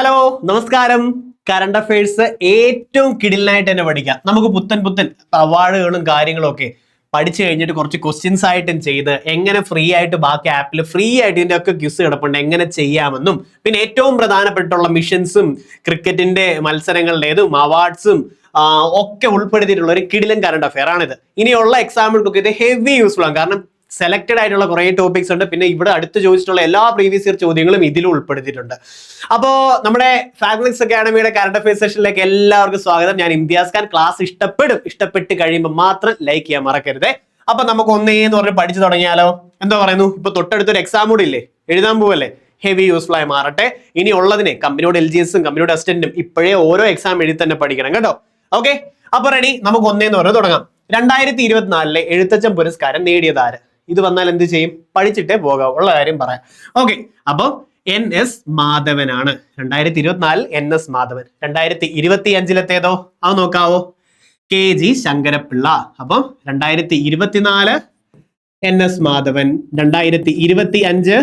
Hello നമസ്കാരം. Current affairs ഏറ്റവും കിടിലനായിട്ട് തന്നെ പഠിക്കാം. നമുക്ക് പുത്തൻ അവാർഡുകളും കാര്യങ്ങളും ഒക്കെ പഠിച്ചു കഴിഞ്ഞിട്ട് കുറച്ച് ക്വസ്റ്റ്യൻസ് ആയിട്ടും ചെയ്ത് എങ്ങനെ ഫ്രീ ആയിട്ട് ബാക്കി ആപ്പിൽ ഫ്രീ ആയിട്ട് ഇതിന്റെ ഒക്കെ ക്വിസ് കിടപ്പുണ്ട്, എങ്ങനെ ചെയ്യാമെന്നും പിന്നെ ഏറ്റവും പ്രധാനപ്പെട്ടുള്ള മിഷൻസും ക്രിക്കറ്റിന്റെ മത്സരങ്ങളുടേതും അവാർഡ്സും ഒക്കെ ഉൾപ്പെടുത്തിയിട്ടുള്ള ഒരു കിടിലൻ കറണ്ട് അഫെയർ ആണിത്. ഇനിയുള്ള എക്സാമ്പിൾക്കൊക്കെ ഇത് ഹെവി യൂസ്ഫുൾ ആണ്. കാരണം സെലക്ടഡ് ആയിട്ടുള്ള കുറേ ടോപ്പിക്സ് ഉണ്ട്. പിന്നെ ഇവിടെ അടുത്ത് ചോദിച്ചിട്ടുള്ള എല്ലാ പ്രീവിയസ് ഇയർ ചോദ്യങ്ങളും ഇതിൽ ഉൾപ്പെടുത്തിയിട്ടുണ്ട്. അപ്പോൾ നമ്മുടെ ഫാഗ്ലിക്സ് അക്കാഡമിയുടെ കറണ്ട് അഫെയർ സെഷനിലേക്ക് എല്ലാവർക്കും സ്വാഗതം. ഞാൻ ഇംതിയാസ് ഖാൻ. ക്ലാസ് ഇഷ്ടപ്പെട്ട് കഴിയുമ്പോൾ മാത്രം ലൈക്ക് ചെയ്യാൻ മറക്കരുത്. അപ്പൊ നമുക്ക് ഒന്നേന്ന് പറഞ്ഞ് പഠിച്ചു തുടങ്ങിയാലോ? എന്താ പറയുന്നു? ഇപ്പൊ തൊട്ടടുത്തൊരു എക്സാം കൂടി ഇല്ലേ, എഴുതാൻ പോവല്ലേ? ഹെവി യൂസ്ഫുൾ ആയി മാറട്ടെ. ഇനി ഉള്ളതിനെ കമ്പനിയുടെ LGSും കമ്പനിയുടെ അസിസ്റ്റന്റും ഇപ്പോഴേ ഓരോ എക്സാം എഴുതി തന്നെ പഠിക്കണം കേട്ടോ. ഓക്കെ, അപ്പൊ റെഡി? നമുക്ക് ഒന്നേന്ന് പറഞ്ഞ് തുടങ്ങാം. 2024 എഴുത്തച്ഛൻ പുരസ്കാരം നേടിയതാര്? ഇത് വന്നാൽ എന്ത് ചെയ്യും? പഠിച്ചിട്ടേ പോകാം, ഉള്ള കാര്യം പറയാം. ഓക്കെ, അപ്പൊ NS മാധവനാണ്. 2024 NS മാധവൻ. 2025 അത് നോക്കാവോ? KG ശങ്കരപ്പിള്ള. അപ്പം 2024 NS മാധവൻ, 2025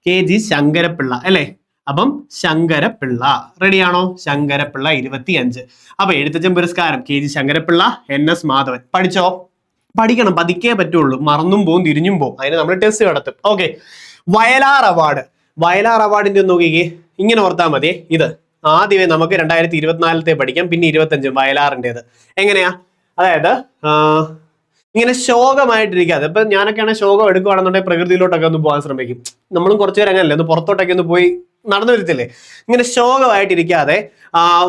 KG ശങ്കരപ്പിള്ള അല്ലെ? അപ്പം ശങ്കരപ്പിള്ള റെഡിയാണോ? ശങ്കരപ്പിള്ള 25. അപ്പൊ എഴുത്തച്ഛൻ പുരസ്കാരം KG ശങ്കരപ്പിള്ള, NS മാധവൻ. പഠിച്ചോ? പഠിക്കണം, പതുക്കേ പറ്റുള്ളൂ. മറന്നും പോവും, തിരിഞ്ഞും പോവും. അതിന് നമ്മൾ ടെസ്റ്റ് നടത്തും. Okay, Vayalar award. വയലാർ അവാർഡിന്റെ നോക്കിക്കേ, ഇങ്ങനെ ഓർത്താൽ മതി. ഇത് ആദ്യമേ നമുക്ക് 2024 പഠിക്കാം, പിന്നെ 25 വയലാറിൻ്റെത്. എങ്ങനെയാ? അതായത് ഇങ്ങനെ ശോകമായിട്ടിരിക്കാതെ. ഇപ്പൊ ഞാനൊക്കെയാണ് ശോകം എടുക്കുകയാണെന്നുണ്ടെങ്കിൽ പ്രകൃതിയിലോട്ടൊക്കെ ഒന്ന് പോകാൻ ശ്രമിക്കും. നമ്മളും കുറച്ചു പേര് അങ്ങനല്ലേ, ഒന്ന് പുറത്തോട്ടൊക്കെ ഒന്ന് പോയി നടന്നു വരത്തില്ലേ? ഇങ്ങനെ ശോകമായിട്ടിരിക്കാതെ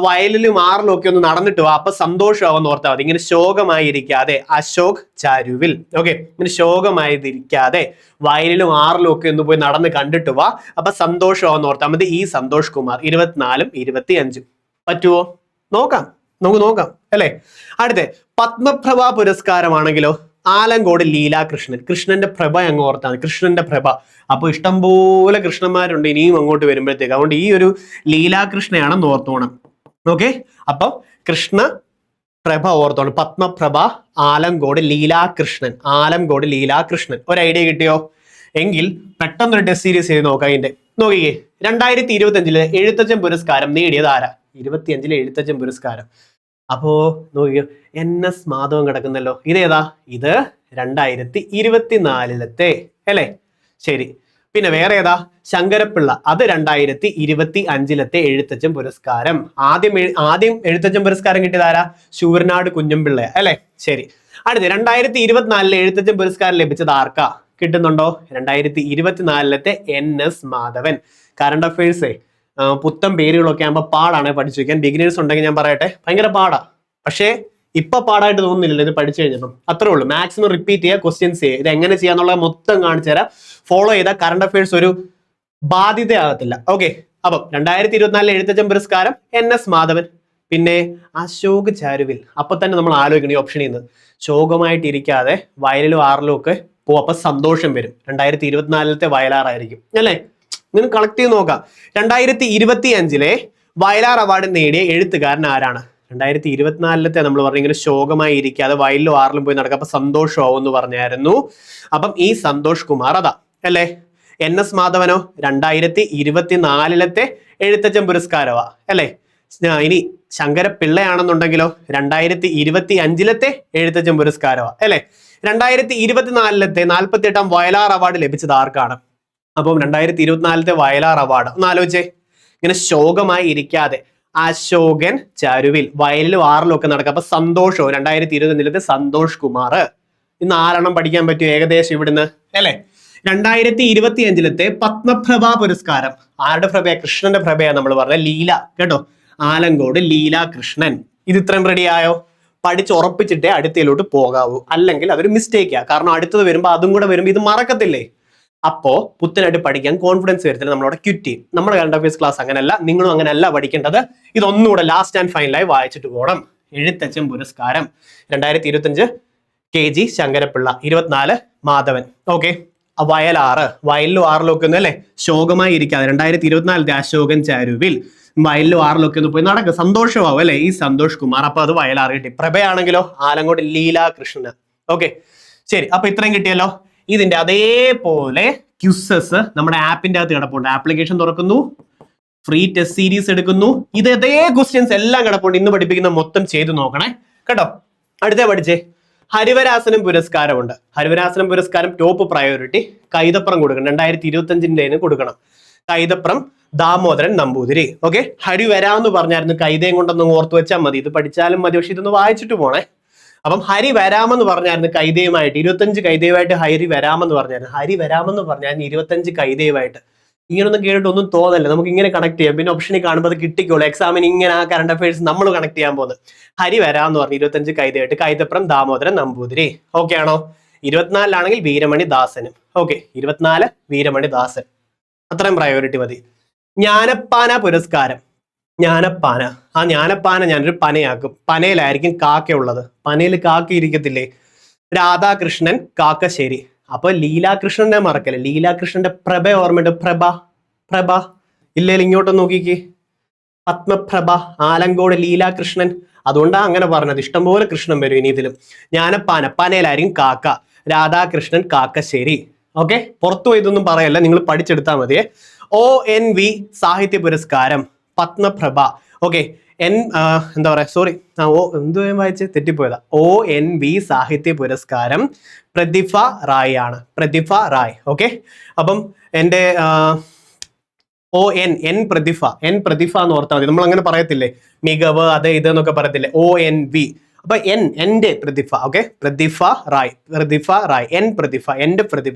വയലിലും ആറിലും ഒക്കെ ഒന്ന് നടന്നിട്ട് വാ, അപ്പൊ സന്തോഷമാവെന്ന് ഓർത്താൽ മതി. ഇങ്ങനെ ശോകമായിരിക്കാതെ അശോക് ചാരുവിൽ. ഓക്കെ, ഇങ്ങനെ ശോകമായിരിക്കാതെ വയലിലും ആറിലും ഒക്കെ ഒന്ന് പോയി നടന്ന് കണ്ടിട്ട് വാ, അപ്പൊ സന്തോഷമാവെന്ന് ഓർത്താൽ മതി. ഈ സന്തോഷ് കുമാർ 24 25. പറ്റുമോ? നമുക്ക് നോക്കാം അല്ലെ? അടുത്ത പത്മപ്രഭ പുരസ്കാരമാണെങ്കിലോ? ആലങ്കോട് ലീലാകൃഷ്ണൻ. കൃഷ്ണന്റെ പ്രഭ അങ്ങ് ഓർത്താണ്, കൃഷ്ണന്റെ പ്രഭ. അപ്പൊ ഇഷ്ടംപോലെ കൃഷ്ണന്മാരുണ്ട് ഇനിയും അങ്ങോട്ട് വരുമ്പോഴത്തേക്ക്. അതുകൊണ്ട് ഈ ഒരു ലീലാകൃഷ്ണയാണെന്ന് ഓർത്തോണം. ഓക്കെ, അപ്പൊ കൃഷ്ണ പ്രഭ ഓർത്തോണം. പത്മപ്രഭ, ആലങ്കോട് ലീലാകൃഷ്ണൻ. ആലങ്കോട് ലീലാകൃഷ്ണൻ. ഒരു ഐഡിയ കിട്ടിയോ? എങ്കിൽ പെട്ടെന്നൊരു ടെസ്റ്റ് സീരീസ് ചെയ്ത് നോക്കാം. അതിന്റെ നോക്കിക്കേ, 2025 എഴുത്തച്ഛൻ പുരസ്കാരം നേടിയത് ആരാ? 25 എഴുത്തച്ഛൻ പുരസ്കാരം. അപ്പോ നോക്കിയോ, NS മാധവൻ കിടക്കുന്നല്ലോ. ഇതേതാ? ഇത് 2024 അല്ലേ? ശരി. പിന്നെ വേറെ ഏതാ? ശങ്കരപ്പിള്ള. അത് 2025 എഴുത്തച്ഛൻ പുരസ്കാരം. ആദ്യം എഴുത്തച്ഛൻ പുരസ്കാരം കിട്ടിയത് ആരാ? ശൂരനാട് കുഞ്ഞമ്പിള്ള അല്ലെ? ശരി. അടുത്ത് 2024 എഴുത്തച്ഛൻ പുരസ്കാരം ലഭിച്ചത് ആർക്കാ? കിട്ടുന്നുണ്ടോ? 2024 NS മാധവൻ. കറണ്ട് അഫയേഴ്സേ പുത്തൻ പേരുകളൊക്കെ ആകുമ്പോൾ പാടാണ് പഠിച്ചു വെക്കാൻ. ബിഗിനേഴ്സ് ഉണ്ടെങ്കിൽ ഞാൻ പറയട്ടെ, ഭയങ്കര പാടാ. പക്ഷേ ഇപ്പൊ പാടായിട്ട് തോന്നുന്നില്ലല്ലോ ഇത് പഠിച്ചു കഴിഞ്ഞപ്പം. അത്രേ ഉള്ളൂ. മാക്സിമം റിപ്പീറ്റ് ചെയ്യുക, ക്വസ്റ്റ്യൻസ് ചെയ്യുക. ഇത് എങ്ങനെ ചെയ്യാന്നുള്ളത് മൊത്തം കാണിച്ചു തരാം. ഫോളോ ചെയ്താൽ കറണ്ട് അഫയേഴ്സ് ഒരു ബാധ്യതയാകത്തില്ല. ഓക്കെ, അപ്പം 2024 എഴുത്തച്ഛൻ പുരസ്കാരം NS മാധവൻ. പിന്നെ അശോക് ചാരുവിൽ. അപ്പൊ തന്നെ നമ്മൾ ആലോചിക്കണം ഈ ഓപ്ഷനിൽ നിന്ന്. ശോകമായിട്ടിരിക്കാതെ വയലിലും ആറിലും ഒക്കെ പോവും, അപ്പൊ സന്തോഷം വരും. 2024 വയലാറായിരിക്കും അല്ലേ? നിങ്ങൾ കളക്ട് ചെയ്ത് നോക്കാം. 2025 വയലാർ അവാർഡ് നേടിയ എഴുത്തുകാരൻ ആരാണ്? 2024 നമ്മൾ പറഞ്ഞു ഇങ്ങനെ ശോകമായി ഇരിക്കാതെ വയലിലും ആറിലും പോയി നടക്കുക, അപ്പൊ സന്തോഷമാവും എന്ന് പറഞ്ഞായിരുന്നു. അപ്പം ഈ സന്തോഷ് കുമാർ അതാ അല്ലേ? NS മാധവനോ? 2024 എഴുത്തച്ഛൻ പുരസ്കാരമാ അല്ലേ? ഇനി ശങ്കരപ്പിള്ളയാണെന്നുണ്ടെങ്കിലോ 2025 എഴുത്തച്ഛൻ പുരസ്കാരമാ അല്ലേ? 2024 48ാം വയലാർ അവാർഡ് ലഭിച്ചത് ആർക്കാണ്? അപ്പം 2024 വയലാർ അവാർഡ് ഒന്ന് ആലോചിച്ചേ. ഇങ്ങനെ ശോകമായി ഇരിക്കാതെ അശോകൻ ചാരുവിൽ, വയലിലും ആറിലും ഒക്കെ നടക്കുക, അപ്പൊ സന്തോഷവും. 2025 സന്തോഷ് കുമാർ. ഇന്ന് 4 പഠിക്കാൻ പറ്റും ഏകദേശം ഇവിടുന്ന് അല്ലെ? 2025 പത്മപ്രഭ പുരസ്കാരം ആരുടെ പ്രഭയാ? കൃഷ്ണന്റെ പ്രഭയാ നമ്മൾ പറഞ്ഞ ലീല കേട്ടോ. ആലങ്കോട് ലീലാകൃഷ്ണൻ. ഇത് ഇത്രയും റെഡി ആയോ? പഠിച്ചുറപ്പിച്ചിട്ടേ അടുത്തയിലോട്ട് പോകാവൂ, അല്ലെങ്കിൽ അതൊരു മിസ്റ്റേക്കാ. കാരണം അടുത്തത് വരുമ്പോ അതും കൂടെ വരുമ്പോ ഇത് മറക്കത്തില്ലേ? അപ്പോ പുത്തനായിട്ട് പഠിക്കാൻ കോൺഫിഡൻസ് വരത്തില്ല, നമ്മളവിടെ ക്വിറ്റ് ചെയ്യും. നമ്മുടെ കറണ്ട് അഫയേഴ്സ് ക്ലാസ് അങ്ങനെയല്ല, നിങ്ങളും അങ്ങനെയല്ല പഠിക്കേണ്ടത്. ഇതൊന്നുകൂടെ ലാസ്റ്റ് ആൻഡ് ഫൈനലായി വായിച്ചിട്ട് പോകണം. എഴുത്തച്ഛൻ പുരസ്കാരം 2025 KG ശങ്കരപ്പിള്ള, 24 മാധവൻ. ഓക്കെ, വയലാറ്, വയലിലും ആറിലും ഒക്കെ ഒന്ന് അല്ലെ ശോകമായി ഇരിക്കാതെ 2024 അശോകൻ ചാരുവിൽ, വയലിലും ആറിലും ഒക്കെ ഒന്ന് പോയി നടക്കുക, സന്തോഷമാവും അല്ലെ? ഈ സന്തോഷ് കുമാർ. അപ്പൊ അത് വയലാറ് കിട്ടി. പ്രഭയാണെങ്കിലോ ആലങ്കോട് ലീലാകൃഷ്ണൻ. ഓക്കെ, ശരി. അപ്പൊ ഇത്രയും കിട്ടിയല്ലോ. ഇതിന്റെ അതേപോലെ ക്യൂസസ് നമ്മുടെ ആപ്പിന്റെ അകത്ത് കിടപ്പുണ്ട്. ആപ്ലിക്കേഷൻ തുറക്കുന്നു, ഫ്രീ ടെസ്റ്റ് സീരീസ് എടുക്കുന്നു. ഇതേ ക്വസ്റ്റ്യൻസ് എല്ലാം കിടപ്പുണ്ട്. ഇന്ന് പഠിപ്പിക്കുന്ന മൊത്തം ചെയ്തു നോക്കണേ കേട്ടോ. അടുത്ത പഠിച്ചേ, ഹരിവരാസനം പുരസ്കാരമുണ്ട്. ഹരിവരാസനം പുരസ്കാരം ടോപ്പ് പ്രയോറിറ്റി കൈതപ്രം കൊടുക്കണം. 2025 കൊടുക്കണം. കൈതപ്രം ദാമോദരൻ നമ്പൂതിരി. ഓക്കെ, ഹരിവരാന്ന് പറഞ്ഞായിരുന്നു. കൈതയും കൊണ്ടൊന്ന് ഓർത്ത് വെച്ചാൽ മതി. ഇത് പഠിച്ചാലും മതി, പക്ഷെ ഇതൊന്ന് വായിച്ചിട്ട് പോണേ. അപ്പം ഹരി വരാമെന്ന് പറഞ്ഞായിരുന്നു കൈതയുമായിട്ട്. 25 കൈതയുമായിട്ട് ഹരി വരാമെന്ന് പറഞ്ഞായിരുന്നു. ഹരി വരാമെന്ന് പറഞ്ഞായിരുന്നു 25 കൈതയുമായിട്ട്. ഇങ്ങനൊന്നും കേട്ടിട്ട് ഒന്നും തോന്നല്ല. നമുക്ക് ഇങ്ങനെ കണക്ട് ചെയ്യാം. പിന്നെ ഓപ്ഷനിൽ കാണുമ്പോൾ അത് കിട്ടിക്കോളൂ. എക്സാമിന് ഇങ്ങനെ ആ കറണ്ട് അഫയേഴ്സ് നമ്മൾ കണക്ട് ചെയ്യാൻ പോകുന്നത്. ഹരി വരാമെന്ന് പറഞ്ഞു 25 കൈതയായിട്ട് കൈതപ്രം ദാമോദരൻ നമ്പൂതിരി. ഓക്കെ ആണോ? 24 വീരമണി ദാസനും. ഓക്കെ, 24 വീരമണി ദാസൻ. അത്രയും പ്രയോറിറ്റി മതി. ജ്ഞാനപ്പാന പുരസ്കാരം. ജ്ഞാനപ്പാന, ആ ജ്ഞാനപ്പാന ഞാനൊരു പനയാക്കും. പനയിലായിരിക്കും കാക്ക ഉള്ളത്. പനയിൽ കാക്ക ഇരിക്കത്തില്ലേ? രാധാകൃഷ്ണൻ കാക്കശ്ശേരി. അപ്പൊ ലീലാകൃഷ്ണന്റെ മറക്കല്ലേ. ലീലാകൃഷ്ണന്റെ പ്രഭ ഓർമ്മയുണ്ട്? പ്രഭ ഇല്ലേലും ഇങ്ങോട്ട് നോക്കിക്കേ. പത്മപ്രഭ, ആലങ്കോട് ലീലാകൃഷ്ണൻ. അതുകൊണ്ടാണ് അങ്ങനെ പറഞ്ഞത്. ഇഷ്ടംപോലെ കൃഷ്ണൻ വരും ഇനി ഇതിലും. ജ്ഞാനപ്പാന, പനയിലായിരിക്കും കാക്ക. രാധാകൃഷ്ണൻ കാക്കശ്ശേരി. ഓക്കെ, പുറത്തു പോയതൊന്നും പറയല്ല, നിങ്ങൾ പഠിച്ചെടുത്താൽ മതിയെ. ONV സാഹിത്യ പുരസ്കാരം പത്മപ്രഭ. ഓക്കെ, എന്താ പറയാ, സോറി, എന്തു വായിച്ച് തെറ്റിപ്പോയതാ. ONV സാഹിത്യ പുരസ്കാരം പ്രതിഭ റായ് ആണ്. പ്രതിഭ റായ്. ഓക്കെ, അപ്പം എൻ്റെ എൻ പ്രതിഭ എന്ന് ഓർത്താൽ മതി. നമ്മൾ അങ്ങനെ പറയത്തില്ലേ, മികവ് അത് ഇത് എന്നൊക്കെ പറയത്തില്ലേ. ONV. അപ്പൊ എന്റെ പ്രതിഭ. ഓക്കെ, പ്രതിഭ റായ്. എൻ പ്രതിഭ, എന്റെ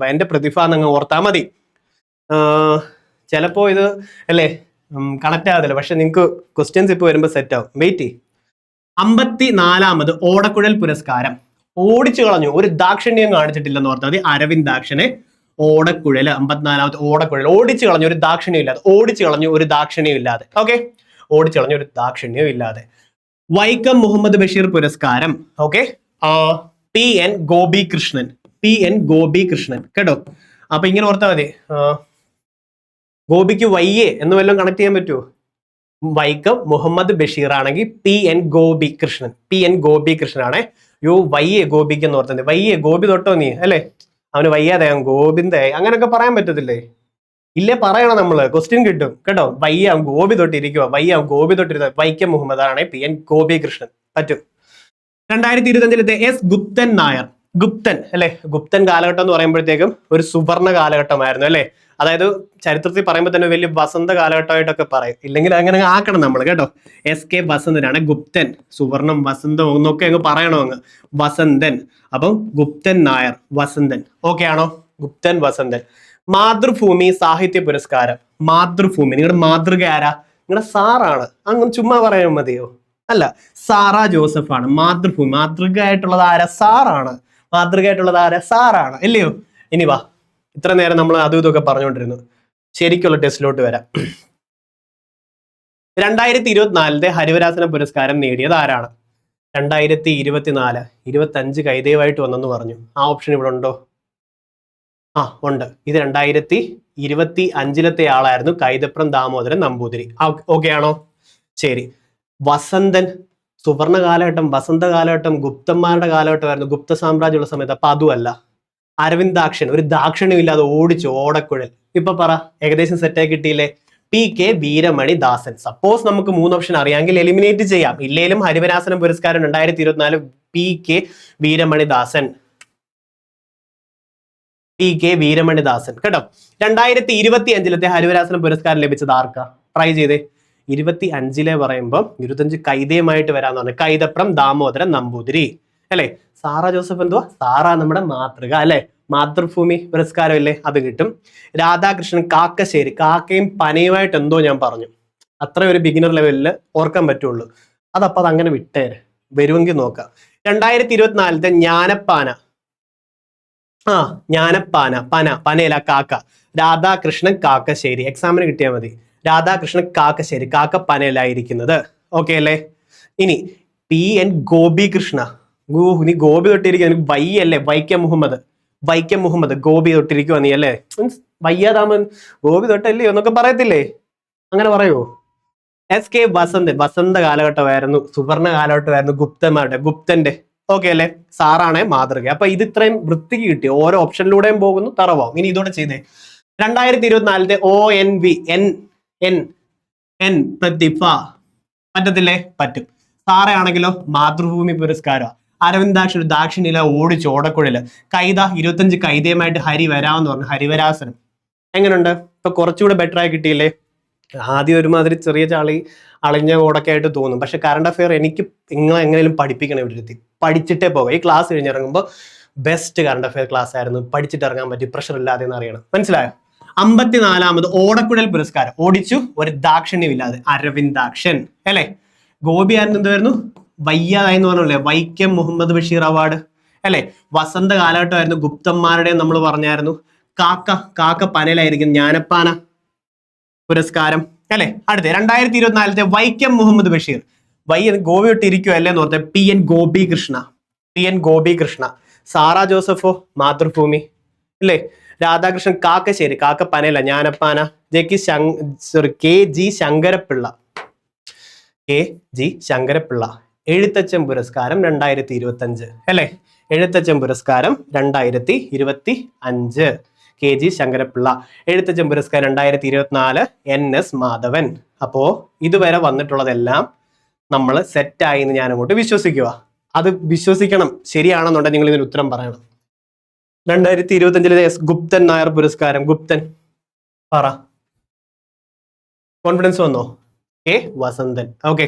പ്രതിഭ എന്നങ്ങ് ഓർത്താൽ മതി. ചിലപ്പോ ഇത് അല്ലേ കണക്ട് ആകത്തില്ല, പക്ഷെ നിങ്ങൾക്ക് ക്വസ്റ്റ്യൻസ് ഇപ്പൊ വരുമ്പോൾ സെറ്റ് ആവും. വെയിറ്റ്. 54ാമത് ഓടക്കുഴൽ പുരസ്കാരം. ഓടിച്ചു കളഞ്ഞു, ഒരു ദാക്ഷിണ്യം കാണിച്ചിട്ടില്ലെന്ന് ഓർത്താൽ മതി. അരവിന്ദാക്ഷനെ ഓടക്കുഴൽ. 54ാമത് ഓടക്കുഴൽ. ഓടിച്ചു കളഞ്ഞു, ഒരു ദാക്ഷിണ്യം ഇല്ലാതെ. ഓടിച്ചു കളഞ്ഞു, ഒരു ദാക്ഷിണ്യം ഇല്ലാതെ. ഓക്കെ, ഓടിച്ചു കളഞ്ഞു, ഒരു ദാക്ഷിണ്യം ഇല്ലാതെ. വൈക്കം മുഹമ്മദ് ബഷീർ പുരസ്കാരം. Okay, PN Gopikrishnan. കേട്ടോ. അപ്പൊ ഇങ്ങനെ ഓർത്താൽ മതി. ഗോപിക്ക് വയ്യേ എന്ന് വല്ലതും കണക്ട് ചെയ്യാൻ പറ്റുമോ? വൈക്കം മുഹമ്മദ് ബഷീർ ആണെങ്കിൽ PN ഗോപികൃഷ്ണൻ ആണേ. യോ വയ്യേ ഗോപിക്ക് എന്ന് ഓർത്തത്. വയ്യേ ഗോപി തൊട്ടോ നീ അല്ലേ? അവന് വയ്യാതെ ഗോവിന്ദായി അങ്ങനെയൊക്കെ പറയാൻ പറ്റത്തില്ലേ? ഇല്ലേ, പറയണം നമ്മള്. ക്വസ്റ്റ്യൻ കിട്ടും കേട്ടോ. വയ്യ ഗോപി തൊട്ടിരിക്കുക. ഗോപി തൊട്ടിരുന്ന വൈക്കം മുഹമ്മദ് ആണ് PN ഗോപികൃഷ്ണൻ. പറ്റും. 2025 എസ് ഗുപ്തൻ നായർ. ഗുപ്തൻ അല്ലെ. ഗുപ്തൻ കാലഘട്ടം എന്ന് പറയുമ്പോഴത്തേക്കും ഒരു സുവർണ കാലഘട്ടമായിരുന്നു അല്ലെ. അതായത് ചരിത്രത്തിൽ പറയുമ്പോൾ തന്നെ വലിയ വസന്ത കാലഘട്ടമായിട്ടൊക്കെ പറയും. ഇല്ലെങ്കിൽ അങ്ങനെ ആക്കണം നമ്മൾ കേട്ടോ. SK വസന്തനാണ് ഗുപ്തൻ. സുവർണം വസന്തം ഒന്നൊക്കെ അങ്ങ് പറയണോ അങ്ങ്. വസന്തൻ. അപ്പം ഗുപ്തൻ നായർ വസന്തൻ. ഓക്കെ ആണോ? ഗുപ്തൻ വസന്തൻ. മാതൃഭൂമി സാഹിത്യ പുരസ്കാരം. മാതൃഭൂമി, നിങ്ങളുടെ മാതൃക ആരാ? നിങ്ങളുടെ സാറാണ്. അങ്ങനെ ചുമ്മാ പറയാൻ മതിയോ? അല്ല, സാറ ജോസഫ് ആണ്. മാതൃഭൂമി മാതൃക ആയിട്ടുള്ളത് ആരാ? സാറാണ്. സാറാണ് അല്ലയോ? ഇനി വാ, ഇത്ര നേരം നമ്മൾ അതും ഇതൊക്കെ പറഞ്ഞുകൊണ്ടിരുന്നു. ശരിക്കുള്ള ടെസ്റ്റിലോട്ട് വരാം. 2024 ഹരിവരാസന പുരസ്കാരം നേടിയത് ആരാണ്? 2024 25 കൈതയുമായിട്ട് വന്നെന്ന് പറഞ്ഞു. ആ ഓപ്ഷൻ ഇവിടെ ഉണ്ടോ? ആ ഉണ്ട്. ഇത് 2025 ആളായിരുന്നു കൈതപ്രം ദാമോദരൻ നമ്പൂതിരി. ഓക്കെ ആണോ? ശരി. വസന്തൻ, സുവർണ കാലഘട്ടം, വസന്ത കാലഘട്ടം, ഗുപ്തന്മാരുടെ കാലഘട്ടമായിരുന്നു, ഗുപ്ത സാമ്രാജ്യമുള്ള സമയത്ത്. അപ്പൊ അതുമല്ല. അരവിന്ദാക്ഷൻ, ഒരു ദാക്ഷിണ്യം ഇല്ലാതെ ഓടിച്ചു ഓടക്കുഴൽ. ഇപ്പൊ പറ, ഏകദേശം സെറ്റായി കിട്ടിയില്ലേ? PK വീരമണി ദാസൻ. സപ്പോസ് നമുക്ക് 3 ഓപ്ഷൻ അറിയാമെങ്കിൽ എലിമിനേറ്റ് ചെയ്യാം. ഇല്ലേലും ഹരിവരാസനം പുരസ്കാരം 2024 PK വീരമണി ദാസൻ. കേട്ടോ. 2025 ഹരിവരാസനം പുരസ്കാരം ലഭിച്ചത് ആർക്കാ? ട്രൈ ചെയ്തേ. 25 പറയുമ്പോൾ 25 കൈതയുമായിട്ട് വരാന്ന് പറഞ്ഞു. കൈതപ്രം ദാമോദരൻ നമ്പൂതിരി അല്ലെ. സാറ ജോസഫ് എന്തുവാ? സാറ നമ്മുടെ മാതൃക അല്ലെ. മാതൃഭൂമി പുരസ്കാരം ഇല്ലേ, അത് കിട്ടും. രാധാകൃഷ്ണൻ കാക്കശ്ശേരി. കാക്കയും പനയുമായിട്ട് എന്തോ ഞാൻ പറഞ്ഞു. അത്ര ഒരു ബിഗിനർ ലെവലിൽ ഓർക്കാൻ പറ്റുള്ളൂ. അതപ്പോ അത് അങ്ങനെ വിട്ടേരെ, വരുമെങ്കിൽ നോക്കാം. 2024 ജ്ഞാനപ്പാന. പനയില കാക്ക. രാധാകൃഷ്ണൻ കാക്കശ്ശേരി. എക്സാമിന് കിട്ടിയാൽ മതി. രാധാകൃഷ്ണൻ കാക്കശ്ശേരി. കാക്ക പനയിലായിരിക്കുന്നത്. ഓക്കെ അല്ലേ? ഇനി PN ഗോപികൃഷ്ണ. നീ ഗോപി തൊട്ടിരിക്കുക. വയ്യല്ലേ? വൈക്കം മുഹമ്മദ് ഗോപി തൊട്ടിരിക്കുക നീ അല്ലേ? മീൻസ് വയ്യാതാമൻ ഗോപി തൊട്ടല്ലേ എന്നൊക്കെ പറയത്തില്ലേ? അങ്ങനെ പറയുമോ? SK വസന്തൻ. വസന്ത കാലഘട്ടമായിരുന്നു, സുവർണ കാലഘട്ടമായിരുന്നു ഗുപ്തന്റെ. ഓക്കെ അല്ലേ? സാറാണേ മാതൃക. അപ്പൊ ഇത് ഇത്രയും വൃത്തിക്ക് കിട്ടി. ഓരോ ഓപ്ഷനിലൂടെയും പോകുന്നു, തറവാവും. ഇനി ഇതോടെ ചെയ്തേ. 2024 ONV എൻ പ്രതിഭ. പറ്റത്തില്ലേ? പറ്റും. സാറയാണെങ്കിലോ മാതൃഭൂമി പുരസ്കാരം. അരവിന്ദാക്ഷ ഒരു ദാക്ഷിണില ഓടിച്ച് ഓടക്കുഴല്. കൈത 25 കൈതയുമായിട്ട് ഹരി വരാമെന്ന് പറഞ്ഞു. ഹരിവരാസനം. എങ്ങനെയുണ്ട്? ഇപ്പൊ കുറച്ചുകൂടെ ബെറ്റർ ആയി കിട്ടിയില്ലേ? ആദ്യം ഒരുമാതിരി ചെറിയ ചാളി അളിഞ്ഞ ഓടൊക്കെ ആയിട്ട് തോന്നും. പക്ഷെ കറണ്ട് അഫെയർ എനിക്ക് നിങ്ങൾ എങ്ങനെയും പഠിപ്പിക്കണം. ഇവിടെ പഠിച്ചിട്ടേ പോകാം. ഈ ക്ലാസ് കഴിഞ്ഞിറങ്ങുമ്പോൾ ബെസ്റ്റ് കറണ്ട് അഫെയർ ക്ലാസ് ആയിരുന്നു. പഠിച്ചിട്ട് ഇറങ്ങാൻ പറ്റി, പ്രഷർ ഇല്ലാതെ എന്ന് അറിയണം. മനസ്സിലായോ? 54ാമത് ഓടക്കുഴൽ പുരസ്കാരം. ഓടിച്ചു ഒരു ദാക്ഷിണ്യമില്ലാതെ അരവിന്ദാക്ഷൻ അല്ലേ? ഗോപി ആയിരുന്നു എന്തായിരുന്നു? വയ്യാതായെന്ന് പറഞ്ഞല്ലേ, വൈക്കം മുഹമ്മദ് ബഷീർ അവാർഡ് അല്ലെ? വസന്ത കാലഘട്ടമായിരുന്നു. ഗുപ്തന്മാരുടെ നമ്മൾ പറഞ്ഞായിരുന്നു. കാക്ക പനലായിരിക്കും ജ്ഞാനപ്പാന പുരസ്കാരം അല്ലെ? അടുത്ത 2024 വൈക്കം മുഹമ്മദ് ബഷീർ. ഗോപി വിട്ട് ഇരിക്കുക അല്ലേ എന്ന് പറഞ്ഞ പി എൻ ഗോപി കൃഷ്ണ. സാറ ജോസഫോ മാതൃഭൂമി അല്ലേ? രാധാകൃഷ്ണൻ കാക്കശ്ശേരി, കാക്ക പനല ജ്ഞാനപ്പാന. കെ ജി ശങ്കരപ്പിള്ള എഴുത്തച്ഛൻ പുരസ്കാരം 2025 അല്ലെ? എഴുത്തച്ഛൻ പുരസ്കാരം 2025 കെ ജി ശങ്കരപ്പിള്ള. എഴുത്തച്ഛൻ പുരസ്കാരം 2024 NS മാധവൻ. അപ്പോ ഇതുവരെ വന്നിട്ടുള്ളതെല്ലാം നമ്മൾ സെറ്റായി എന്ന് ഞാൻ അങ്ങോട്ട് വിശ്വസിക്കുക. അത് വിശ്വസിക്കണം. ശരിയാണെന്നുണ്ടെങ്കിൽ നിങ്ങൾ ഇതിന് ഉത്തരം പറയണം. 2025 ഗുപ്തൻ നായർ പുരസ്കാരം. ഗുപ്തൻ പറ. കോൺഫിഡൻസ് വന്നോ? വസന്തൻ. ഓക്കെ.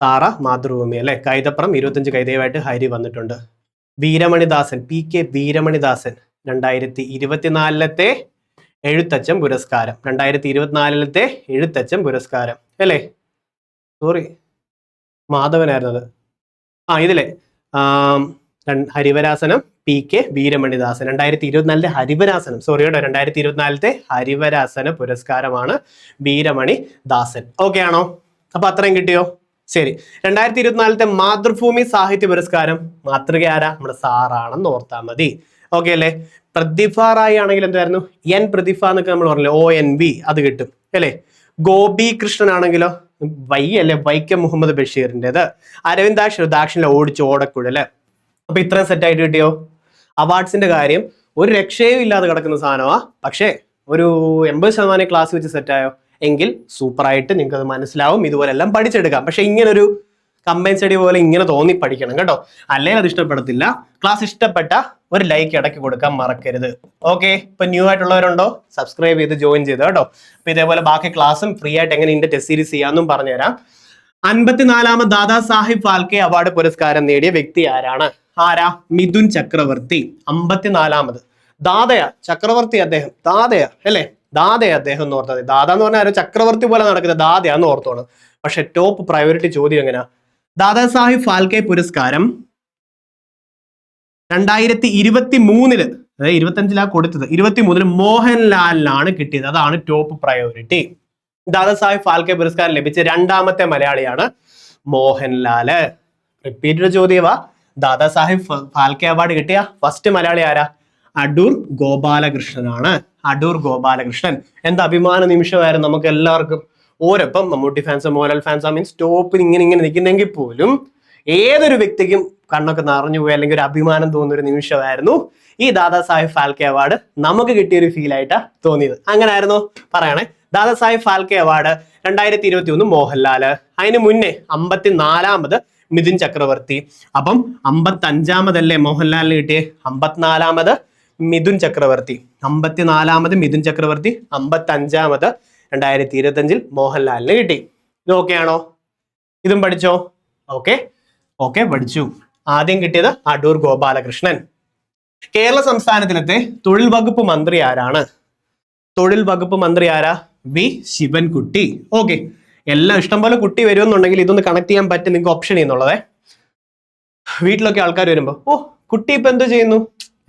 സാറ മാതൃഭൂമി അല്ലെ? കൈതപ്രം 25 കൈതയുമായിട്ട് ഹരി വന്നിട്ടുണ്ട്. വീരമണിദാസൻ, PK വീരമണിദാസൻ 2024 എഴുത്തച്ഛൻ പുരസ്കാരം. 2024 എഴുത്തച്ഛൻ പുരസ്കാരം അല്ലേ? സോറി, മാധവനായിരുന്നത്. ഇതിലെ ഹരിവരാസനം PK വീരമണിദാസൻ. 2024 ഹരിവരാസനം. സോറി കേട്ടോ, 2024 ഹരിവരാസന പുരസ്കാരമാണ് വീരമണി ദാസൻ. ഓക്കെ ആണോ? അപ്പൊ അത്രയും കിട്ടിയോ? ശരി. 2024 മാതൃഭൂമി സാഹിത്യ പുരസ്കാരം മാതൃക ആരാ? നമ്മുടെ സാറാണെന്ന് ഓർത്താൽ മതി. ഓക്കെ അല്ലേ? പ്രതിഭ റായി ആണെങ്കിൽ എന്തായിരുന്നു? എൻ പ്രതിഭ എന്നൊക്കെ നമ്മൾ പറഞ്ഞില്ലേ, ONV അത് കിട്ടും അല്ലേ? ഗോപി കൃഷ്ണൻ ആണെങ്കിലോ അല്ലെ? വൈക്കം മുഹമ്മദ് ബഷീറിൻ്റെത്. അരവിന്ദാക്ഷ ദാക്ഷിണില ഓടിച്ച് ഓടക്കുഴല്. അപ്പൊ ഇത്രയും സെറ്റ് ആയിട്ട് കിട്ടിയോ? അവാർഡ്സിന്റെ കാര്യം ഒരു രക്ഷയും ഇല്ലാതെ കിടക്കുന്ന സാധനമാ. പക്ഷേ ഒരു 80% ക്ലാസ് വെച്ച് സെറ്റായോ എങ്കിൽ സൂപ്പറായിട്ട് നിങ്ങൾക്ക് അത് മനസ്സിലാവും. ഇതുപോലെ എല്ലാം പഠിച്ചെടുക്കാം. പക്ഷെ ഇങ്ങനൊരു കമ്പൈൻ സ്റ്റഡി പോലെ ഇങ്ങനെ തോന്നി പഠിക്കണം കേട്ടോ, അല്ലെങ്കിൽ അത് ഇഷ്ടപ്പെടത്തില്ല. ക്ലാസ് ഇഷ്ടപ്പെട്ട ഒരു ലൈക്ക് ഇടയ്ക്ക് കൊടുക്കാൻ മറക്കരുത്. ഓക്കെ. ഇപ്പൊ ന്യൂ ആയിട്ടുള്ളവരുണ്ടോ? സബ്സ്ക്രൈബ് ചെയ്ത് ജോയിൻ ചെയ്ത് കേട്ടോ. അപ്പൊ ഇതേപോലെ ബാക്കി ക്ലാസ്സും ഫ്രീ ആയിട്ട് എങ്ങനെ ഇതിന്റെ ടെസ്റ്റ് സീരീസ് ചെയ്യാമെന്നും പറഞ്ഞുതരാം. 54ാമത് ദാദാ സാഹിബ് ഫാൽക്കെ അവാർഡ് പുരസ്കാരം നേടിയ വ്യക്തി ആരാണ്? ആരാ? മിഥുൻ ചക്രവർത്തി. 54ാമത്. ദാദയാ ചക്രവർത്തി അദ്ദേഹം. ദാദയാ അല്ലേ? ദാദയാ അദ്ദേഹം എന്ന് ഓർത്താൽ. ദാദ എന്ന് പറഞ്ഞാൽ ചക്രവർത്തി പോലെ നടക്കുന്ന ദാദയാന്ന് ഓർത്തോണം. പക്ഷെ ടോപ്പ് പ്രയോറിറ്റി ചോദ്യം എങ്ങനെയാ? ദാദാ സാഹിബ് ഫാൽക്കെ പുരസ്കാരം 2023 അതായത് 25 കൊടുത്തത്. 23 മോഹൻലാലിനാണ് കിട്ടിയത്. അതാണ് ടോപ്പ് പ്രയോറിറ്റി. ദാദാ സാഹിബ് ഫാൽക്കെ പുരസ്കാരം ലഭിച്ച 2ാമത്തെ മലയാളിയാണ് മോഹൻലാല്. റിപ്പീറ്റഡ് ചോദ്യവാ. ദാദാ സാഹിബ് ഫാൽക്കെ അവാർഡ് കിട്ടിയ ഫസ്റ്റ് മലയാളി ആരാ? അടൂർ ഗോപാലകൃഷ്ണനാണ്. അടൂർ ഗോപാലകൃഷ്ണൻ. എന്താ അഭിമാന നിമിഷമായിരുന്നു നമുക്ക് എല്ലാവർക്കും. ഓരപ്പം Mammootty fans, Mohanlal fans, means ടോപ്പിൽ ഇങ്ങനെ നിൽക്കുന്നെങ്കിൽ പോലും ഏതൊരു വ്യക്തിക്കും കണ്ണൊക്കെ നിറഞ്ഞു പോയി അല്ലെങ്കിൽ ഒരു അഭിമാനം തോന്നുന്ന ഒരു നിമിഷമായിരുന്നു ഈ ദാദാ സാഹിബ് ഫാൽക്കെ അവാർഡ് നമുക്ക് കിട്ടിയൊരു ഫീൽ ആയിട്ടാ തോന്നിയത്. അങ്ങനെ ആയിരുന്നോ? പറയണേ. ദാദാ സാഹിബ് ഫാൽക്കെ അവാർഡ് 2021 മോഹൻലാല്. അതിന് മുന്നേ 54ാമത് മിഥുൻ ചക്രവർത്തി. അപ്പം 55ാമതല്ലേ മോഹൻലാലിന് കിട്ടിയേ? 54ാമത് മിഥുൻ ചക്രവർത്തി. 54ാമത് മിഥുൻ ചക്രവർത്തി. 55ാമത് 2025 മോഹൻലാലിന് കിട്ടി. ഇത് ഓക്കെ ആണോ? ഇതും പഠിച്ചോ? ഓക്കെ പഠിച്ചു. ആദ്യം കിട്ടിയത് അടൂർ ഗോപാലകൃഷ്ണൻ. കേരള സംസ്ഥാനത്തിലത്തെ തൊഴിൽ വകുപ്പ് മന്ത്രി ആരാണ്? തൊഴിൽ വകുപ്പ് മന്ത്രി ആരാ? വി ശിവൻകുട്ടി. ഓക്കെ. എല്ലാം ഇഷ്ടംപോലെ കുട്ടി വരുമെന്നുണ്ടെങ്കിൽ ഇതൊന്ന് കണക്ട് ചെയ്യാൻ പറ്റും നിങ്ങൾക്ക് ഓപ്ഷൻ ചെയ്യുന്നുള്ളതേ. വീട്ടിലൊക്കെ ആൾക്കാർ വരുമ്പോ കുട്ടി ഇപ്പൊ എന്ത് ചെയ്യുന്നു?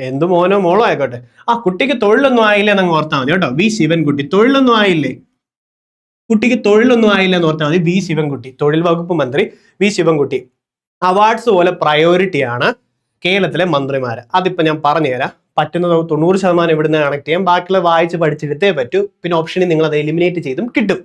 എന്ത് മോനോ മോളോ ആയിക്കോട്ടെ, കുട്ടിക്ക് തൊഴിലൊന്നും ആയില്ലേ എന്നങ്ങ് ഓർത്താൽ മതി കേട്ടോ. വി ശിവൻകുട്ടി. തൊഴിലൊന്നും ആയില്ലേ? കുട്ടിക്ക് തൊഴിലൊന്നും ആയില്ല എന്ന് ഓർത്താൽ മതി. വി ശിവൻകുട്ടി. തൊഴിൽ വകുപ്പ് മന്ത്രി വി ശിവൻകുട്ടി. അവാർഡ്സ് പോലെ പ്രയോറിറ്റി ആണ് കേരളത്തിലെ മന്ത്രിമാര്. അതിപ്പോ ഞാൻ പറഞ്ഞുതരാം. പറ്റുന്നത് 90% ഇവിടുന്ന് കണക്ട് ചെയ്യാം. ബാക്കിയുള്ള വായിച്ച് പഠിച്ചെടുത്തേ പറ്റൂ. പിന്നെ ഓപ്ഷനിൽ നിങ്ങൾ അത് എലിമിനേറ്റ് ചെയ്തും കിട്ടും.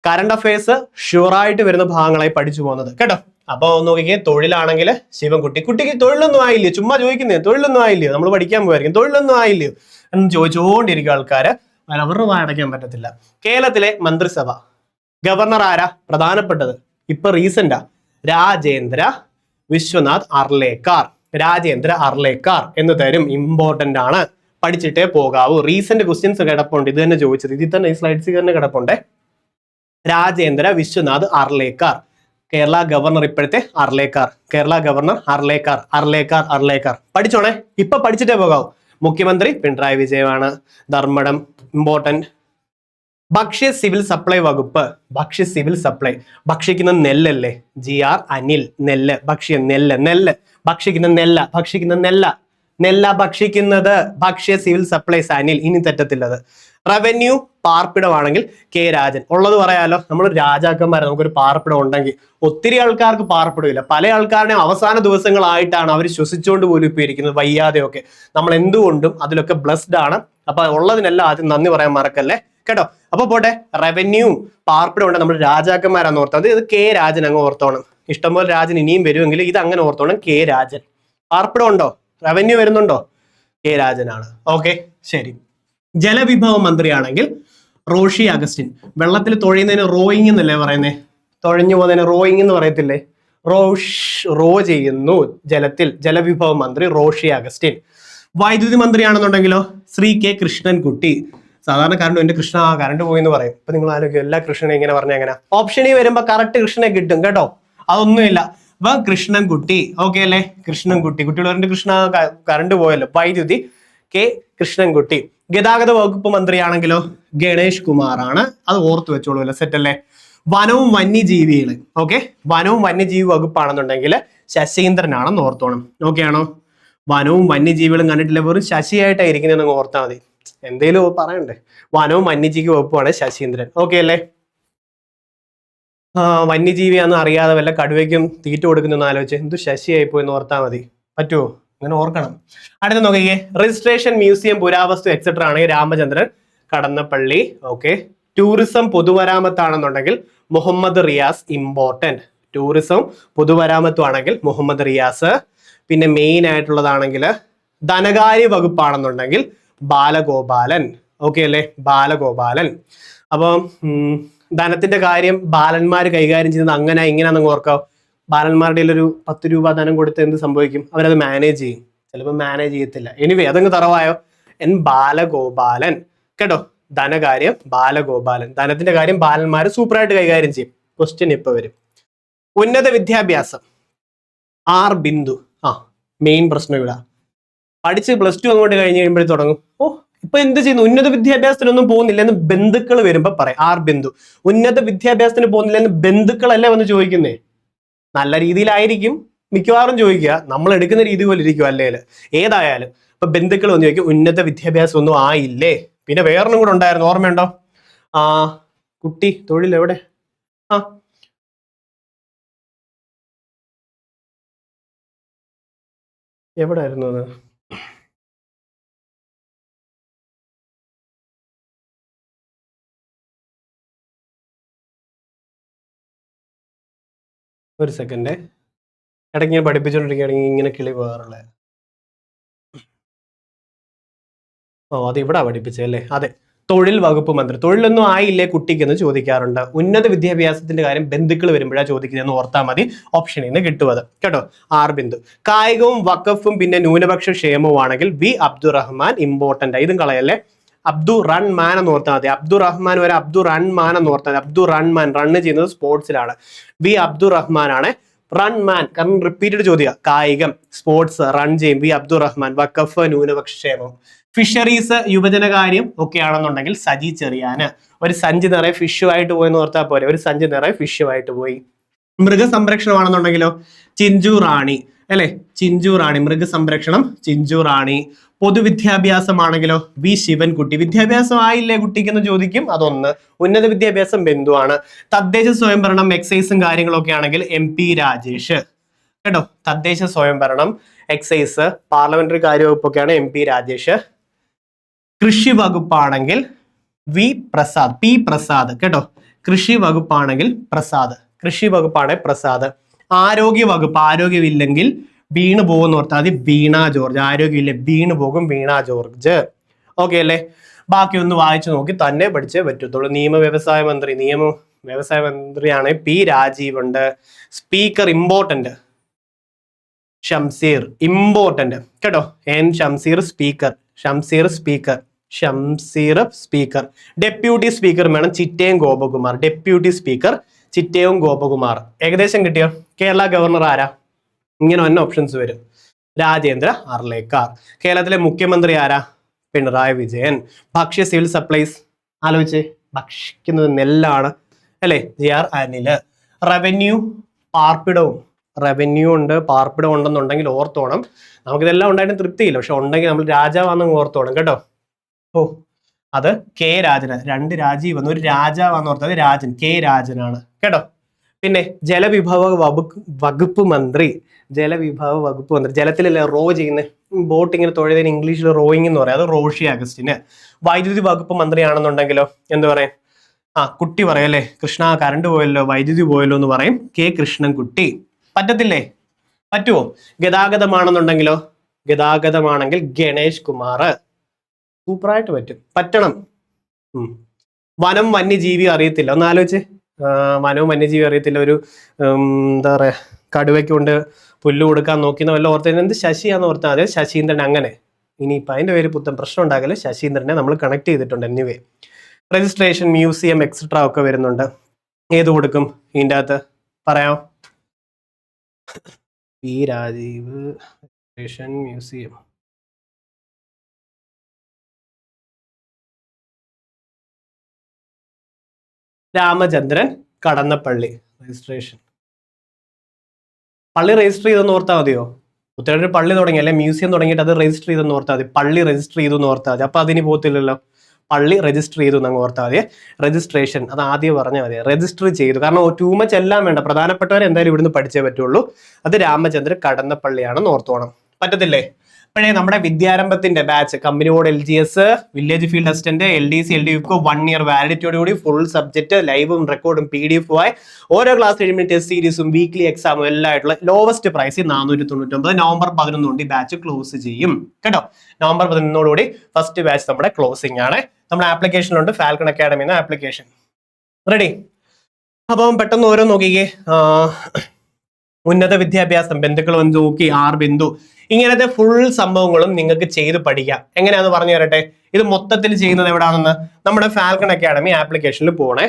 കറണ്ട് അഫയേഴ്സ് ഷുവറായിട്ട് വരുന്ന ഭാഗങ്ങളായി പഠിച്ചു പോകുന്നത് കേട്ടോ. അപ്പൊ നോക്കിക്കേ, തൊഴിലാണെങ്കിൽ ശിവൻകുട്ടി. കുട്ടിക്ക് തൊഴിലൊന്നും ആയില്ലയോ? ചുമ്മാ ചോദിക്കുന്നേ, തൊഴിലൊന്നും ആയില്ലയോ? നമ്മൾ പഠിക്കാൻ പോയായിരിക്കും. തൊഴിലൊന്നും ആയില്ലയോ എന്ന് ചോദിച്ചുകൊണ്ടിരിക്കും ആൾക്കാര്. അവരുടെ വായടയ്ക്കാൻ പറ്റത്തില്ല. കേരളത്തിലെ മന്ത്രിസഭ ഗവർണർ ആരാ? പ്രധാനപ്പെട്ടത് ഇപ്പൊ റീസെന്റാ, രാജേന്ദ്ര വിശ്വനാഥ് അർലേക്കർ. രാജേന്ദ്ര അർലേക്കർ എന്ന് തരും. ഇമ്പോർട്ടന്റ് ആണ്, പഠിച്ചിട്ടേ പോകാവൂ. റീസെന്റ് ക്വസ്റ്റ്യൻസ് കിടപ്പുണ്ട്, ഇത് തന്നെ ചോദിച്ചത്, ഇതിൽ തന്നെ ഈ സ്ലൈഡ്സിൽ തന്നെ കിടപ്പുണ്ട്. രാജേന്ദ്ര വിശ്വനാഥ് അർലേക്കർ, കേരള ഗവർണർ ഇപ്പോഴത്തെ അർലേക്കർ, കേരള ഗവർണർ അർലേക്കർ, അർലേക്കർ, അർലേക്കർ. പഠിച്ചോണേ, ഇപ്പൊ പഠിച്ചിട്ടേ പോകാവൂ. മുഖ്യമന്ത്രി പിണറായി വിജയനാണ്. ധർമ്മടം ഇമ്പോർട്ടന്റ്. ഭക്ഷ്യ സിവിൽ സപ്ലൈ വകുപ്പ്, ഭക്ഷ്യ സിവിൽ സപ്ലൈ, ഭക്ഷിക്കുന്ന നെല്ലല്ലേ? GR അനിൽ. നെല്ല്, ഭക്ഷ്യ നെല്ല്, നെല്ല് ഭക്ഷിക്കുന്ന നെല്ല, ഭക്ഷിക്കുന്ന നെല്ല, നെല്ല ഭക്ഷിക്കുന്നത്, ഭക്ഷ്യ സിവിൽ സപ്ലൈസ് അനിൽ. ഇനി തെറ്റത്തില്ലത്. റവന്യൂ പാർപ്പിടമാണെങ്കിൽ K രാജൻ. ഉള്ളത് പറയാലോ, നമ്മൾ രാജാക്കന്മാരെ, നമുക്കൊരു പാർപ്പിടം ഉണ്ടെങ്കിൽ ഒത്തിരി ആൾക്കാർക്ക് പാർപ്പിടമില്ല. പല ആൾക്കാരുടെയും അവസാന ദിവസങ്ങളായിട്ടാണ് അവർ ശ്വസിച്ചുകൊണ്ട് പോലും ഇപ്പൊ ഇരിക്കുന്നത്, വയ്യാതെയൊക്കെ. നമ്മൾ എന്തുകൊണ്ടും അതിലൊക്കെ ബ്ലസ്ഡ് ആണ്. അപ്പൊ ഉള്ളതിനെല്ലാം ആദ്യം നന്ദി പറയാൻ മറക്കല്ലേ കേട്ടോ. അപ്പൊ പോട്ടെ, റവന്യൂ പാർപ്പിടം ഉണ്ട്, നമ്മൾ രാജാക്കന്മാരാന്ന് ഓർത്തത്. ഇത് K രാജൻ അങ്ങ് ഓർത്തോണം. ഇഷ്ടംപോലെ രാജൻ ഇനിയും വരുമെങ്കിൽ ഇത് അങ്ങനെ ഓർത്തോണം, K രാജൻ. പാർപ്പിടം ഉണ്ടോ? റവന്യൂ വരുന്നുണ്ടോ? K രാജനാണ്. ഓക്കെ, ശരി. ജലവിഭവ മന്ത്രിയാണെങ്കിൽ റോഷി അഗസ്റ്റിൻ. വെള്ളത്തിൽ തുഴയുന്നതിന് റോയിങ് എന്നല്ലേ പറയുന്നേ? തുഴഞ്ഞു പോകുന്നതിന് റോയിങ് എന്ന് പറയത്തില്ലേ? റോ ചെയ്യുന്നു ജലത്തിൽ. ജലവിഭവ മന്ത്രി റോഷി അഗസ്റ്റിൻ. വൈദ്യുതി മന്ത്രിയാണെന്നുണ്ടെങ്കിലോ ശ്രീ K കൃഷ്ണൻകുട്ടി. സാധാരണ കറണ്ട് എന്റെ കൃഷ്ണ കറണ്ട് പോയി എന്ന് പറയും. ഇപ്പൊ നിങ്ങൾ ആലോചിക്കും, എല്ലാ കൃഷ്ണനെ ഇങ്ങനെ പറഞ്ഞ എങ്ങനെ? ഓപ്ഷനിൽ വരുമ്പോ കറക്റ്റ് കൃഷ്ണനെ കിട്ടും കേട്ടോ, അതൊന്നുമില്ല. അപ്പൊ കൃഷ്ണൻകുട്ടി. ഓക്കെ അല്ലേ? കൃഷ്ണൻകുട്ടി. കുട്ടികൾ കൃഷ്ണ കറണ്ട് പോയല്ലോ. വൈദ്യുതി K കൃഷ്ണൻകുട്ടി. ഗതാഗത വകുപ്പ് മന്ത്രിയാണെങ്കിലോ ഗണേഷ് കുമാർ ആണ്. അത് ഓർത്തു വെച്ചോളൂ അല്ലേ? സെറ്റ് അല്ലേ? വനവും വന്യജീവികൾ. ഓക്കെ, വനവും വന്യജീവി വകുപ്പാണെന്നുണ്ടെങ്കിൽ ശശീന്ദ്രനാണെന്ന് ഓർത്തോണം. ഓക്കെ ആണോ? വനവും വന്യജീവികളും കണ്ടിട്ടില്ല, വെറും ശശിയായിട്ടായിരിക്കുന്നതെന്ന് ഓർത്താൽ മതി. എന്തേലും പറയണ്ടേ? വനവും വന്യജീവി വകുപ്പാണ് ശശീന്ദ്രൻ. ഓക്കെ അല്ലേ? വന്യജീവിയാന്ന് അറിയാതെ വല്ല കടുവയ്ക്കും തീറ്റ കൊടുക്കുന്ന ആലോചിച്ച് എന്തു ശശിയായിപ്പോ എന്ന് ഓർത്താൽ മതി. പറ്റുമോ? അങ്ങനെ ഓർക്കണം. അടുത്ത നോക്കിയേ, രജിസ്ട്രേഷൻ, മ്യൂസിയം, പുരാവസ്തു എക്സെട്ര ആണെങ്കിൽ രാമചന്ദ്രൻ കടന്നപ്പള്ളി. ഓക്കെ. ടൂറിസം പൊതുമരാമത്താണെന്നുണ്ടെങ്കിൽ മുഹമ്മദ് റിയാസ്. ഇമ്പോർട്ടന്റ്. ടൂറിസം പൊതുമരാമത്തും ആണെങ്കിൽ മുഹമ്മദ് റിയാസ്. പിന്നെ മെയിൻ ആയിട്ടുള്ളതാണെങ്കിൽ ധനകാര്യ വകുപ്പാണെന്നുണ്ടെങ്കിൽ ബാലഗോപാലൻ. ഓക്കെ അല്ലേ? ബാലഗോപാലൻ. അപ്പം ധനത്തിന്റെ കാര്യം ബാലന്മാർ കൈകാര്യം ചെയ്യുന്നത് അങ്ങനെ ഇങ്ങനെയാണെന്ന് ഓർക്കാം. ബാലന്മാരുടെ ഒരു 10 രൂപ ധനം കൊടുത്ത് എന്ത് സംഭവിക്കും? അവരത് മാനേജ് ചെയ്യും. ചിലപ്പോൾ മാനേജ് ചെയ്യത്തില്ല. എനിവേ അതങ്ങ് തറവായോ? ബാലഗോപാലൻ കേട്ടോ. ധനകാര്യം ബാലഗോപാലൻ. ധനത്തിന്റെ കാര്യം ബാലന്മാർ സൂപ്പറായിട്ട് കൈകാര്യം ചെയ്യും. ക്വസ്റ്റ്യൻ ഇപ്പൊ വരും. ഉന്നത വിദ്യാഭ്യാസം R ബിന്ദു. മെയിൻ പ്രശ്നം ഇവിടെ. പഠിച്ച് +2 അങ്ങോട്ട് കഴിഞ്ഞ് കഴിയുമ്പോഴേ തുടങ്ങും, ഇപ്പൊ എന്ത് ചെയ്യുന്നു? ഉന്നത വിദ്യാഭ്യാസത്തിനൊന്നും പോകുന്നില്ല എന്ന് ബന്ധുക്കൾ വരുമ്പോ പറയാം. R ബിന്ദു. ഉന്നത വിദ്യാഭ്യാസത്തിന് പോകുന്നില്ല എന്ന് ബന്ധുക്കളല്ലേ വന്ന് ചോദിക്കുന്നേ? നല്ല രീതിയിലായിരിക്കും മിക്കവാറും ചോദിക്കുക, നമ്മൾ എടുക്കുന്ന രീതി പോലെ ഇരിക്കും അല്ലേല്. ഏതായാലും ഇപ്പൊ ബന്ധുക്കൾ വന്ന് ചോദിക്കും, ഉന്നത വിദ്യാഭ്യാസം ഒന്നും ആയില്ലേ? പിന്നെ വേറൊന്നും കൂടെ ഉണ്ടായിരുന്നു, ഓർമ്മയുണ്ടോ? കുട്ടി തൊഴിൽ എവിടെ? എവിടെ ആയിരുന്നു അത്? ഒരു സെക്കൻഡ്, ഇടയ്ക്ക് ഞാൻ പഠിപ്പിച്ചോണ്ടിരിക്കുകയാണെങ്കിൽ ഇങ്ങനെ കിളി പോകാറുള്ളത്. അത് ഇവിടെ പഠിപ്പിച്ചല്ലേ? അതെ, തൊഴിൽ വകുപ്പ് മന്ത്രി. തൊഴിലൊന്നും ആയില്ലേ കുട്ടിക്കെന്ന് ചോദിക്കാറുണ്ട്. ഉന്നത വിദ്യാഭ്യാസത്തിന്റെ കാര്യം ബന്ധുക്കൾ വരുമ്പോഴാണ് ചോദിക്കുന്നതെന്ന് ഓർത്താൽ മതി. ഓപ്ഷനിൽ നിന്ന് കിട്ടുന്നത് കേട്ടോ. R ബിന്ദു. കായികവും വഖഫും പിന്നെ ന്യൂനപക്ഷ ക്ഷേമവും ആണെങ്കിൽ V അബ്ദുറഹ്മാൻ. ഇമ്പോർട്ടന്റ്. ഇതും കളയല്ലേ. അബ്ദുറഹ്മാൻ എന്ന് ഓർത്താൽ മതി. അബ്ദുറഹ്മാൻ വരെ അബ്ദുറഹ്മാൻ എന്ന് ഓർത്താൽ മതി. അബ്ദുറഹ്മാൻ. റണ്ണ് ചെയ്യുന്നത് സ്പോർട്സിലാണ്. V അബ്ദുറഹ്മാൻ ആണ്. റൺമാൻ, കാരണം റിപ്പീറ്റഡ് ചോദ്യം. കായികം, സ്പോർട്സ്, റൺ ചെയ്യും. V അബ്ദുറഹ്മാൻ. വഖഫ്, ന്യൂനപക്ഷ ക്ഷേമം. ഫിഷറീസ്, യുവജനകാര്യം ഒക്കെ ആണെന്നുണ്ടെങ്കിൽ സജി ചെറിയാന്. ഒരു സഞ്ചി നിറയെ ഫിഷുമായിട്ട് പോയെന്ന് ഓർത്താൽ പോരെ, ഒരു സഞ്ചി നിറയെ ഫിഷുമായിട്ട് പോയി. മൃഗസംരക്ഷണമാണെന്നുണ്ടെങ്കിലോ ചിഞ്ചു റാണി അല്ലെ? ചിഞ്ചു റാണി. മൃഗസംരക്ഷണം ചിഞ്ചു റാണി. പൊതുവിദ്യാഭ്യാസമാണെങ്കിലോ V ശിവൻകുട്ടി. വിദ്യാഭ്യാസം ആയില്ലേ കുട്ടിക്കെന്ന് ചോദിക്കും, അതൊന്ന്. ഉന്നത വിദ്യാഭ്യാസം ബിന്ദുവാണ്. തദ്ദേശ സ്വയംഭരണം, എക്സൈസും കാര്യങ്ങളൊക്കെ ആണെങ്കിൽ MP രാജേഷ് കേട്ടോ. തദ്ദേശ സ്വയംഭരണം, എക്സൈസ്, പാർലമെന്ററി കാര്യവകുപ്പൊക്കെയാണ് MP രാജേഷ്. കൃഷി വകുപ്പാണെങ്കിൽ V പ്രസാദ്. P പ്രസാദ് കേട്ടോ. കൃഷി വകുപ്പാണെങ്കിൽ പ്രസാദ്. കൃഷി വകുപ്പാണ് പ്രസാദ്. ആരോഗ്യ വകുപ്പ്, ആരോഗ്യമില്ലെങ്കിൽ വീണ് പോകുന്ന ഓർത്താൽ മതി. വീണ ജോർജ്. ആരോഗ്യമില്ല, വീണ് പോകും. വീണ ജോർജ്. ഓക്കെ അല്ലേ? ബാക്കി ഒന്ന് വായിച്ചു നോക്കി തന്നെ പഠിച്ചേ പറ്റത്തുള്ളൂ. നിയമ വ്യവസായ മന്ത്രി, വ്യവസായ മന്ത്രിയാണ് പി രാജീവ് ഉണ്ട്. സ്പീക്കർ ഇമ്പോർട്ടന്റ് ഷംസീർ, ഇമ്പോർട്ടന്റ് കേട്ടോ. N Shamseer speaker, Shamseer speaker. Deputy speaker വേണം ചിറ്റയം ഗോപകുമാർ, ഡെപ്യൂട്ടി സ്പീക്കർ ചിറ്റയം ഗോപകുമാർ. ഏകദേശം കിട്ടിയോ? കേരള ഗവർണർ ആരാ? ഇങ്ങനെ തന്നെ ഓപ്ഷൻസ് വരും. രാജേന്ദ്ര അർലേക്കർ. കേരളത്തിലെ മുഖ്യമന്ത്രി ആരാ? പിണറായി വിജയൻ. ഭക്ഷ്യ സിവിൽ സപ്ലൈസ് ആലോചിച്ച്, ഭക്ഷിക്കുന്നത് നെല്ലാണ് അല്ലെ? JR അനില്. റവന്യൂ പാർപ്പിടവും, റവന്യൂ ഉണ്ട് പാർപ്പിടം ഉണ്ടെന്നുണ്ടെങ്കിൽ ഓർത്തോണം. നമുക്കിതെല്ലാം ഉണ്ടായിട്ട് തൃപ്തിയില്ല, പക്ഷെ ഉണ്ടെങ്കിൽ നമ്മൾ രാജാവാണെന്ന് ഓർത്തോണം കേട്ടോ. ഓ അത് കെ രാജന, 2 രാജീവ് വന്നു, ഒരു രാജാവാന്ന് ഓർത്തത് രാജൻ, കെ രാജനാണ് കേട്ടോ. പിന്നെ ജലവിഭവ വകുപ്പ് മന്ത്രി, ജലത്തിലല്ലേ റോ ചെയ്യുന്നത്, ബോട്ട് ഇങ്ങനെ തുഴയുന്നതിന് ഇംഗ്ലീഷിൽ റോയിങ് എന്ന് പറയാം, അത് റോഷി അഗസ്റ്റിന്. വൈദ്യുതി വകുപ്പ് മന്ത്രിയാണെന്നുണ്ടെങ്കിലോ എന്ത് പറയും? കുട്ടി പറയും അല്ലേ, കൃഷ്ണ കറണ്ട് പോയല്ലോ, വൈദ്യുതി പോയല്ലോ എന്ന് പറയും, കെ കൃഷ്ണൻകുട്ടി. പറ്റത്തില്ലേ? പറ്റുമോ? ഗതാഗതമാണെന്നുണ്ടെങ്കിലോ, ഗതാഗതമാണെങ്കിൽ ഗണേഷ് കുമാർ. സൂപ്പറായിട്ട് പറ്റണം. വനം വന്യജീവി അറിയത്തില്ല, ഒന്ന് ആലോചിച്ച്. വനവും വന്യജീവി അറിയത്തില്ല, ഒരു എന്താ പറയാ, കടുവയ്ക്ക് കൊണ്ട് പുല്ല് കൊടുക്കാൻ നോക്കിയെന്ന് വല്ല ഓർത്തതിന് എന്ത് ശശിയാന്ന് ഓർത്താൽ അതെ, ശശീന്ദ്രൻ. അങ്ങനെ ഇനിയിപ്പോൾ അതിൻ്റെ പേര് പുത്തൻ പ്രശ്നം ഉണ്ടാകല്, ശശീന്ദ്രനെ നമ്മൾ കണക്ട് ചെയ്തിട്ടുണ്ട്. എനിവേ രജിസ്ട്രേഷൻ, മ്യൂസിയം എക്സെട്രാ ഒക്കെ വരുന്നുണ്ട്. ഏത് കൊടുക്കും ഇതിൻ്റെ അകത്ത് പറയാം? P Rajeev, registration, museum. Ramachandran Kadannappally. Registration, പള്ളി രജിസ്റ്റർ ചെയ്തെന്ന് ഓർത്താൽ മതിയോ? ഉത്തരേന്ത്യ പള്ളി തുടങ്ങി അല്ലെ മ്യൂസിയം തുടങ്ങിയിട്ട് അത് രജിസ്റ്റർ ചെയ്തെന്ന് ഓർത്താൽ മതി. പള്ളി രജിസ്റ്റർ ചെയ്തു എന്ന് ഓർത്താൽ മതി. അപ്പൊ അതിന് പോകത്തില്ലല്ലോ. പള്ളി രജിസ്റ്റർ ചെയ്തു എന്നങ്ങ് ഓർത്താൽ മതി. രജിസ്ട്രേഷൻ അത് ആദ്യം പറഞ്ഞാൽ മതി, രജിസ്റ്റർ ചെയ്തു. കാരണം ടൂ മച്ച് എല്ലാം വേണ്ട, പ്രധാനപ്പെട്ടവരെ എന്തായാലും ഇവിടുന്ന് പഠിച്ചേ പറ്റുള്ളൂ. അത് രാമചന്ദ്ര കടന്നപ്പള്ളിയാണെന്ന് ഓർത്തോണം. പറ്റത്തില്ലേ? അപ്പോഴേ നമ്മുടെ വിദ്യാരംഭത്തിന്റെ batch company board LGS, village field assistant, LDC, LDUCO 1 year വാലിഡിറ്റിയോടുകൂടി ഫുൾ സബ്ജക്ട് ലൈവും റെക്കോർഡും PDF ആയി ഓരോ ക്ലാസ് കഴിയുമ്പോൾ ടെസ്റ്റ് സീരീസും വീക്ക്ലി എക്സാമും എല്ലാം ആയിട്ടുള്ള ലോവസ്റ്റ് പ്രൈസ് 499. നവംബർ 11 കൊണ്ട് ഈ ബാച്ച് ക്ലോസ് ചെയ്യും കേട്ടോ. നവംബർ 11 ഫസ്റ്റ് ബാച്ച് നമ്മുടെ ക്ലോസിംഗ് ആണ്. നമ്മുടെ ആപ്ലിക്കേഷനിലുണ്ട്, ഫാൽക്കൺ അക്കാഡമി എന്ന ആപ്ലിക്കേഷൻ. റെഡി? അപ്പം പെട്ടെന്ന് ഓരോ നോക്കിക്കേ. ഉന്നത വിദ്യാഭ്യാസം, ബന്ധുക്കൾ വന്ന് നോക്കി, ആർ ബിന്ദു, ഇങ്ങനത്തെ ഫുൾ സംഭവങ്ങളും നിങ്ങൾക്ക് ചെയ്ത് പഠിക്കാം. എങ്ങനെയാന്ന് പറഞ്ഞു തരട്ടെ. ഇത് മൊത്തത്തിൽ ചെയ്യുന്നത് എവിടാണെന്ന് നമ്മുടെ ഫാൽക്കൺ അക്കാഡമി ആപ്ലിക്കേഷനിൽ പോണേ.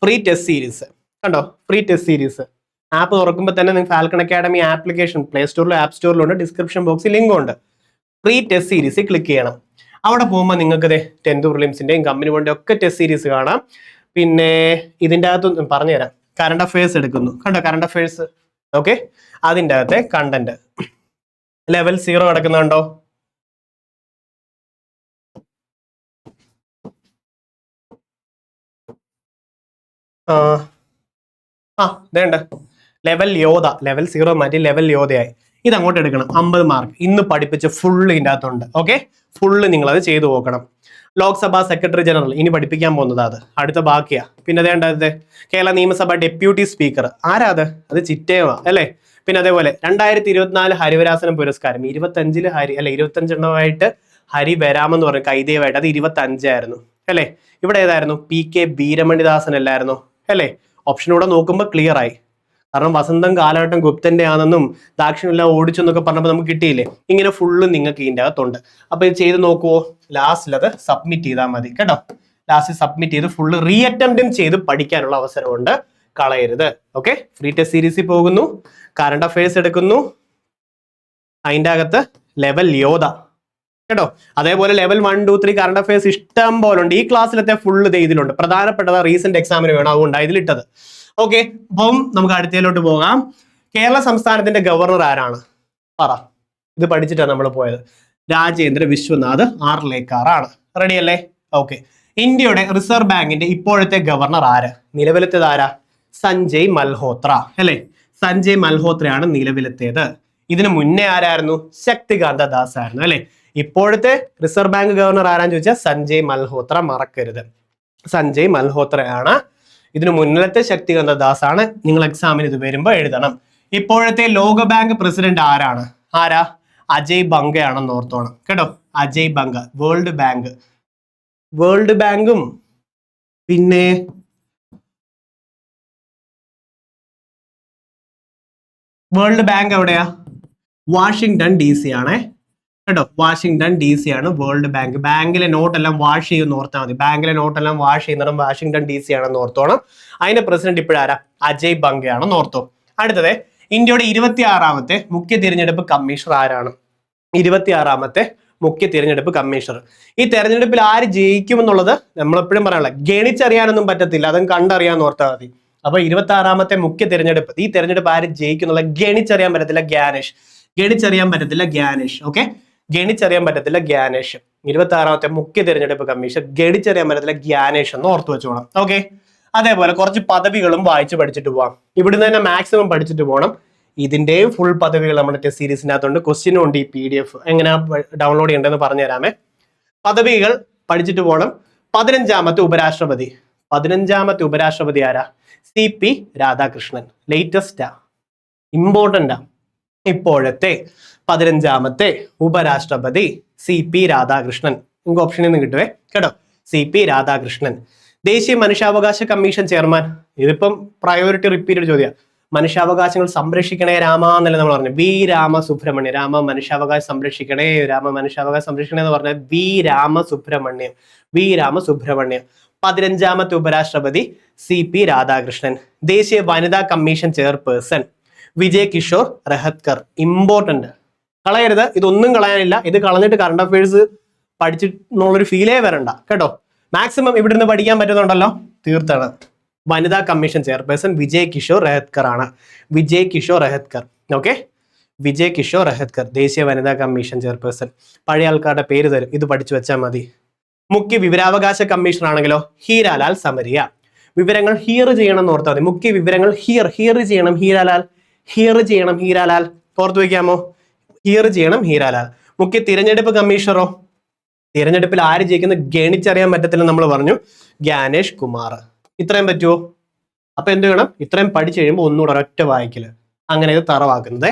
ഫ്രീ ടെസ്റ്റ് സീരീസ് കണ്ടോ, ഫ്രീ ടെസ്റ്റ് സീരീസ്. ആപ്പ് തുറക്കുമ്പോൾ തന്നെ നിങ്ങൾക്ക് ഫാൽക്കൺ അക്കാഡമി ആപ്ലിക്കേഷൻ പ്ലേ സ്റ്റോറിലും ആപ്പ് സ്റ്റോറിലും ഉണ്ട്, ഡിസ്ക്രിപ്ഷൻ ബോക്സിൽ ലിങ്ക് ഉണ്ട്. ഫ്രീ ടെസ്റ്റ് സീരീസ് ക്ലിക്ക് ചെയ്യണം. അവിടെ പോകുമ്പോൾ നിങ്ങൾക്ക് 10th പ്രിലിംസിന്റെയും കമ്പനി ബോർഡിന്റെ ഒക്കെ ടെസ്റ്റ് സീരീസ് കാണാം. പിന്നെ ഇതിൻ്റെ അകത്ത് പറഞ്ഞുതരാം, കറണ്ട് അഫയേഴ്സ് എടുക്കുന്നു കണ്ടോ, കറണ്ട് അഫയേഴ്സ്. ഓക്കെ, അതിൻ്റെ അകത്തെ കണ്ടന്റ് ലെവൽ 0 കിടക്കുന്നുണ്ടോ? വേണ്ട, ലെവൽ യോധ, ലെവൽ 0 മാറ്റി ലെവൽ യോധയായി. ഇത് അങ്ങോട്ട് എടുക്കണം. 50 മാർക്ക് ഇന്ന് പഠിപ്പിച്ച ഫുള്ള് ഇതിൻ്റെ അകത്തുണ്ട്. ഓക്കെ, ഫുള്ള് നിങ്ങൾ അത് ചെയ്തു നോക്കണം. ലോക്സഭാ സെക്രട്ടറി ജനറൽ ഇനി പഠിപ്പിക്കാൻ പോകുന്നത് അത് അടുത്ത ബാക്കിയാ. പിന്നെ അതേണ്ടത് കേരള നിയമസഭ ഡെപ്യൂട്ടി സ്പീക്കർ ആരാ? അത് ചിറ്റേവാ അല്ലേ? പിന്നെ അതേപോലെ 2024 ഹരിവരാസനം പുരസ്കാരം 25 ഹരി വരാമെന്ന് പറഞ്ഞു കൈദേവായിട്ട്, അത് 25 ആയിരുന്നു അല്ലേ? ഇവിടെ ഏതായിരുന്നു? PK ബീരമണിദാസൻ അല്ലായിരുന്നു അല്ലേ? ഓപ്ഷനൂടെ നോക്കുമ്പോൾ ക്ലിയർ ആയി. കാരണം വസന്തം കാലഘട്ടം ഗുപ്തന്റെ ആണെന്നും ദാക്ഷിണെല്ലാം ഓടിച്ചെന്നൊക്കെ പറഞ്ഞപ്പോൾ നമുക്ക് കിട്ടിയില്ലേ? ഇങ്ങനെ ഫുള്ള് നിങ്ങൾക്ക് ഇതിൻ്റെ അകത്തുണ്ട്. അപ്പൊ ഇത് ചെയ്ത് നോക്കുവോ? ലാസ്റ്റിൽ അത് സബ്മിറ്റ് ചെയ്താൽ മതി കേട്ടോ. ലാസ്റ്റ് സബ്മിറ്റ് ചെയ്ത് ഫുള്ള് റീ അറ്റംപ്റ്റും ചെയ്ത് പഠിക്കാനുള്ള അവസരമുണ്ട്, കളയരുത്. ഓക്കെ, ഫ്രീ ടെസ്റ്റ് സീരീസിൽ പോകുന്നു, കറണ്ട് അഫയേഴ്സ് എടുക്കുന്നു, അതിൻ്റെ അകത്ത് ലെവൽ യോധ കേട്ടോ. അതേപോലെ ലെവൽ 1, 2, 3 കറണ്ട് അഫയേഴ്സ് ഇഷ്ടം പോലെ ഉണ്ട്. ഈ ക്ലാസ്സിലത്തെ ഫുള്ള് ഇതിലുണ്ട്. പ്രധാനപ്പെട്ടത് റീസെന്റ് എക്സാമിന് വേണം, അതുകൊണ്ടാണ് ഇതിലിട്ടത്. ഓക്കെ, അപ്പം നമുക്ക് അടുത്തതിലോട്ട് പോകാം. കേരള സംസ്ഥാനത്തിന്റെ ഗവർണർ ആരാണ്? പറ. ഇത് പഠിച്ചിട്ടാണ് നമ്മൾ പോയത്. രാജേന്ദ്ര വിശ്വനാഥ് ആർലേക്കർ ആണ്. റെഡി അല്ലേ? ഓക്കെ. ഇന്ത്യയുടെ റിസർവ് ബാങ്കിന്റെ ഇപ്പോഴത്തെ ഗവർണർ ആര്? നിലവിലത്തേത് ആരാ? സഞ്ജയ് മൽഹോത്ര അല്ലേ? സഞ്ജയ് മൽഹോത്രയാണ് നിലവിലത്തേത്. ഇതിനു മുന്നേ ആരായിരുന്നു? ശക്തികാന്ത ദാസ് ആയിരുന്നു അല്ലെ? ഇപ്പോഴത്തെ റിസർവ് ബാങ്ക് ഗവർണർ ആരാന്ന് ചോദിച്ചാൽ സഞ്ജയ് മൽഹോത്ര, മറക്കരുത്. സഞ്ജയ് മൽഹോത്രയാണ്. ഇതിനു മുന്നിലത്തെ ശക്തികാന്ത ദാസ് ആണ്. നിങ്ങൾ എക്സാമിന് ഇത് വരുമ്പോൾ എഴുതണം. ഇപ്പോഴത്തെ ലോക ബാങ്ക് പ്രസിഡന്റ് ആരാണ്? ആരാ? അജയ് ബംഗയാണെന്ന് ഓർത്തോണം കേട്ടോ. അജയ് ബംഗ. വേൾഡ് ബാങ്കും പിന്നെ വേൾഡ് ബാങ്ക് എവിടെയാ? വാഷിംഗ്ടൺ DC ആണേ കേട്ടോ. വാഷിംഗ്ടൺ DC ആണ് വേൾഡ് ബാങ്ക്. ബാങ്കിലെ നോട്ടെല്ലാം വാഷ് ചെയ്യുന്ന ഓർത്താൽ മതി. ബാങ്കിലെ നോട്ടെല്ലാം വാഷ് ചെയ്യുന്നതും വാഷിംഗ്ടൺ DC ആണെന്ന് ഓർത്തോണം. അതിന്റെ പ്രസിഡന്റ് ഇപ്പോഴാരാ? അജയ് ബംഗയാണെന്ന് ഓർത്തോ. അടുത്തത് ഇന്ത്യയുടെ 26ാമത്തെ മുഖ്യ തിരഞ്ഞെടുപ്പ് കമ്മീഷണർ ആരാണ്? 26ാമത്തെ മുഖ്യ തിരഞ്ഞെടുപ്പ് കമ്മീഷണർ. ഈ തെരഞ്ഞെടുപ്പിൽ ആര് ജയിക്കുമെന്നുള്ളത് നമ്മളെപ്പോഴും പറയാനുള്ള ഗണിച്ചറിയാനൊന്നും പറ്റത്തില്ല, അതും കണ്ടറിയാന്ന് ഓർത്താൽ മതി. അപ്പൊ 26ാമത്തെ മുഖ്യ തിരഞ്ഞെടുപ്പ്, ഈ തെരഞ്ഞെടുപ്പ് ആര് ജയിക്കുന്നുള്ള ഗണിച്ചറിയാൻ പറ്റത്തില്ല, ഗ്യാനേഷ്. ഗണിച്ചറിയാൻ പറ്റത്തില്ല, ഗ്യാനേഷ്. ഓക്കെ, ഗണിച്ചറിയാൻ പറ്റത്തില്ല, ഗ്യാനേഷ്. 26ാമത്തെ മുഖ്യ തിരഞ്ഞെടുപ്പ് കമ്മീഷൻ ഗണിച്ചറിയാൻ പറ്റത്തില്ല, ഗ്യാനേഷ് എന്ന് ഓർത്തു വെച്ചോണം. ഓക്കെ, അതേപോലെ കുറച്ച് പദവികളും വായിച്ച് പഠിച്ചിട്ട് പോവാം. ഇവിടുന്ന് തന്നെ മാക്സിമം പഠിച്ചിട്ട് പോകണം. ഇതിന്റെയും ഫുൾ പദവികൾ നമ്മുടെ ടെസ്റ്റ് സീരീസിനകത്തുണ്ട്. ക്വസ്റ്റ്യനും ഉണ്ട്. ഈ PDF എങ്ങനെയാ ഡൗൺലോഡ് ചെയ്യേണ്ടതെന്ന് പറഞ്ഞു തരാമേ. പദവികൾ പഠിച്ചിട്ട് പോകണം. 15ാമത്തെ ഉപരാഷ്ട്രപതി. 15ാമത്തെ ഉപരാഷ്ട്രപതി ആരാ? CP രാധാകൃഷ്ണൻ. ലേറ്റസ്റ്റാ, ഇമ്പോർട്ടന്റാ. ഇപ്പോഴത്തെ 15ാമത്തെ ഉപരാഷ്ട്രപതി CP രാധാകൃഷ്ണൻ. നിങ്ങൾക്ക് ഓപ്ഷനിൽ നിന്ന് കിട്ടുവേ കേട്ടോ. CP രാധാകൃഷ്ണൻ. ദേശീയ മനുഷ്യാവകാശ കമ്മീഷൻ ചെയർമാൻ. ഇതിപ്പം പ്രയോറിറ്റി റിപ്പീറ്റഡ് ചോദ്യം. മനുഷ്യാവകാശങ്ങൾ സംരക്ഷിക്കണേ രാമ എന്നല്ലേ നമ്മൾ പറഞ്ഞു. V രാമസുബ്രഹ്മണ്യം. രാമ മനുഷ്യാവകാശം സംരക്ഷിക്കണേ, രാമ മനുഷ്യാവകാശം സംരക്ഷിക്കണേ എന്ന് പറഞ്ഞാൽ V രാമസുബ്രഹ്മണ്യം. V രാമസുബ്രഹ്മണ്യം. 15ാമത്തെ ഉപരാഷ്ട്രപതി CP രാധാകൃഷ്ണൻ. ദേശീയ വനിതാ commission chairperson Vijay Kishore Rahatkar. Important, കളയരുത്. ഇതൊന്നും കളയാനില്ല. ഇത് കളഞ്ഞിട്ട് കറണ്ട് അഫയേഴ്സ് പഠിച്ചിട്ടുള്ളൊരു ഫീലേ വരണ്ട കേട്ടോ. മാക്സിമം ഇവിടെ നിന്ന് പഠിക്കാൻ പറ്റുന്നുണ്ടല്ലോ, തീർത്താണ്. വനിതാ കമ്മീഷൻ ചെയർപേഴ്സൺ വിജയ് കിഷോർ റഹത്കർ ആണ്. വിജയ് കിഷോർ റഹത്കർ. ഓക്കെ, വിജയ് കിഷോർ റഹത്കർ, ദേശീയ വനിതാ കമ്മീഷൻ ചെയർപേഴ്സൺ. പഴയ ആൾക്കാരുടെ പേര് തരും, ഇത് പഠിച്ചു വെച്ചാൽ മതി. മുഖ്യ വിവരാവകാശ കമ്മീഷണർ ആണെങ്കിലോ ഹീരാലാൽ സമരിയ. വിവരങ്ങൾ ഹിയർ ചെയ്യണം എന്ന് ഓർത്താൽ മതി. മുഖ്യ വിവരങ്ങൾ ഹിയർ ചെയ്യണം ഹീരാലാൽ. ഹിയർ ചെയ്യണം ഹീരാലാൽ. ഓർത്തു വയ്ക്കാമോ? ഹിയർ ചെയ്യണം ഹീരാലാൽ. മുഖ്യ തിരഞ്ഞെടുപ്പ് കമ്മീഷണറോ? തിരഞ്ഞെടുപ്പിൽ ആര് ജയിക്കുന്നത് ഗണിച്ചറിയാൻ പറ്റത്തില്ല നമ്മൾ പറഞ്ഞു, ഗ്യാനേഷ് കുമാർ. ഇത്രയും പറ്റുമോ? അപ്പൊ എന്ത് വേണം? ഇത്രയും പഠിച്ചു കഴിയുമ്പോൾ ഒന്നുകൂടെ ഒരൊറ്റ വായിക്കല്. അങ്ങനെ ഇത് തറവാക്കുന്നത്.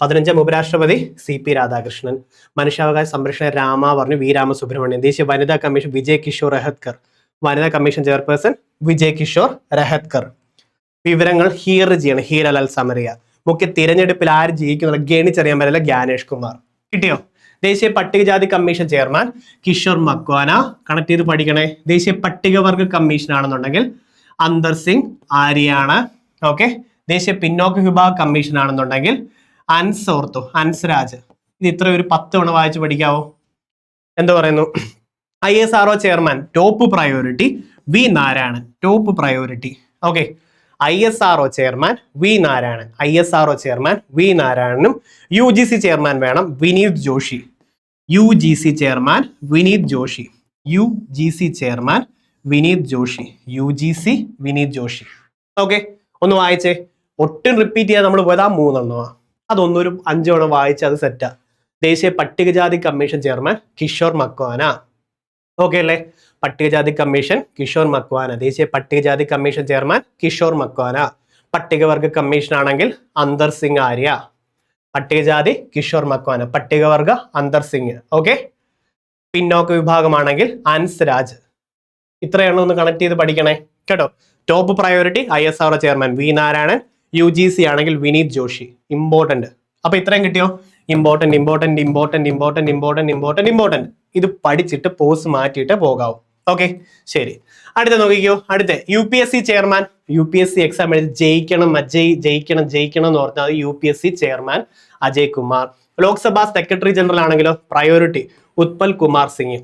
15ാം ഉപരാഷ്ട്രപതി CP രാധാകൃഷ്ണൻ. മനുഷ്യാവകാശ സംരക്ഷണ രാമ പറഞ്ഞു V രാമസുബ്രഹ്മണ്യം. ദേശീയ വനിതാ കമ്മീഷൻ വിജയ് കിഷോർ റഹത്കർ. വനിതാ കമ്മീഷൻ ചെയർപേഴ്സൺ വിജയ് കിഷോർ റഹത്കർ. വിവരങ്ങൾ ഹിയർ ചെയ്യണം ഹീരാലാൽ സമരിയ. മുഖ്യ തിരഞ്ഞെടുപ്പിൽ ആര് ജയിക്കുന്ന ഗണിച്ചറിയാൻ പറ്റില്ല, ഗ്യാനേഷ് കുമാർ. കിട്ടിയോ? ദേശീയ പട്ടികജാതി commission chairman Kishore Makwana. Connect ചെയ്ത് പഠിക്കണേ. ദേശീയ പട്ടികവർഗ കമ്മീഷൻ ആണെന്നുണ്ടെങ്കിൽ അന്തർ സിംഗ് ആര്യാണ്. ഓക്കെ, ദേശീയ പിന്നോക്ക വിഭാഗ കമ്മീഷൻ ആണെന്നുണ്ടെങ്കിൽ അൻസ് ഓർത്തോ, അൻസ്രാജ്. ഇത് ഇത്ര ഒരു 10 തവണ വായിച്ച് പഠിക്കാവോ? എന്താ പറയുന്നു? ISRO chairman top priority V Narayanan. Top priority. Okay, ISRO chairman V Narayanan. ISRO chairman V നാരായണനും. UGC ചെയർമാൻ വേണം Vineet Joshi. UGC chairman Vineet Joshi. UGC chairman Vineet Joshi. UGC Vineet Joshi. Okay, ഒന്ന് വായിച്ചേ. ഒട്ടും റിപ്പീറ്റ് ചെയ്യാൻ നമ്മൾ പോയത് ആ 3 എണ്ണമാ. അതൊന്നൊരു 5 തവണ വായിച്ച് അത് സെറ്റാ. ദേശീയ പട്ടികജാതി commission chairman Kishore Makwana. Okay അല്ലേ? പട്ടികജാതി കമ്മീഷൻ കിഷോർ മക്വാന. ദേശീയ പട്ടികജാതി കമ്മീഷൻ ചെയർമാൻ കിഷോർ മക്വാന. പട്ടികവർഗ കമ്മീഷൻ ആണെങ്കിൽ അന്തർ സിംഗ് ആര്യ. പട്ടികജാതി കിഷോർ മക്വാന. പട്ടികവർഗ അന്തർ സിംഗ്. ഓക്കെ, പിന്നോക്ക വിഭാഗമാണെങ്കിൽ അൻസ്രാജ്. ഇത്രയാണ് ഒന്ന് കണക്ട് ചെയ്ത് പഠിക്കണേ കേട്ടോ. Top priority ISRO chairman V Narayanan. UGC ആണെങ്കിൽ വിനീത് ജോഷി. ഇമ്പോർട്ടന്റ്. അപ്പൊ ഇത്രയും കിട്ടിയോ? Important important important important important important important. ഇത് പഠിച്ചിട്ട് പോസ് മാറ്റിയിട്ട് പോകാവൂ. ഓക്കെ, ശരി. അടുത്ത നോക്കിക്കോ. അടുത്ത UPSC ചെയർമാൻ. UPSC എക്സാം എഴുതി ജയിക്കണം ജയിക്കണം എന്ന് പറഞ്ഞാൽ UPSC chairman Ajay Kumar. Lok Sabha secretary general ആണെങ്കിലോ priority Utpal Kumar Singh.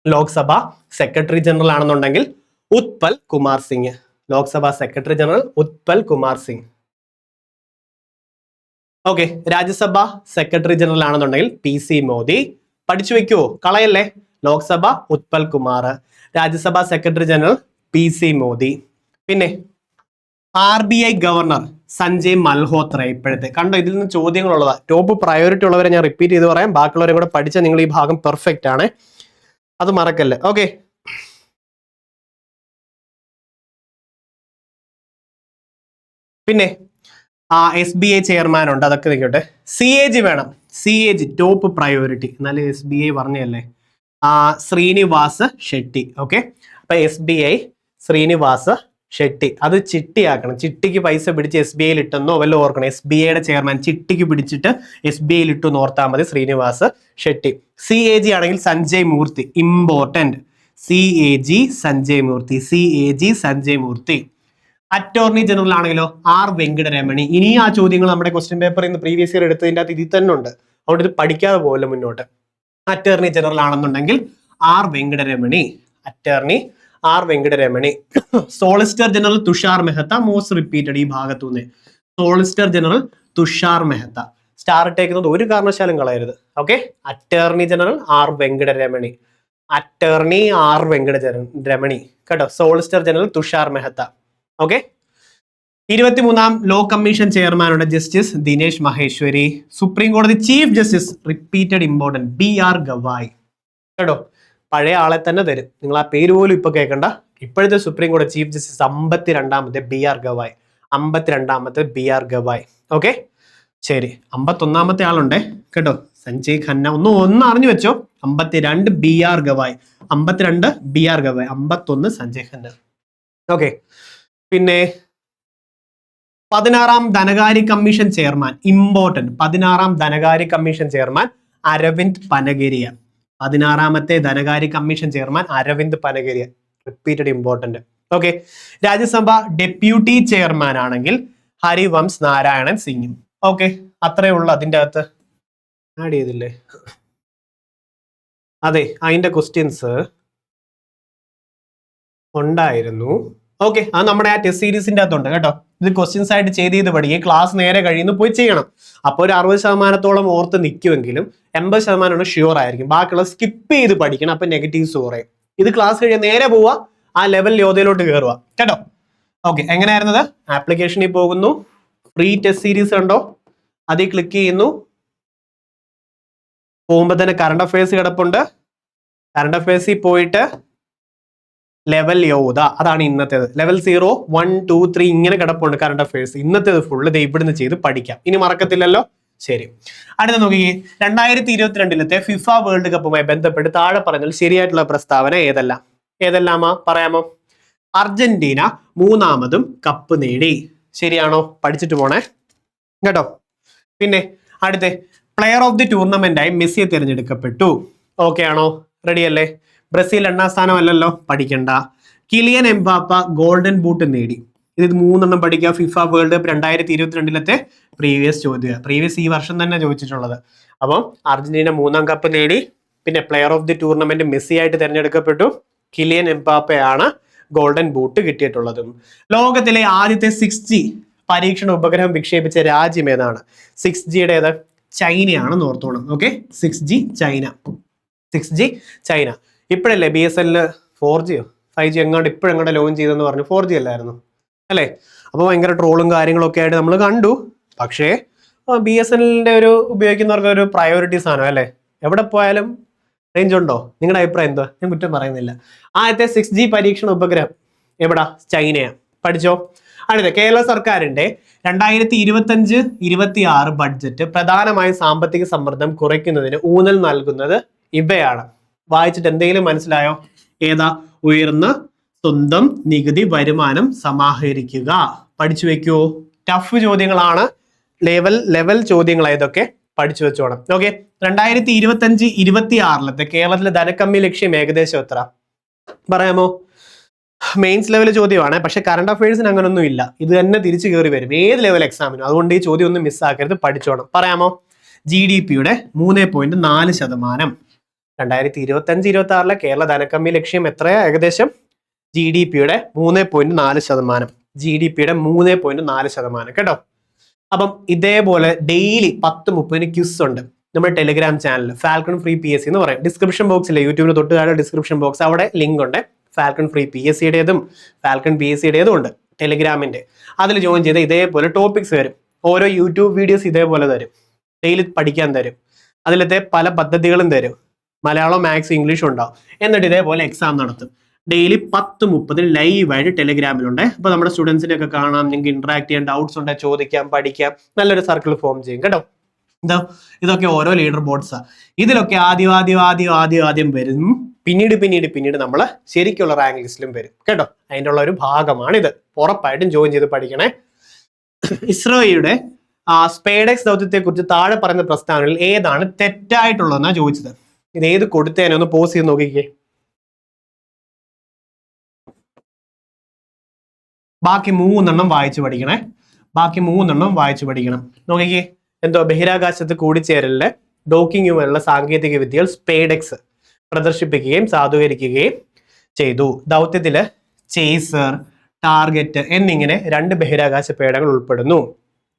Lok Sabha secretary general ആണെന്നുണ്ടെങ്കിൽ Utpal Kumar Singh. Lok Sabha secretary general Utpal Kumar Singh. Okay, Rajya Sabha secretary general ആണെന്നുണ്ടെങ്കിൽ PC മോദി. പഠിച്ചു വെക്കുവോ? കളയല്ലേ. Lok Sabha Utpal Kumar. Rajya Sabha secretary general PC Modi. പിന്നെ RBI ഗവർണർ സഞ്ജയ് മൽഹോത്ര. ഇപ്പോഴത്തെ കണ്ടോ, ഇതിൽ നിന്ന് ചോദ്യങ്ങളുള്ളതാ. ടോപ്പ് പ്രയോറിറ്റി ഉള്ളവരെ ഞാൻ റിപ്പീറ്റ് ചെയ്ത് പറയാം. ബാക്കിയുള്ളവരെ കൂടെ പഠിച്ചാൽ നിങ്ങൾ ഈ ഭാഗം പെർഫെക്റ്റ് ആണ്, അത് മറക്കല്ലേ. ഓക്കെ, പിന്നെ SBI ചെയർമാൻ ഉണ്ട്, അതൊക്കെ നിൽക്കട്ടെ. CAG വേണം. CAG top priority. എന്നാലും SBI പറഞ്ഞല്ലേ. ശ്രീനിവാസ് ഷെട്ടി. ഓക്കെ, അപ്പൊ SBI ശ്രീനിവാസ് ഷെട്ടി. അത് ചിട്ടിയാക്കണം. ചിട്ടിക്ക് പൈസ പിടിച്ച് SBI ഇട്ടെന്നോ വല്ല ഓർക്കണം. SBI ചെയർമാൻ ചിട്ടിക്ക് പിടിച്ചിട്ട് SBI ഇട്ടു ഓർത്താൽ മതി, ശ്രീനിവാസ് ഷെട്ടി. CAG ആണെങ്കിൽ സഞ്ജയ് മൂർത്തി, ഇമ്പോർട്ടന്റ്. CAG സഞ്ജയ് മൂർത്തി, CAG സഞ്ജയ് മൂർത്തി. അറ്റോർണി ജനറൽ ആണെങ്കിലോ R വെങ്കടരമണി. ഇനി ആ ചോദ്യങ്ങൾ നമ്മുടെ ക്വസ്റ്റ്യൻ പേപ്പറിൽ നിന്ന് പ്രീവിയസ് ഇയർ എടുത്തതിൻ്റെ അകത്ത് ഇതിൽ തന്നെ ഉണ്ട്, അതുകൊണ്ട് ഇത് പഠിക്കാതെ പോലെ മുന്നോട്ട്. അറ്റോർണി ജനറൽ ആണെന്നുണ്ടെങ്കിൽ R Venkataramani, attorney R Venkataramani. Solicitor general Tushar Mehta, most repeated ഈ ഭാഗത്തുനിന്ന്. Solicitor general Tushar Mehta. Star ഇട്ടേക്കുന്നത് ഒരു കാരണവശാലും കളയരുത്. Okay, attorney general R Venkataramani, attorney R Venkataramani കേട്ടോ. Solicitor general Tushar Mehta. Okay, 23ാം ലോ കമ്മീഷൻ ചെയർമാനുണ്ട് ജസ്റ്റിസ് ദിനേശ് മഹേശ്വരി. സുപ്രീം കോടതി chief justice repeated important BR Gavai കേട്ടോ. പഴയ ആളെ തന്നെ തരും, നിങ്ങൾ ആ പേര് പോലും ഇപ്പൊ കേൾക്കണ്ട. ഇപ്പോഴത്തെ സുപ്രീം കോടതി ചീഫ് ജസ്റ്റിസ് 52ാമത്തെ BR ഗവായ്, 52ാമത്തെ BR ഗവായ്. ഓക്കെ, ശരി. 51ാമത്തെ ആളുണ്ടേ കേട്ടോ, സഞ്ജയ് ഖന്ന. ഒന്ന് അറിഞ്ഞു വെച്ചോ, 52 BR Gavai, 52 BR Gavai, 51 Sanjay Khanna. Okay, പിന്നെ 16ാം ധനകാര്യ കമ്മീഷൻ ചെയർമാൻ, ഇമ്പോർട്ടന്റ്. 16ാം ധനകാര്യ കമ്മീഷൻ ചെയർമാൻ അരവിന്ദ് പനഗരിയ. 16ാമത്തെ ധനകാര്യ commission chairman Arvind Panagariya, repeated important. Okay, Rajya Sabha deputy chairman ആണെങ്കിൽ ഹരിവംശ് നാരായണൻ സിംഗ്. ഓക്കെ, അത്രേ ഉള്ളൂ. അതിൻ്റെ അകത്ത് ആഡ് ചെയ്തില്ലേ? അതെ, അതിന്റെ ക്വസ്റ്റ്യൻസ് ഉണ്ടായിരുന്നു. ഓക്കെ, അത് നമ്മുടെ ആ ടെസ്റ്റ് സീരീസിന്റെ അകത്തുണ്ട് കേട്ടോ. ഇത് ക്വസ്റ്റ്യൻസ് ആയിട്ട് ചെയ്ത് പഠിക്കുക. ക്ലാസ് നേരെ കഴിയുന്നു പോയി ചെയ്യണം. അപ്പോൾ ഒരു 60% ഓർത്ത് നിൽക്കുമെങ്കിലും 80% ഷ്യൂർ ആയിരിക്കും. ബാക്കിയുള്ള സ്കിപ്പ് ചെയ്ത് പഠിക്കണം, അപ്പൊ നെഗറ്റീവ്സ് കുറയും. ഇത് ക്ലാസ് കഴിയാൻ നേരെ പോവുക, ആ ലെവൽ യോധയിലോട്ട് കയറുക കേട്ടോ. ഓക്കെ, എങ്ങനെയായിരുന്നത്? ആപ്ലിക്കേഷനിൽ പോകുന്നു, ഫ്രീ ടെസ്റ്റ് സീരീസ് ഉണ്ടോ, അതിൽ ക്ലിക്ക് ചെയ്യുന്നു. പോകുമ്പോൾ തന്നെ കറണ്ട് അഫയേഴ്സ് കിടപ്പുണ്ട്. കറണ്ട് അഫയേഴ്സിൽ പോയിട്ട് ലെവൽ യോധ, അതാണ് ഇന്നത്തേത്. ലെവൽ 0, 1, 2, 3 ഇങ്ങനെ കിടപ്പുണ്ട് കറണ്ട് അഫയേഴ്സ്. ഇന്നത്തേത് ഫുള്ള് ഇവിടുന്ന് ചെയ്ത് പഠിക്കാം. ഇനി മറക്കത്തില്ലല്ലോ? ശരി. അടുത്ത നോക്കിയേ, 2022 ഫിഫ വേൾഡ് കപ്പുമായി ബന്ധപ്പെട്ട് താഴെ പറഞ്ഞാൽ ശരിയായിട്ടുള്ള പ്രസ്താവന ഏതെല്ലാമാ പറയാമോ? അർജന്റീന 3ാമതും കപ്പ് നേടി. ശരിയാണോ? പഠിച്ചിട്ട് പോണേ കേട്ടോ. പിന്നെ അടുത്ത പ്ലെയർ ഓഫ് ദി ടൂർണമെന്റായി മെസ്സിയെ തിരഞ്ഞെടുക്കപ്പെട്ടു. ഓക്കെ ആണോ? റെഡി അല്ലേ? ബ്രസീൽ 2ാം സ്ഥാനമല്ലല്ലോ, പഠിക്കണ്ട. കിലിയൻ എംബാപ്പ ഗോൾഡൻ ബൂട്ട് നേടി. ഇത് 3 പഠിക്കുക. ഫിഫ വേൾഡ് കപ്പ് 2022 പ്രീവിയസ് ചോദ്യം, പ്രീവിയസ് ഈ വർഷം തന്നെ ചോദിച്ചിട്ടുള്ളത്. അപ്പം അർജന്റീന 3ാം കപ്പ് നേടി. പിന്നെ player of the tournament Messi ആയിട്ട് തിരഞ്ഞെടുക്കപ്പെട്ടു. കിലിയൻ എംബാപ്പയാണ് ഗോൾഡൻ ബൂട്ട് കിട്ടിയിട്ടുള്ളതും. ലോകത്തിലെ ആദ്യത്തെ 6G പരീക്ഷണ ഉപഗ്രഹം വിക്ഷേപിച്ച രാജ്യം ഏതാണ്? 6Gയുടെ ഏത്? ചൈനയാണെന്ന് ഓർത്തോണം. Okay, 6G China, 6G China. ഇപ്പോഴല്ലേ BSNL 4Gയോ 5G എങ്ങാണ്ട് ഇപ്പോഴെങ്ങാണ്ട് ലോഞ്ച് ചെയ്തെന്ന് പറഞ്ഞു. 4G അല്ലായിരുന്നു അല്ലേ? അപ്പോൾ ഭയങ്കര ട്രോളും കാര്യങ്ങളൊക്കെ ആയിട്ട് നമ്മൾ കണ്ടു. പക്ഷേ BSNLന്റെ ഒരു ഉപയോഗിക്കുന്നവർക്ക് ഒരു പ്രയോറിറ്റി സാധനം അല്ലേ? എവിടെ പോയാലും റേഞ്ച് ഉണ്ടോ? നിങ്ങളുടെ അഭിപ്രായം എന്താ? ഞാൻ കുറ്റം പറയുന്നില്ല. ആദ്യത്തെ 6G പരീക്ഷണ ഉപഗ്രഹം എവിടാ? ചൈനയാണ്. പഠിച്ചോ? അടുത്ത കേരള സർക്കാരിന്റെ 2025-26 ബഡ്ജറ്റ് പ്രധാനമായും സാമ്പത്തിക സമ്മർദ്ദം കുറയ്ക്കുന്നതിന് ഊന്നൽ നൽകുന്നത് ഇവയാണ്. വായിച്ചിട്ട് എന്തെങ്കിലും മനസ്സിലായോ? ഏതാ? ഉയർന്ന സ്വന്തം നികുതി വരുമാനം സമാഹരിക്കുക. പഠിച്ചു വെക്കുവോ? ടഫ് ചോദ്യങ്ങളാണ്, ലെവൽ ചോദ്യങ്ങളായതൊക്കെ പഠിച്ചു വെച്ചോണം. ഓക്കെ, 2025-26 കേരളത്തിലെ ധനക്കമ്മി ലക്ഷ്യം ഏകദേശം എത്ര പറയാമോ? മെയിൻസ് ലെവൽ ചോദ്യമാണ്, പക്ഷെ കറണ്ട് അഫയേഴ്സിന് അങ്ങനൊന്നും ഇല്ല. ഇത് തന്നെ തിരിച്ചു കയറി വരും ഏത് ലെവൽ എക്സാമിനും. അതുകൊണ്ട് ഈ ചോദ്യം ഒന്നും മിസ്സാക്കരുത്, പഠിച്ചോണം. പറയാമോ? GDPയുടെ 3.4%. 2025-26 കേരള ധനക്കമ്മി ലക്ഷ്യം എത്രയാ? ഏകദേശം GDPയുടെ 3.4%. GDPയുടെ 3.4% കേട്ടോ. അപ്പം ഇതേപോലെ ഡെയിലി 10:30 ക്വിസ് ഉണ്ട് നമ്മുടെ Telegram channel, falcon free PSC എന്ന് പറയും. ഡിസ്ക്രിപ്ഷൻ ബോക്സിലെ യൂട്യൂബിൽ തൊട്ട് താഴെ ഡിസ്ക്രിപ്ഷൻ ബോക്സ്, അവിടെ ലിങ്ക് ഉണ്ട്. ഫാൽക്കൺ ഫ്രീ PSCയുടേതും ഫാൽക്കൺ PSCയുടേതും ഉണ്ട് ടെലിഗ്രാമിന്റെ. അതിൽ ജോയിൻ ചെയ്ത് ഇതേപോലെ ടോപ്പിക്സ് വരും. ഓരോ യൂട്യൂബ് വീഡിയോസ് ഇതേപോലെ തരും, ഡെയിലി പഠിക്കാൻ തരും. അതിലത്തെ പല പദ്ധതികളും തരും. മലയാളം, മാത്സ്, ഇംഗ്ലീഷ് ഉണ്ടാവും. എന്നിട്ട് ഇതേപോലെ എക്സാം നടത്തും. ഡെയിലി 10:30 ലൈവായിട്ട് ടെലിഗ്രാമിലുണ്ട്. അപ്പോൾ നമ്മുടെ സ്റ്റുഡൻസിനെ ഒക്കെ കാണാം, നിങ്ങൾക്ക് ഇന്ററാക്ട് ചെയ്യാൻ, ഡൗട്ട്സ് ഉണ്ടെങ്കിൽ ചോദിക്കാം, പഠിക്കാം, നല്ലൊരു സർക്കിൾ ഫോം ചെയ്യും കേട്ടോ. ഇതൊക്കെ ഓരോ ലീഡർ ബോർഡ്സാ. ഇതിലൊക്കെ ആദ്യം വരും, പിന്നീട് നമ്മൾ ശരിക്കുള്ള റാങ്ക് ലിസ്റ്റിലും വരും കേട്ടോ. അതിൻ്റെ ഉള്ള ഒരു ഭാഗമാണിത്. ഉറപ്പായിട്ടും ജോയിൻ ചെയ്ത് പഠിക്കണേ. ഇസ്രോയുടെ സ്പേഡെക്സ് ദൗത്യത്തെ കുറിച്ച് താഴെ പറയുന്ന പ്രസ്താവനകളിൽ ഏതാണ് തെറ്റായിട്ടുള്ളതെന്നാണ് ചോദിച്ചത്. ഇത് ഏത് കൊടുത്തേനെ ഒന്ന് പോസ് ചെയ്ത് നോക്കിക്കേ. ബാക്കി 3 വായിച്ചു പഠിക്കണേ. ബാക്കി 3 വായിച്ചു പഠിക്കണം. നോക്കിക്കേ, എന്തോ ബഹിരാകാശത്ത് കൂടിച്ചേരലിലെ ഡോക്കിങ്ങുമുള്ള സാങ്കേതിക വിദ്യകൾ സ്പേഡെക്സ് പ്രദർശിപ്പിക്കുകയും സാധൂകരിക്കുകയും ചെയ്തു. ദൗത്യത്തില് ചേസർ, ടാർഗറ്റ് എന്നിങ്ങനെ 2 ബഹിരാകാശ പേടകങ്ങൾ ഉൾപ്പെടുന്നു.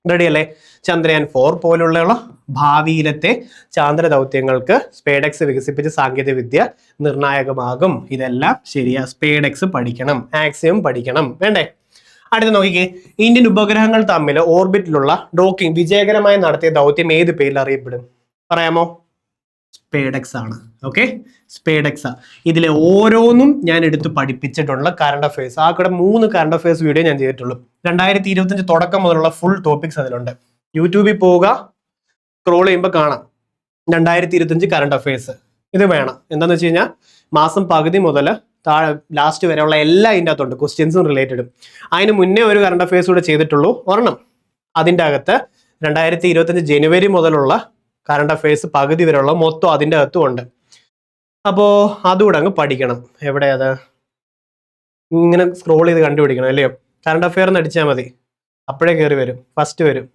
റെഡിയല്ലേ? ചന്ദ്രയാൻ 4 പോലുള്ള ഭാവിയിലത്തെ ചാന്ദ്ര ദൗത്യങ്ങൾക്ക് സ്പേഡെക്സ് വികസിപ്പിച്ച സാങ്കേതിക വിദ്യ നിർണായകമാകും. ഇതെല്ലാം ശരിയാ. സ്പേഡെക്സ് പഠിക്കണം, ആക്സിയം പഠിക്കണം. വേണ്ടേ? അടുത്ത നോക്കിക്കേ, ഇന്ത്യൻ ഉപഗ്രഹങ്ങൾ തമ്മിൽ ഓർബിറ്റിലുള്ള ഡോക്കിംഗ് വിജയകരമായി നടത്തിയ ദൗത്യം ഏത് പേരിൽ അറിയപ്പെടും? പറയാമോ? സ്പേഡെക്സ് ആണ്. ഓക്കെ, സ്പേഡെക്സ്. ഇതിലെ ഓരോന്നും ഞാൻ എടുത്ത് പഠിപ്പിച്ചിട്ടുള്ള കറണ്ട് അഫയേഴ്സ്. ആ കൂടെ 3 കറണ്ട് അഫയേഴ്സ് വീഡിയോ ഞാൻ ചെയ്തിട്ടുള്ളൂ. 2025 തുടക്കം മുതലുള്ള ഫുൾ ടോപ്പിക്സ് അതിലുണ്ട്. യൂട്യൂബിൽ പോവുക, സ്ക്രോൾ ചെയ്യുമ്പോൾ കാണാം 2025 കറണ്ട് അഫയേഴ്സ്. ഇത് വേണം. എന്താന്ന് വെച്ച് കഴിഞ്ഞാൽ മാസം പകുതി മുതൽ ലാസ്റ്റ് വരെയുള്ള എല്ലാം ഇതിൻ്റെ അകത്തുണ്ട്, ക്വസ്റ്റ്യൻസും റിലേറ്റഡും. അതിന് മുന്നേ ഒരു കറണ്ട് അഫയേഴ്സ് കൂടെ ചെയ്തിട്ടുള്ളൂ, ഒരെണ്ണം. അതിൻ്റെ അകത്ത് 2025 ജനുവരി മുതലുള്ള കറണ്ട് അഫയേഴ്സ് പകുതി വരെയുള്ള മൊത്തം അതിൻ്റെ അകത്തും ഉണ്ട്. അപ്പോൾ അതുകൂടെ അങ്ങ് പഠിക്കണം. എവിടെ അത്? ഇങ്ങനെ സ്ക്രോൾ ചെയ്ത് കണ്ടുപിടിക്കണം, അല്ലയോ? കറണ്ട് അഫെയർ എന്ന് അടിച്ചാൽ മതി, അപ്പോഴേ കയറി വരും, ഫസ്റ്റ് വരും.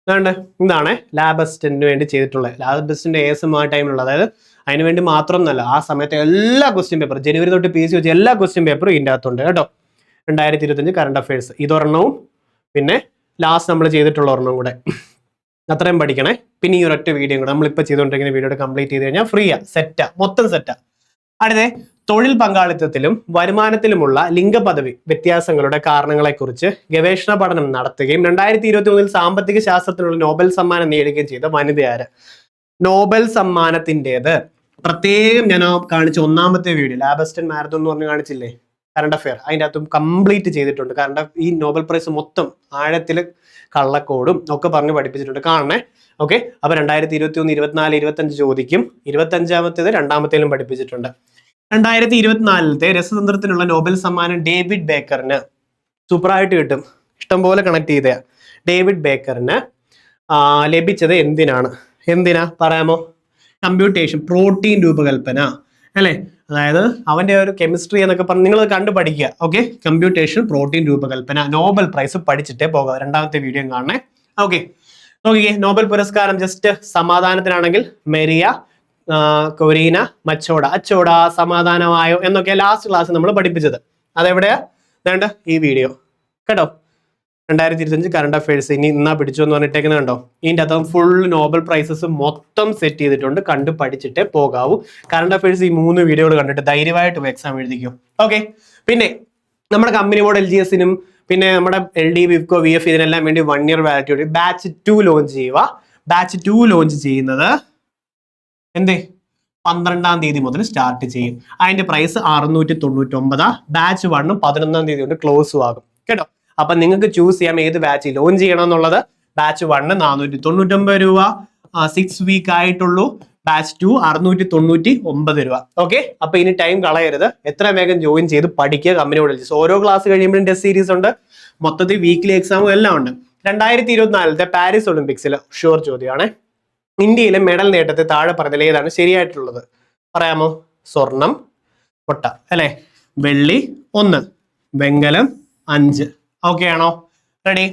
അതുകൊണ്ട് ഇതാണ് ലാബ് അസിസ്റ്റന്റിന് വേണ്ടി ചെയ്തിട്ടുള്ളത്. ലാബ് അസിസ്റ്റന്റ് ASM ആ ടൈമിലുള്ള, അതായത് അതിന് വേണ്ടി മാത്രമൊന്നുമല്ല, ആ സമയത്തെ എല്ലാ ക്വസ്റ്റ്യൻ പേപ്പറും ജനുവരി തൊട്ട് PC വെച്ച് എല്ലാ ക്വസ്റ്റ്യൻ പേപ്പറും ഇതിൻ്റെ അകത്തുണ്ട് കേട്ടോ. 2025 കറണ്ട് അഫയേഴ്സ് ഇതൊരെണ്ണവും പിന്നെ ലാസ്റ്റ് നമ്മൾ ചെയ്തിട്ടുള്ള ഒരെണ്ണം കൂടെ. അത്രയും പഠിക്കണേ. പിന്നെ ഈ ഒരൊറ്റ വീഡിയോ കൂടെ നമ്മളിപ്പോൾ ചെയ്തുകൊണ്ടിരിക്കുന്ന വീഡിയോ കംപ്ലീറ്റ് ചെയ്ത് കഴിഞ്ഞാൽ ഫ്രീയാ, സെറ്റാ, മൊത്തം സെറ്റാ. അടുത്ത തൊഴിൽ പങ്കാളിത്തത്തിലും വരുമാനത്തിലുമുള്ള ലിംഗപദവി വ്യത്യാസങ്ങളുടെ കാരണങ്ങളെക്കുറിച്ച് ഗവേഷണ പഠനം നടത്തുകയും 2023 സാമ്പത്തിക ശാസ്ത്രത്തിനുള്ള നോബൽ സമ്മാനം നേടുകയും ചെയ്ത വനിതയാര്? നോബൽ സമ്മാനത്തിൻ്റെത് പ്രത്യേകം ഞാൻ കാണിച്ച 1ാമത്തെ വീഡിയോ ലാബ് അസിസ്റ്റന്റ് മാരത്തോൺ എന്ന് പറഞ്ഞ് കാണിച്ചില്ലേ, കറണ്ട് അഫെയർ, അതിൻ്റെ അകത്തും കംപ്ലീറ്റ് ചെയ്തിട്ടുണ്ട്. കാരണം ഈ നോബൽ പ്രൈസ് മൊത്തം ആഴത്തിൽ കള്ളക്കോടും ഒക്കെ പറഞ്ഞ് പഠിപ്പിച്ചിട്ടുണ്ട്, കാണണേ. ഓക്കെ, അപ്പൊ 2023, 24, 25 ചോദിക്കും. 25ാമത്തേത് 2ാമത്തേലും പഠിപ്പിച്ചിട്ടുണ്ട്. 2024 രസതന്ത്രത്തിനുള്ള നോബൽ സമ്മാനം ഡേവിഡ് ബേക്കറിന്, സൂപ്പറായിട്ട് കിട്ടും, ഇഷ്ടംപോലെ കണക്ട് ചെയ്ത ഡേവിഡ് ബേക്കറിന് ലഭിച്ചത് എന്തിനാ പറയാമോ? കമ്പ്യൂട്ടേഷൻ, പ്രോട്ടീൻ രൂപകൽപ്പന, അല്ലേ? അതായത് അവന്റെ ഒരു കെമിസ്ട്രി എന്നൊക്കെ പറഞ്ഞ് നിങ്ങൾ കണ്ടു പഠിക്കുക. ഓക്കെ, കമ്പ്യൂട്ടേഷൻ, പ്രോട്ടീൻ രൂപകൽപ്പന, നോബൽ പ്രൈസ് പഠിച്ചിട്ടേ പോകാം. 2ാമത്തെ വീഡിയോ കാണണേ. ഓക്കെ, നോക്കിക്കേ, നോബൽ പുരസ്കാരം ജസ്റ്റ് സമാധാനത്തിനാണെങ്കിൽ മെരിയ കൊരീന മച്ചോഡ, അച്ചോഡ, സമാധാനമായോ എന്നൊക്കെ ലാസ്റ്റ് ക്ലാസ് നമ്മൾ പഠിപ്പിച്ചത്. അതെവിടെയാ? വേണ്ട ഈ വീഡിയോ കേട്ടോ. 2025 കറണ്ട് അഫയേഴ്സ് ഇനി ഇന്നാ പിടിച്ചു എന്ന് പറഞ്ഞിട്ടേക്കുന്നത് കണ്ടോ. ഇതിൻ്റെ അകത്ത് ഫുൾ നോബൽ പ്രൈസസ് മൊത്തം സെറ്റ് ചെയ്തിട്ടുണ്ട്, കണ്ടു പഠിച്ചിട്ടേ പോകാവൂ. കറണ്ട് അഫയേഴ്സ് ഈ 3 വീഡിയോകൾ കണ്ടിട്ട് ധൈര്യമായിട്ട് എക്സാം എഴുതിക്കും. ഓക്കെ, പിന്നെ നമ്മുടെ കമ്പനി ബോർഡ് LGSനും പിന്നെ നമ്മുടെ LD, വിപ്കോ, VF ഇതിനെല്ലാം വേണ്ടി 1 ഇയർ വാലിഡിറ്റി ബാച്ച് 2 ലോഞ്ച് ചെയ്യുക. ബാച്ച് 2 ലോഞ്ച് ചെയ്യുന്നത് 12ാം തീയതി മുതൽ സ്റ്റാർട്ട് ചെയ്യും. അതിന്റെ പ്രൈസ് 699. ബാച്ച് 1 11ാം തീയതി കൊണ്ട് ക്ലോസും ആകും കേട്ടോ. അപ്പൊ നിങ്ങൾക്ക് ചൂസ് ചെയ്യാം ഏത് ബാച്ച് ലോഞ്ച് ചെയ്യണം എന്നുള്ളത്. ബാച്ച് 1 499 രൂപ, 6 വീക്ക് ആയിട്ടുള്ളൂ. ബാച്ച് 2 699 രൂപ. ഓക്കെ, അപ്പൊ ഇനി ടൈം കളയരുത്, എത്ര വേഗം ജോയിൻ ചെയ്ത് പഠിക്കുക. കമ്പനി ബോർഡ് LGS ഓരോ ക്ലാസ് കഴിയുമ്പോഴും ടെസ്റ്റ് സീരീസ് ഉണ്ട്, മൊത്തത്തിൽ വീക്ക്ലി എക്സാമും എല്ലാം ഉണ്ട്. 2024 പാരീസ് ഒളിമ്പിക്സിൽ ഷുവർ ചോദ്യമാണ്. ഇന്ത്യയിലെ മെഡൽ നേട്ടത്തെ താഴെ പറഞ്ഞതിൽ ഏതാണ് ശരിയായിട്ടുള്ളത്? പറയാമോ? സ്വർണം മുട്ട, അല്ലെ? വെള്ളി 1, വെങ്കലം 5. ഓക്കെ ആണോ? റെഡി?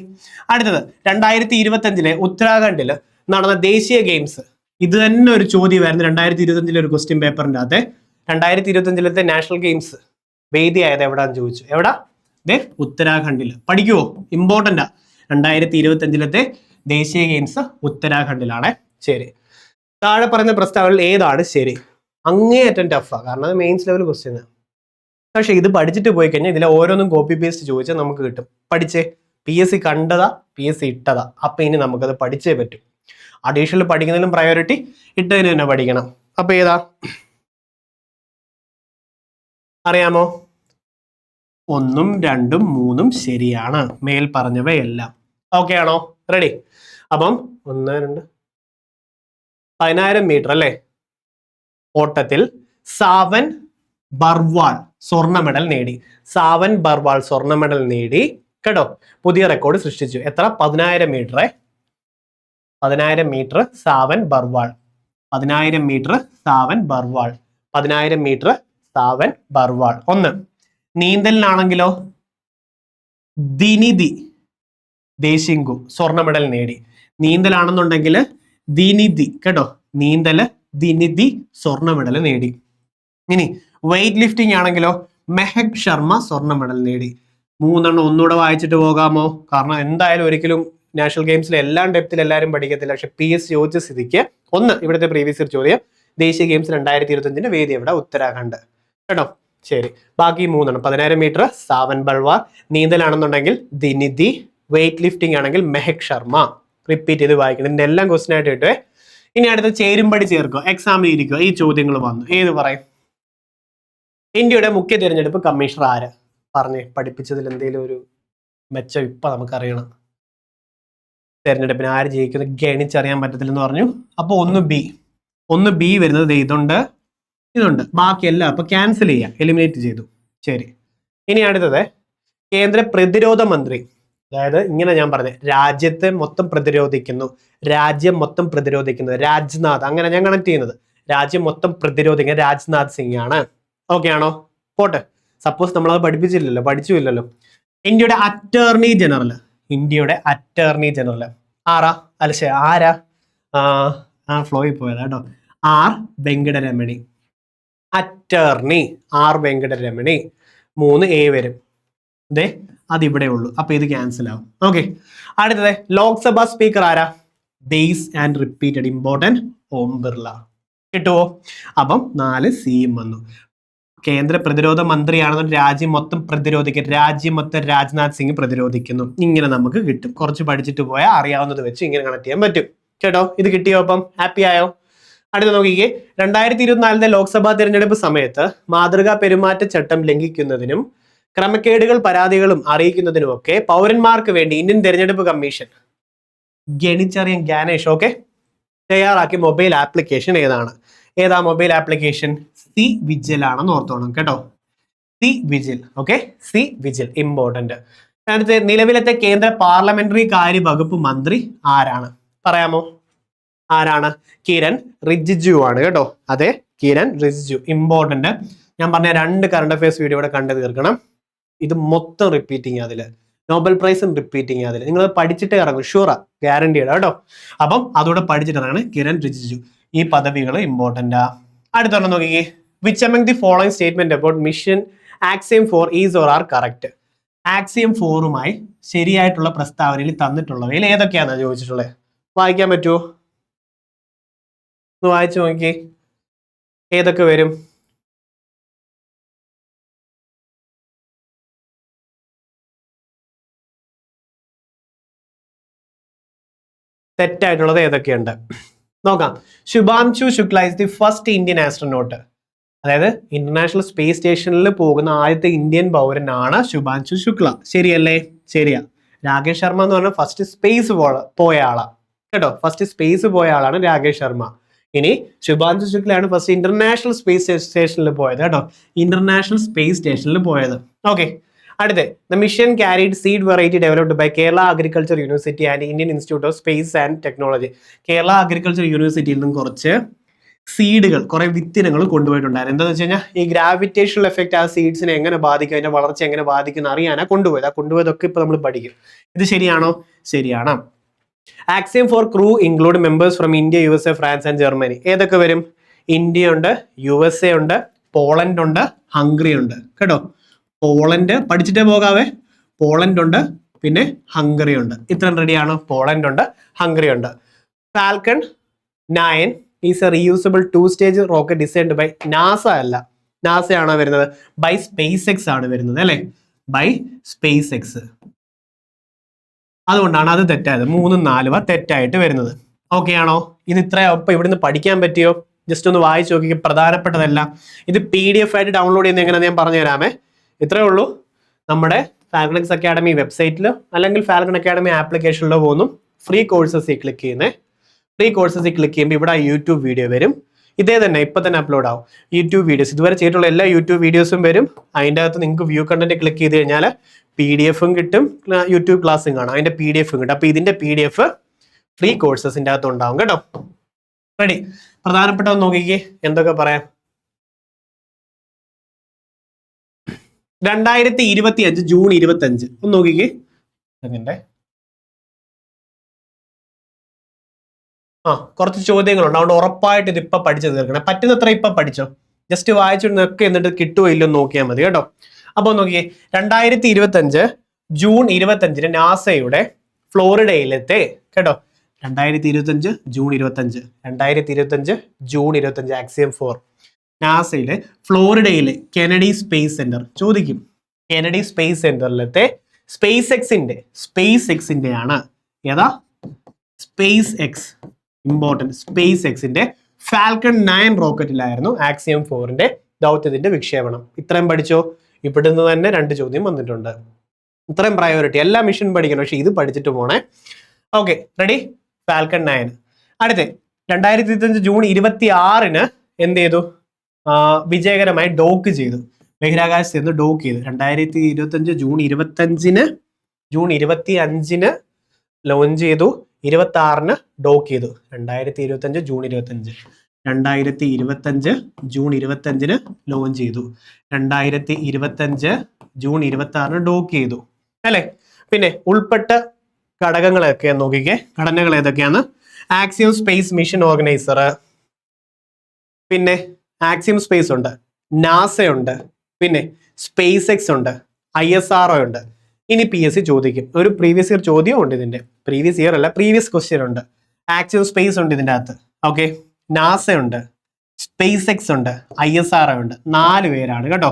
അടുത്തത് 2025 ഉത്തരാഖണ്ഡിൽ നടന്ന ദേശീയ ഗെയിംസ്. ഇത് തന്നെ ഒരു ചോദ്യമായിരുന്നു 2025 ഒരു ക്വസ്റ്റ്യൻ പേപ്പറിന്റെ അകത്ത്. 2025 നാഷണൽ ഗെയിംസ് വേദിയായത് എവിടാന്ന് ചോദിച്ചു. എവിടാ? ഉത്തരാഖണ്ഡിൽ. പഠിക്കുവോ? ഇമ്പോർട്ടൻ്റാ. 2025 ദേശീയ ഗെയിംസ് ഉത്തരാഖണ്ഡിലാണ്. ശരി. താഴെ പറയുന്ന പ്രസ്താവനകൾ ഏതാണ് ശരി? അങ്ങേയറ്റം ടഫാ, കാരണം അത് മെയിൻസ് ലെവൽ ക്വസ്റ്റ്യൻ. പക്ഷെ ഇത് പഠിച്ചിട്ട് പോയി കഴിഞ്ഞാൽ ഇതിലെ ഓരോന്നും കോപ്പി പേസ്റ്റ് ചോദിച്ചാൽ നമുക്ക് കിട്ടും. പഠിച്ചേ, PSC കണ്ടതാ, PSC ഇട്ടതാ. അപ്പൊ ഇനി നമുക്കത് പഠിച്ചേ പറ്റും. അഡീഷണൽ പഠിക്കുന്നതിലും പ്രയോറിറ്റി ഇട്ടതിന് തന്നെ പഠിക്കണം. അപ്പൊ ഏതാ അറിയാമോ? 1, 2, 3 ശരിയാണ്, മേൽ പറഞ്ഞവയെല്ലാം. ഓക്കെ ആണോ? റെഡി? അപ്പം 1, 2, 10,000 മീറ്റർ അല്ലേ ഓട്ടത്തിൽ സാവൻ ബർവാൾ സ്വർണ്ണ മെഡൽ നേടി. സാവൻ ബർവാൾ സ്വർണ്ണ മെഡൽ നേടി കേട്ടോ. പുതിയ റെക്കോർഡ് സൃഷ്ടിച്ചു. എത്ര? 10,000 metre. 10,000 metre Savan Barwal. 10,000 metre Savan Barwal. 10,000 metre Savan Barwal. ഒന്ന്. നീന്തലിനാണെങ്കിലോ ദിനിധി ദേശിങ്കു സ്വർണ്ണ മെഡൽ നേടി. നീന്തലാണെന്നുണ്ടെങ്കിൽ ദിനിധി കേട്ടോ. നീന്തല് ദിനിധി സ്വർണ്ണ മെഡൽ നേടി. ഇനി വെയിറ്റ് ലിഫ്റ്റിംഗ് ആണെങ്കിലോ മെഹക് ശർമ്മ സ്വർണ്ണ മെഡൽ നേടി. 3 ഒന്നുകൂടെ വായിച്ചിട്ട് പോകാമോ? കാരണം എന്തായാലും ഒരിക്കലും നാഷണൽ ഗെയിംസിൽ എല്ലാം ഡെപ്തിൽ എല്ലാവരും പഠിക്കത്തില്ല. പക്ഷെ PS ചോദിച്ച സ്ഥിതിക്ക് ഒന്ന് ഇവിടുത്തെ പ്രീവിയസ് ഇയർ ചോദ്യം. ദേശീയ ഗെയിംസ് 2025 വേദി എവിടെ? ഉത്തരാഖണ്ഡ് കേട്ടോ. ശരി, ബാക്കി 3 10,000 മീറ്റർ സാവൻ ബൾവാർ, നീന്തലാണെന്നുണ്ടെങ്കിൽ ദിനിധി, വെയിറ്റ് ലിഫ്റ്റിംഗ് ആണെങ്കിൽ മെഹക് ശർമ്മ. റിപ്പീറ്റ് ചെയ്ത് വായിക്കണം. ഇതിന്റെ എല്ലാം ക്വസ്റ്റൻ ആയിട്ട് ഇട്ടേ. ഇനി അടുത്ത ചേരുംപടി ചേർക്കുക. എക്സാമിൽ ഇരിക്കുക. ഈ ചോദ്യങ്ങൾ വന്നു. ഏത് പറയും? ഇന്ത്യയുടെ മുഖ്യ തിരഞ്ഞെടുപ്പ് കമ്മീഷണർ ആര്? പറഞ്ഞേ, പഠിപ്പിച്ചതിൽ എന്തെങ്കിലും ഒരു മെച്ചം ഇപ്പൊ നമുക്കറിയണം. തെരഞ്ഞെടുപ്പിന് ആര് ജയിക്കുന്നത് ഗണിച്ചറിയാൻ പറ്റത്തില്ലെന്ന് പറഞ്ഞു. അപ്പൊ 1 ബി വരുന്നത് ഇതുണ്ട്. ബാക്കിയെല്ലാം അപ്പൊ ക്യാൻസൽ ചെയ്യാം, എലിമിനേറ്റ് ചെയ്തു. ശരി, ഇനി അടുത്തത് കേന്ദ്ര പ്രതിരോധ മന്ത്രി. അതായത് ഇങ്ങനെ ഞാൻ പറഞ്ഞത്, രാജ്യത്തെ മൊത്തം പ്രതിരോധിക്കുന്നു, രാജ്യം മൊത്തം പ്രതിരോധിക്കുന്നു, രാജ്നാഥ്. അങ്ങനെ ഞാൻ കണക്ട് ചെയ്യുന്നത്. രാജ്യം മൊത്തം പ്രതിരോധിക്കുന്ന രാജ്നാഥ് സിംഗ് ആണ്. ഓക്കെ ആണോ? പോട്ടെ. സപ്പോസ് നമ്മളത് പഠിച്ചില്ലല്ലോ. ഇന്ത്യയുടെ അറ്റോർണി ജനറൽ. ആരാ? ആരാ? ഫ്ലോയിൽ പോയതാ കേട്ടോ. R Venkataramani. Attorney R Venkataramani. 3 A വരും. അതെ, അതിവിടെ ഉള്ളൂ. അപ്പൊ ഇത് ക്യാൻസൽ ആവും. ഓക്കെ, അടുത്തത് ലോക്സഭ സ്പീക്കർ ആരാ? Base and repeated important Om Birla. കിട്ടുവോ? അപ്പം 4 C വന്നു. കേന്ദ്ര പ്രതിരോധ മന്ത്രിയാണെന്ന് രാജ്യം മൊത്തം പ്രതിരോധിക്കും. രാജ്യം മൊത്തം രാജ്നാഥ് സിംഗ് പ്രതിരോധിക്കുന്നു. ഇങ്ങനെ നമുക്ക് കിട്ടും. കുറച്ച് പഠിച്ചിട്ട് പോയാൽ അറിയാവുന്നത് വെച്ച് ഇങ്ങനെ കണക്ട് ചെയ്യാൻ പറ്റും കേട്ടോ. ഇത് കിട്ടിയോ? അപ്പം ഹാപ്പി ആയോ? അടുത്ത നോക്കിക്കേ. 2024 ലോക്സഭാ തിരഞ്ഞെടുപ്പ് സമയത്ത് മാതൃകാ പെരുമാറ്റച്ചട്ടം ലംഘിക്കുന്നതിനും ക്രമക്കേടുകൾ പരാതികളും അറിയിക്കുന്നതിനുമൊക്കെ പൗരന്മാർക്ക് വേണ്ടി ഇന്ത്യൻ തെരഞ്ഞെടുപ്പ് കമ്മീഷൻ ഗണിച്ചറിയാൻ ഗാനേഷ് ഓക്കെ തയ്യാറാക്കിയ മൊബൈൽ ആപ്ലിക്കേഷൻ ഏതാണ്? ഏതാ മൊബൈൽ ആപ്ലിക്കേഷൻ? സി വിജിൽ ആണെന്ന് ഓർത്തോണം കേട്ടോ. C vigil. Okay, C vigil important. അടുത്ത നിലവിലത്തെ കേന്ദ്ര പാർലമെന്ററി കാര്യ വകുപ്പ് മന്ത്രി ആരാണ്? പറയാമോ? ആരാണ്? കിരൺ റിജിജു ആണ് കേട്ടോ. അതെ, കിരൺ റിജിജു. ഇമ്പോർട്ടന്റ്. ഞാൻ പറഞ്ഞ 2 കറണ്ട് അഫയേഴ്സ് വീഡിയോ ഇവിടെ കണ്ടു തീർക്കണം. ഇത് മൊത്തം റിപ്പീറ്റിങ് അതില്. നോബൽ പ്രൈസും റിപ്പീറ്റിങ് അതിൽ. നിങ്ങൾ പഠിച്ചിട്ടേ ഇറങ്ങും, ഷുവറാ, ഗ്യാരണ്ടിയുടെ കേട്ടോ. അപ്പം അതുകൂടെ പഠിച്ചിട്ടാണ് കിരൺ റിജിജു. ഈ പദവികൾ ഇമ്പോർട്ടന്റാ. അടുത്തൊന്ന് നോക്കിക്കേ. Which among the following statement about mission Axiom 4 is or are correct? ആക്സിയം 4മായി ശരിയായിട്ടുള്ള പ്രസ്താവനയിൽ തന്നിട്ടുള്ളവയിൽ ഏതൊക്കെയാണെന്ന് ചോദിച്ചിട്ടുള്ളത്. വായിക്കാൻ പറ്റുമോ? ഒന്ന് വായിച്ചു നോക്കിക്കേ. ഏതൊക്കെ വരും? തെറ്റായിട്ടുള്ളത് ഏതൊക്കെയുണ്ട് നോക്കാം. Shubhanshu Shukla is the first Indian astronaut. അതായത് ഇന്റർനാഷണൽ സ്പേസ് സ്റ്റേഷനിൽ പോകുന്ന ആദ്യത്തെ ഇന്ത്യൻ പൗരനാണ് ശുഭാംശു ശുക്ല. ശരിയല്ലേ? ശരിയാ. രാകേഷ് ശർമ്മ എന്ന് പറഞ്ഞാൽ ഫസ്റ്റ് സ്പേസ് പോയ ആളാ കേട്ടോ. ഫസ്റ്റ് സ്പേസ് പോയ ആളാണ് രാകേഷ് ശർമ്മ. ഇനി ശുഭാംശു ശുക്ലയാണ് ഫസ്റ്റ് ഇന്റർനാഷണൽ സ്പേസ് സ്റ്റേഷനിൽ പോയത് കേട്ടോ. ഇന്റർനാഷണൽ സ്പേസ് സ്റ്റേഷനിൽ പോയത്. ഓക്കെ, അടുത്ത the mission carried seed variety developed by Kerala agriculture university and Indian institute of space and technology. Kerala agriculture യൂണിവേഴ്സിറ്റിയിൽ നിന്നും കുറച്ച് സീഡുകൾ, കുറെ വിത്തിനങ്ങൾ കൊണ്ടുപോയിട്ടുണ്ടായിരുന്നു. എന്താണെന്ന് വെച്ച് കഴിഞ്ഞാൽ ഈ ഗ്രാവിറ്റേഷണൽ എഫക്റ്റ് ആ സീഡ്സിനെ എങ്ങനെ ബാധിക്കും, അതിന്റെ വളർച്ച എങ്ങനെ ബാധിക്കും അറിയാനാ കൊണ്ടുപോയത്. ആ കൊണ്ടുപോയതൊക്കെ ഇപ്പൊ നമ്മൾ പഠിക്കും. ഇത് ശരിയാണോ? ശരിയാണ്. Axiom four crew include members from India, USA, France and Germany. ഏതൊക്കെ വരും? ഇന്ത്യ ഉണ്ട്, USA ഉണ്ട്, പോളണ്ട് ഉണ്ട്, ഹംഗറി ഉണ്ട് കേട്ടോ. പോളണ്ട് പഠിച്ചിട്ടേ പോകാവേ. പോളണ്ട് ഉണ്ട്, പിന്നെ ഹംഗറി ഉണ്ട്. ഇത്രയും റെഡിയാണ്. പോളണ്ട് ഉണ്ട്, ഹംഗറി ഉണ്ട്. Falcon 9 is a reusable 2-stage rocket designed by NASA. അല്ല, നാസ ആണോ വരുന്നത്? ബൈ സ്പേസ് എക്സ് ആണ് വരുന്നത് അല്ലേ? By SpaceX. അതുകൊണ്ടാണ് അത് തെറ്റായത്. 3, 4 തെറ്റായിട്ട് വരുന്നത്. ഓക്കെ ആണോ? ഇത് ഇത്രയോ ഇപ്പൊ ഇവിടുന്ന് പഠിക്കാൻ പറ്റിയോ? ജസ്റ്റ് ഒന്ന് വായിച്ചു നോക്കി. പ്രധാനപ്പെട്ടതല്ല. ഇത് PDF ആയിട്ട് ഡൗൺലോഡ് ചെയ്യുന്ന എങ്ങനെയാണെന്ന് ഞാൻ പറഞ്ഞു തരാമേ. ഇത്രയേ ഉള്ളൂ. നമ്മുടെ ഫാൽക്കൺ എക്സ് അക്കാഡമി വെബ്സൈറ്റിലോ അല്ലെങ്കിൽ ഫാൽക്കൺ അക്കാഡമി ആപ്ലിക്കേഷനിലോ പോകുന്നു. ഫ്രീ കോഴ്സസിൽ ക്ലിക്ക് ചെയ്യുന്നത്. ഫ്രീ കോഴ്സസിൽ ക്ലിക്ക് ചെയ്യുമ്പോൾ ഇവിടെ യൂട്യൂബ് വീഡിയോ വരും. ഇതേ തന്നെ ഇപ്പം തന്നെ അപ്ലോഡ് ആവും യൂട്യൂബ് വീഡിയോസ്. ഇതുവരെ ചെയ്തിട്ടുള്ള എല്ലാ യൂട്യൂബ് വീഡിയോസും വരും. അതിൻ്റെ അകത്ത് നിങ്ങൾക്ക് വ്യൂ കണ്ടന്റ് ക്ലിക്ക് ചെയ്ത് കഴിഞ്ഞാൽ PDF കിട്ടും, യൂട്യൂബ് ക്ലാസ്സും കാണാം. അതിൻ്റെ PDF കിട്ടും. അപ്പോൾ ഇതിൻ്റെ PDF ഫ്രീ കോഴ്സസിൻ്റെ അകത്ത് ഉണ്ടാവും കേട്ടോ. റെഡി? പ്രധാനപ്പെട്ട ഒന്ന് നോക്കിക്കേ എന്തൊക്കെ പറയാം. 2025 ജൂൺ 25 ഒന്ന് നോക്കിക്കേ. കുറച്ച് ചോദ്യങ്ങളുണ്ട്, അതുകൊണ്ട് ഉറപ്പായിട്ട് ഇത് ഇപ്പൊ പഠിച്ചു തീർക്കണം. പറ്റുന്നത്ര ഇപ്പൊ പഠിച്ചോ, ജസ്റ്റ് വായിച്ചിട്ടൊക്കെ എന്നിട്ട് കിട്ടുമോ ഇല്ലെന്ന് നോക്കിയാൽ മതി കേട്ടോ. അപ്പൊ നോക്കിയേ, 2025 ജൂൺ 25 നാസയുടെ ഫ്ലോറിഡയിലത്തെ കേട്ടോ, 2025 ജൂൺ 25 2025 ജൂൺ 25 ആക്സിയം 4 നാസയിലെ ഫ്ലോറിഡയിലെ കെനഡി സ്പേസ് സെന്റർ ചോദിക്കും. കെനഡി സ്പേസ് സെന്ററിലത്തെ സ്പേസ് എക്സിന്റെ ആണ് ഏതാ? Space X, important. സ്പേസ് എക്സിന്റെ ഫാൽക്കൺ 9 റോക്കറ്റിലായിരുന്നു ആക്സിയം 4ന്റെ ദൗത്യത്തിന്റെ വിക്ഷേപണം. ഇത്രയും പഠിച്ചോ? ഇവിടുന്ന് തന്നെ 2 ചോദ്യം വന്നിട്ടുണ്ട്. ഇത്രയും പ്രയോറിറ്റി. എല്ലാ മിഷൻ പഠിക്കണം, പക്ഷെ ഇത് പഠിച്ചിട്ട് പോണേ. Okay, ready? ഫാൽക്കൺ 9. അടുത്ത 2025 ജൂൺ 26 എന്ത് ചെയ്തു? വിജയകരമായി ഡോക്ക് ചെയ്തു. ബഹിരാകാശത്ത് നിന്ന് ഡോക്ക് ചെയ്തു. 2025 ജൂൺ 25 ലോഞ്ച് ചെയ്തു. 26 ഡോക്ക് ചെയ്തു. 2025 ജൂൺ 25 2025 ജൂൺ 25 ലോഞ്ച് ചെയ്തു. 2025 ജൂൺ 26 ഡോക്ക് ചെയ്തു അല്ലെ? പിന്നെ ഉൾപ്പെട്ട ഘടകങ്ങളൊക്കെ നോക്കിക്കേ. ഘടനകൾ ഏതൊക്കെയാണ്? ആക്സിയം സ്പേസ് മിഷൻ ഓർഗനൈസർ, പിന്നെ ആക്സിയം സ്പേസ് ഉണ്ട്, നാസ ഉണ്ട്, പിന്നെ സ്പേസ് എക്സ് ഉണ്ട്, ISRO ഉണ്ട്. ഇനി PSC ചോദിക്കും, ഒരു പ്രീവിയസ് ഇയർ ചോദ്യം ഉണ്ട് ഇതിന്റെ. പ്രീവിയസ് ഇയർ അല്ല, പ്രീവിയസ് ക്വസ്റ്റ്യൻ ഉണ്ട്. ആക്സിയം സ്പേസ് ഉണ്ട് ഇതിൻ്റെ അകത്ത്. ഓക്കെ, നാസ ഉണ്ട്, സ്പേസ് എക്സ് ഉണ്ട്, ISRO ഉണ്ട്. 4 പേരാണ് കേട്ടോ.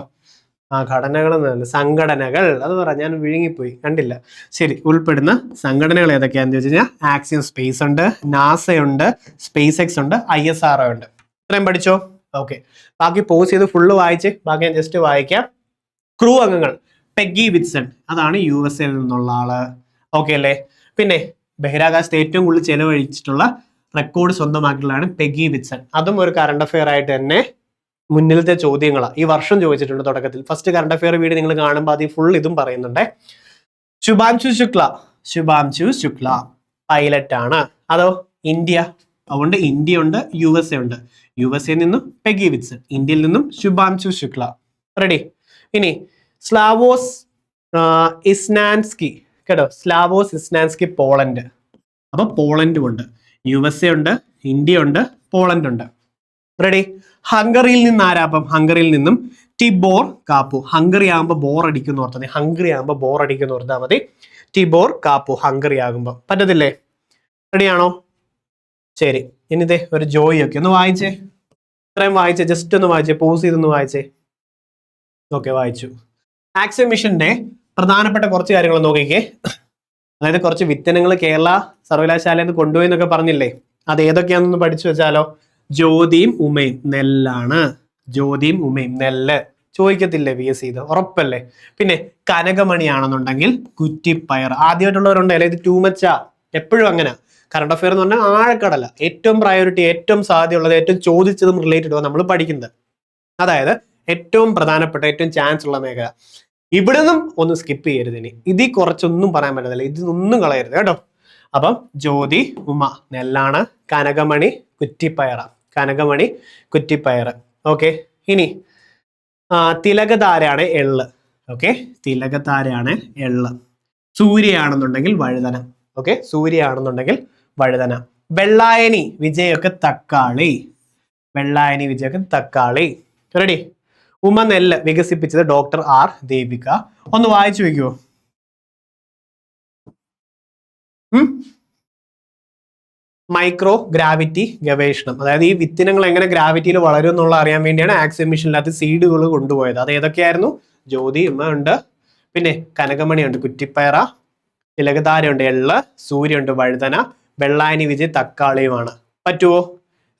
ഘടനകൾ, സംഘടനകൾ അത് പറ, ഞാൻ വിഴുങ്ങിപ്പോയി, കണ്ടില്ല. ശരി, ഉൾപ്പെടുന്ന സംഘടനകൾ ഏതൊക്കെയാണെന്ന് ചോദിച്ചു കഴിഞ്ഞാൽ ആക്സിയം സ്പേസ് ഉണ്ട്, നാസ ഉണ്ട്, സ്പേസ് എക്സ് ഉണ്ട്, ISRO ഉണ്ട്. ഇത്രയും പഠിച്ചോ? ഓക്കെ, ബാക്കി പോസ് ചെയ്ത് ഫുള്ള് വായിച്ച്, ബാക്കി ഞാൻ ജസ്റ്റ് വായിക്കാം. ക്രൂ അംഗങ്ങൾ പെഗ്ഗി വിറ്റ്സൺ, അതാണ് USA നിന്നുള്ള ആള്. ഓക്കെ അല്ലേ? പിന്നെ ബഹിരാകാശത്ത് ഏറ്റവും കൂടുതൽ ചെലവഴിച്ചിട്ടുള്ള റെക്കോർഡ് സ്വന്തമാക്കിയിട്ടുള്ളതാണ് പെഗ്ഗി വിറ്റ്സൺ. അതും ഒരു കറണ്ട് അഫെയർ ആയിട്ട് തന്നെ മുന്നിലത്തെ ചോദ്യങ്ങളാണ്. ഈ വർഷം ചോദിച്ചിട്ടുണ്ട് തുടക്കത്തിൽ. ഫസ്റ്റ് കറണ്ട് അഫെയർ വീഡിയോ നിങ്ങൾ കാണുമ്പോൾ അതിൽ ഫുൾ ഇതും പറയുന്നുണ്ട്. ശുഭാംശു ശുക്ല പൈലറ്റ് ആണ്. അതോ ഇന്ത്യ, അതുകൊണ്ട് ഇന്ത്യ ഉണ്ട്, USA ഉണ്ട്. USA നിന്നും പെഗ്ഗി വിറ്റ്സൺ, ഇന്ത്യയിൽ നിന്നും ശുഭാംശു ശുക്ല. റെഡി? ഇനി സ്ലാവോസ് ഇസ്നാൻസ്കി കേട്ടോ. Slawosz Uznanski Poland. അപ്പൊ പോളണ്ടും ഉണ്ട്, USA ഉണ്ട്, ഇന്ത്യ ഉണ്ട്, പോളണ്ട് ഉണ്ട്. റെഡി? ഹംഗറിയിൽ നിന്ന് ആരാപ്പം? ഹംഗറിയിൽ നിന്നും ടിബോർ കാപ്പു. ഹംഗറി ആകുമ്പോൾ ബോർ അടിക്കുന്നു ഓർത്താൽ മതി. ഹംഗറി ആകുമ്പോൾ ബോർ അടിക്കുന്നു ഓർത്താൽ മതി. ടിബോർ കാപ്പു ഹംഗറി ആകുമ്പോൾ. പറ്റത്തില്ലേ? റെഡിയാണോ? ശരി, ഇനിതേ ഒരു ജോയി ഒക്കെ ഒന്ന് വായിച്ചേ. ഇത്രയും വായിച്ചേ, ജസ്റ്റ് ഒന്ന് വായിച്ചേ, പോസ് ചെയ്തൊന്ന് വായിച്ചേ. ഓക്കെ, വായിച്ചു. ആക്സിയം മിഷന്റെ പ്രധാനപ്പെട്ട കുറച്ച് കാര്യങ്ങൾ നോക്കിക്കേ. അതായത് കുറച്ച് വിത്തനങ്ങൾ കേരള സർവകലാശാലയിൽ നിന്ന് കൊണ്ടുപോയി എന്നൊക്കെ പറഞ്ഞില്ലേ, അത് ഏതൊക്കെയാണെന്ന് പഠിച്ചു വെച്ചാലോ. ജ്യോതിയും ഉമയും നെല്ലാണ്. ജ്യോതിയും ഉമയും നെല്ല് ചോദിക്കത്തില്ലേ PSC, ഇത് ഉറപ്പല്ലേ? പിന്നെ കനകമണിയാണെന്നുണ്ടെങ്കിൽ കുറ്റിപ്പയർ. ആദ്യമായിട്ടുള്ളവരുണ്ട് അല്ലെ, ഇത് ടൂ മച്ചാ, എപ്പോഴും അങ്ങനെ. കറണ്ട് അഫെയർ എന്ന് പറഞ്ഞാൽ ആഴക്കടല. ഏറ്റവും പ്രയോറിറ്റി, ഏറ്റവും സാധ്യതയുള്ളത്, ഏറ്റവും ചോദിച്ചതും റിലേറ്റഡ് നമ്മൾ പഠിക്കുന്നത്. അതായത് ഏറ്റവും പ്രധാനപ്പെട്ട, ഏറ്റവും ചാൻസ് ഉള്ള മേഖല. ഇവിടെ നിന്നും ഒന്ന് സ്കിപ്പ് ചെയ്യരുത്. ഇനി ഇതിൽ കുറച്ചൊന്നും പറയാൻ പറ്റത്തില്ല, ഇതൊന്നും കളയരുത് കേട്ടോ. അപ്പം ജ്യോതി ഉമ നെല്ലാണ്, കനകമണി കുറ്റിപ്പയറ. കനകമണി കുറ്റിപ്പയർ. ഓക്കെ, ഇനി തിലകതാരയാണ് എള്ള്. ഓക്കെ, തിലകതാരയാണ് എള്ള്. സൂര്യയാണെന്നുണ്ടെങ്കിൽ വഴുതന. ഓക്കെ, സൂര്യയാണെന്നുണ്ടെങ്കിൽ വഴുതന. വെള്ളായനി വിജയൊക്കെ തക്കാളി. വെള്ളായനി വിജയൊക്കെ തക്കാളി. റെഡി? ഉമ നെല്ല് വികസിപ്പിച്ചത് ഡോക്ടർ R ദേവിക. ഒന്ന് വായിച്ചു വെക്കുവോ? മൈക്രോ ഗ്രാവിറ്റി ഗവേഷണം, അതായത് ഈ വിത്തിനങ്ങൾ എങ്ങനെ ഗ്രാവിറ്റിയിൽ വളരും എന്നുള്ള അറിയാൻ വേണ്ടിയാണ് ആക്സിയം മിഷനിനകത്ത് സീഡുകൾ കൊണ്ടുപോയത്. അത് ഏതൊക്കെയായിരുന്നു? ജ്യോതി ഉമ ഉണ്ട്, പിന്നെ കനകമണി ഉണ്ട്, കുറ്റിപ്പയറ, തിലകതാരയുണ്ട്, എള്ള്, സൂര്യ ഉണ്ട്, വഴുതന, വെള്ളായനി വിജയ് തക്കാളിയുമാണ്. പറ്റുമോ?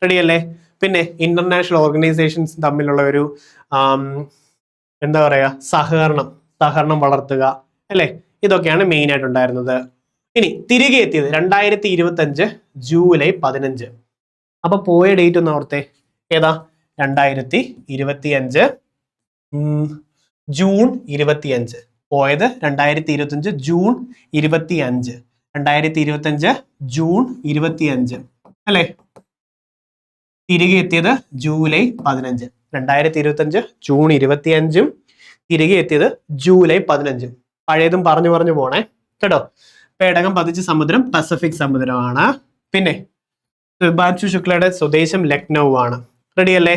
റെഡിയല്ലേ? പിന്നെ ഇന്റർനാഷണൽ ഓർഗനൈസേഷൻസ് തമ്മിലുള്ള ഒരു എന്താ പറയാ, സഹകരണം വളർത്തുക അല്ലേ? ഇതൊക്കെയാണ് മെയിൻ ആയിട്ട് ഉണ്ടായിരുന്നത്. ഇനി തിരികെ എത്തിയത് 2025 ജൂലൈ 15. അപ്പൊ പോയ ഡേറ്റ് ഒന്ന് ഓർത്തേ, ഏതാ? 2025 ജൂൺ 25. പോയത് 2025 ജൂൺ 25. 2025 ജൂൺ 25 അല്ലെ? തിരികെ എത്തിയത് ജൂലൈ 15. 2025 ജൂൺ 25 തിരികെ എത്തിയത് ജൂലൈ 15. പഴയതും പറഞ്ഞു പറഞ്ഞു പോണേ കേട്ടോ. പേടകം പതിച്ച സമുദ്രം പസഫിക് സമുദ്രമാണ്. പിന്നെ ശുഭാംശു ശുക്ലയുടെ സ്വദേശം ലക്നൗ ആണ്. റെഡി അല്ലേ?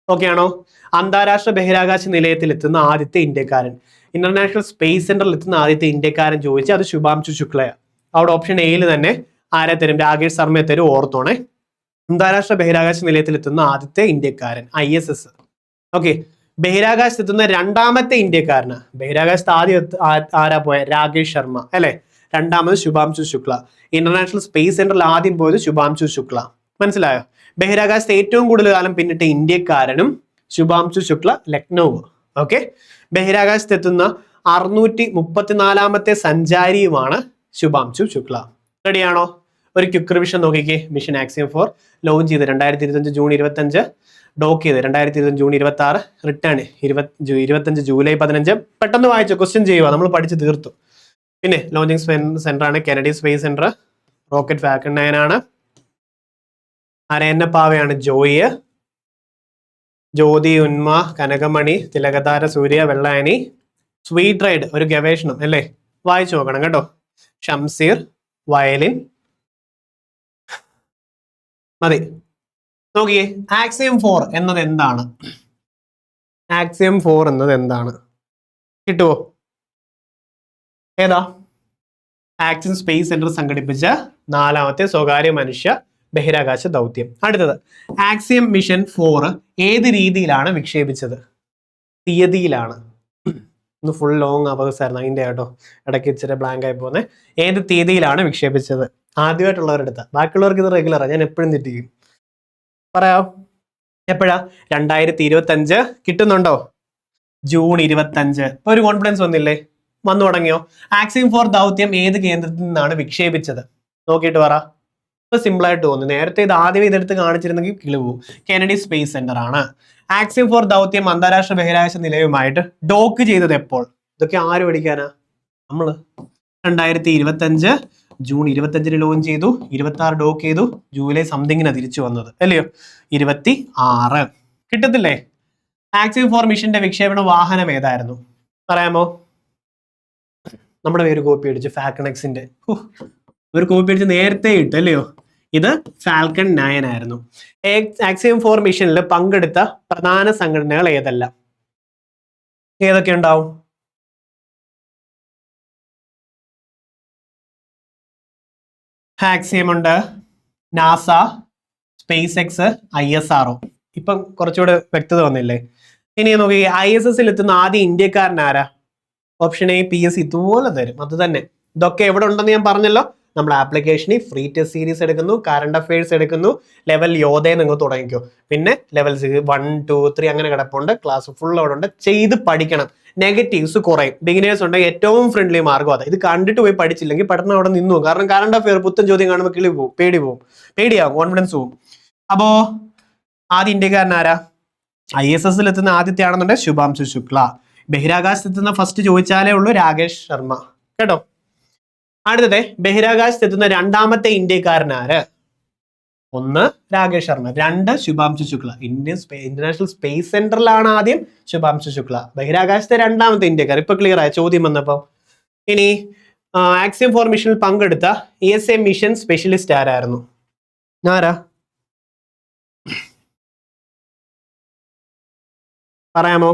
ഓക്കെ ആണോ? അന്താരാഷ്ട്ര ബഹിരാകാശ നിലയത്തിൽ എത്തുന്ന ആദ്യത്തെ ഇന്ത്യക്കാരൻ, ഇന്റർനാഷണൽ സ്പേസ് സെന്ററിൽ എത്തുന്ന ആദ്യത്തെ ഇന്ത്യക്കാരൻ ചോദിച്ചാൽ അത് ശുഭാംശു ശുക്ലയാണ്. അവിടെ ഓപ്ഷൻ എയിൽ തന്നെ ആരെ തരും? രാകേഷ് ശർമ്മയെ തരും. ഓർത്തോണേ, അന്താരാഷ്ട്ര ബഹിരാകാശ നിലയത്തിൽ എത്തുന്ന ആദ്യത്തെ ഇന്ത്യക്കാരൻ ISS. ഓക്കെ, ബഹിരാകാശത്ത് എത്തുന്ന രണ്ടാമത്തെ ഇന്ത്യക്കാരന്, ബഹിരാകാശത്ത് ആദ്യം ആരാ പോയ? രാകേഷ് ശർമ്മ അല്ലെ? രണ്ടാമത് ശുഭാംശു ശുക്ല. ഇന്റർനാഷണൽ സ്പേസ് സെന്ററിൽ ആദ്യം പോയത് ശുഭാംശു ശുക്ല. മനസ്സിലായോ? ബഹിരാകാശത്ത് ഏറ്റവും കൂടുതൽ കാലം പിന്നിട്ട ഇന്ത്യക്കാരനും ശുഭാംശു ശുക്ല, ലക്നൗ. ഓക്കെ, ബഹിരാകാശത്ത് എത്തുന്ന 634ാമത്തെ സഞ്ചാരിയുമാണ് ശുഭാംശു ശുക്ല. റെഡിയാണോ? ഒരു ക്വിക്ക് റിവിഷൻ നോക്കിക്കേ. മിഷൻ ആക്സിയം 4 ലോഞ്ച് ചെയ്ത് 2025 ജൂൺ 25, ഡോക്ക് ചെയ്ത് 2025 ജൂൺ 26, റിട്ടേൺ 25 ജൂലൈ 15. പെട്ടെന്ന് വായിച്ചു, ക്വസ്റ്റ്യൻ ചെയ്യുക, നമ്മൾ പഠിച്ച് തീർത്തു. പിന്നെ ലോഞ്ചിങ് സെന്റർ ആണ് Kennedy space centre. Rocket falcon 9 ആണ്. അരയന്ന പാവയാണ് ജോയ്. ജ്യോതി, ഉന്മ, കനകമണി, തിലകതാര, സൂര്യ, വെള്ളായനി. സ്വീറ്റ് റൈഡ് ഒരു ഗവേഷണം അല്ലേ? വായിച്ചു നോക്കണം കേട്ടോ. ഷംസീർ, വയലിൻ. മതി. നോക്കിയേ, ആക്സിയം 4 എന്നത് എന്താണ്? ആക്സിയം 4 എന്നത് എന്താണ്? കിട്ടുവോ? ഏതാ? ആക്സിയം സ്പേസ് സെന്റർ സംഘടിപ്പിച്ച 4ാമത്തെ സ്വകാര്യ മനുഷ്യ ബഹിരാകാശ ദൗത്യം. അടുത്തത്, ആക്സിയം മിഷൻ 4 ഏത് രീതിയിലാണ് വിക്ഷേപിച്ചത്? തീയതിയിലാണ്. ഒന്ന് ഫുൾ ലോങ് അവസായിരുന്നു അതിൻ്റെ കേട്ടോ, ഇടയ്ക്ക് ഇച്ചിരി ബ്ലാങ്ക് ആയി പോകുന്നത്. ഏത് തീയതിയിലാണ് വിക്ഷേപിച്ചത്? ആദ്യമായിട്ടുള്ളവരെടുത്ത, ബാക്കിയുള്ളവർക്ക് ഇത് റെഗുലറാണ്, ഞാൻ എപ്പോഴും തെറ്റിക്കും. പറയാം, എപ്പോഴാ? 2025. കിട്ടുന്നുണ്ടോ? ജൂൺ 25. ഒരു കോൺഫിഡൻസ് വന്നില്ലേ? വന്നു തുടങ്ങിയോ? ആക്സിയം 4 ദൗത്യം ഏത് കേന്ദ്രത്തിൽ നിന്നാണ് വിക്ഷേപിച്ചത്? നോക്കിയിട്ട് പറ. ഇപ്പൊ സിമ്പിൾ ആയിട്ട് തോന്നുന്നു. നേരത്തെ ഇത് ആദ്യം ഇതെടുത്ത് കാണിച്ചിരുന്നെങ്കിൽ കിളിവു. കെനഡി സ്പേസ് സെന്റർ ആണ്. ആക്സിയം 4 ദൗത്യം അന്താരാഷ്ട്ര ബഹിരാകാശ നിലയവുമായിട്ട് ഡോക്ക് ചെയ്തത് എപ്പോൾ? ഇതൊക്കെ ആര് പഠിക്കാനാ? നമ്മള്. 2025 ജൂൺ 25 ലോഞ്ച് ചെയ്തു, 26 ഡോക്ക് ചെയ്തു, ജൂലൈ സംതിങ്ങിനാ തിരിച്ചു വന്നത് അല്ലയോ? 26. കിട്ടത്തില്ലേ? ആക്സിയം 4 മിഷന്റെ വിക്ഷേപണ വാഹനം ഏതായിരുന്നു? പറയാമോ? നമ്മുടെ പേര് കോപ്പി അടിച്ച് ഫാൽക്കൺ എക്സിന്റെ ഒരു കോപ്പി അടിച്ച് നേരത്തെ ഇട്ടു അല്ലയോ? ഇത് ഫാൽക്കൺ 9 ആയിരുന്നു. ആക്സിയം 4 മിഷനിൽ പങ്കെടുത്ത പ്രധാന സംഘടനകൾ ഏതെല്ലാം? ഏതൊക്കെ ഉണ്ടാവും? ആക്സിയം ഉണ്ട്, നാസ, സ്പേസ് എക്സ്, ISRO. ഇപ്പം കുറച്ചുകൂടെ വ്യക്തത വന്നില്ലേ? ഇനി നോക്കി, ISS-ൽ എത്തുന്ന ആദ്യ ഇന്ത്യക്കാരൻ ആരാ? ഓപ്ഷൻ എ PSC ഇതുപോലെ തരും. അത് തന്നെ. ഇതൊക്കെ എവിടെ ഉണ്ടെന്ന് ഞാൻ പറഞ്ഞല്ലോ. നമ്മൾ ആപ്ലിക്കേഷനിൽ ഫ്രീ ടെസ്റ്റ് സീരീസ് എടുക്കുന്നു, കറണ്ട് അഫയേഴ്സ് എടുക്കുന്നു, ലെവൽ യോധയെ നിങ്ങൾ തുടങ്ങിക്കോ. പിന്നെ ലെവൽ 1, 2, 3 അങ്ങനെ കിടപ്പുണ്ട്. ക്ലാസ് ഫുൾ അവിടെ ഉണ്ട്. ചെയ്ത് പഠിക്കണം. നെഗറ്റീവ്സ് കുറയും. ബിഗിനേഴ്സ് ഉണ്ട്, ഏറ്റവും ഫ്രണ്ട്ലി മാർഗം അതാ. ഇത് കണ്ടിട്ട് പോയി പഠിച്ചില്ലെങ്കിൽ പഠനം അവിടെ നിന്നു. കാരണം കറണ്ട് അഫയർ പുത്തൻ ചോദ്യം കാണുമ്പോൾ കിളി പോവും, പേടിയാവും, കോൺഫിഡൻസ് പോവും. അപ്പോ ആദ്യ ഇന്ത്യക്കാരൻ ആരാ? ISS-ൽ എത്തുന്ന ആദ്യത്തെ ആണെന്നുണ്ടെങ്കിൽ ശുഭാംശു ശുക്ല. ബഹിരാകാശത്ത് എത്തുന്ന ഫസ്റ്റ് ചോദിച്ചാലേ ഉള്ളൂ രാകേഷ് ശർമ്മ കേട്ടോ. അടുത്തത്, ബഹിരാകാശത്ത് എത്തുന്ന രണ്ടാമത്തെ ഇന്ത്യക്കാരൻ ആര്? 1 രാകേഷ് ശർമ്മ, 2 ശുഭാംശു ശുക്ല. ഇന്റർനാഷണൽ സ്പേസ് സെന്ററിലാണ് ആദ്യം ശുഭാംശു ശുക്ല. ബഹിരാകാശത്തെ രണ്ടാമത്തെ ഇന്ത്യക്കാർ. ഇപ്പൊ ക്ലിയർ ആയ ചോദ്യം വന്നപ്പോ. ഇനി ആക്സിയം 4 മിഷനിൽ പങ്കെടുത്ത ESA മിഷൻ സ്പെഷ്യലിസ്റ്റ് ആരായിരുന്നു? ആരാ? പറയാമോ?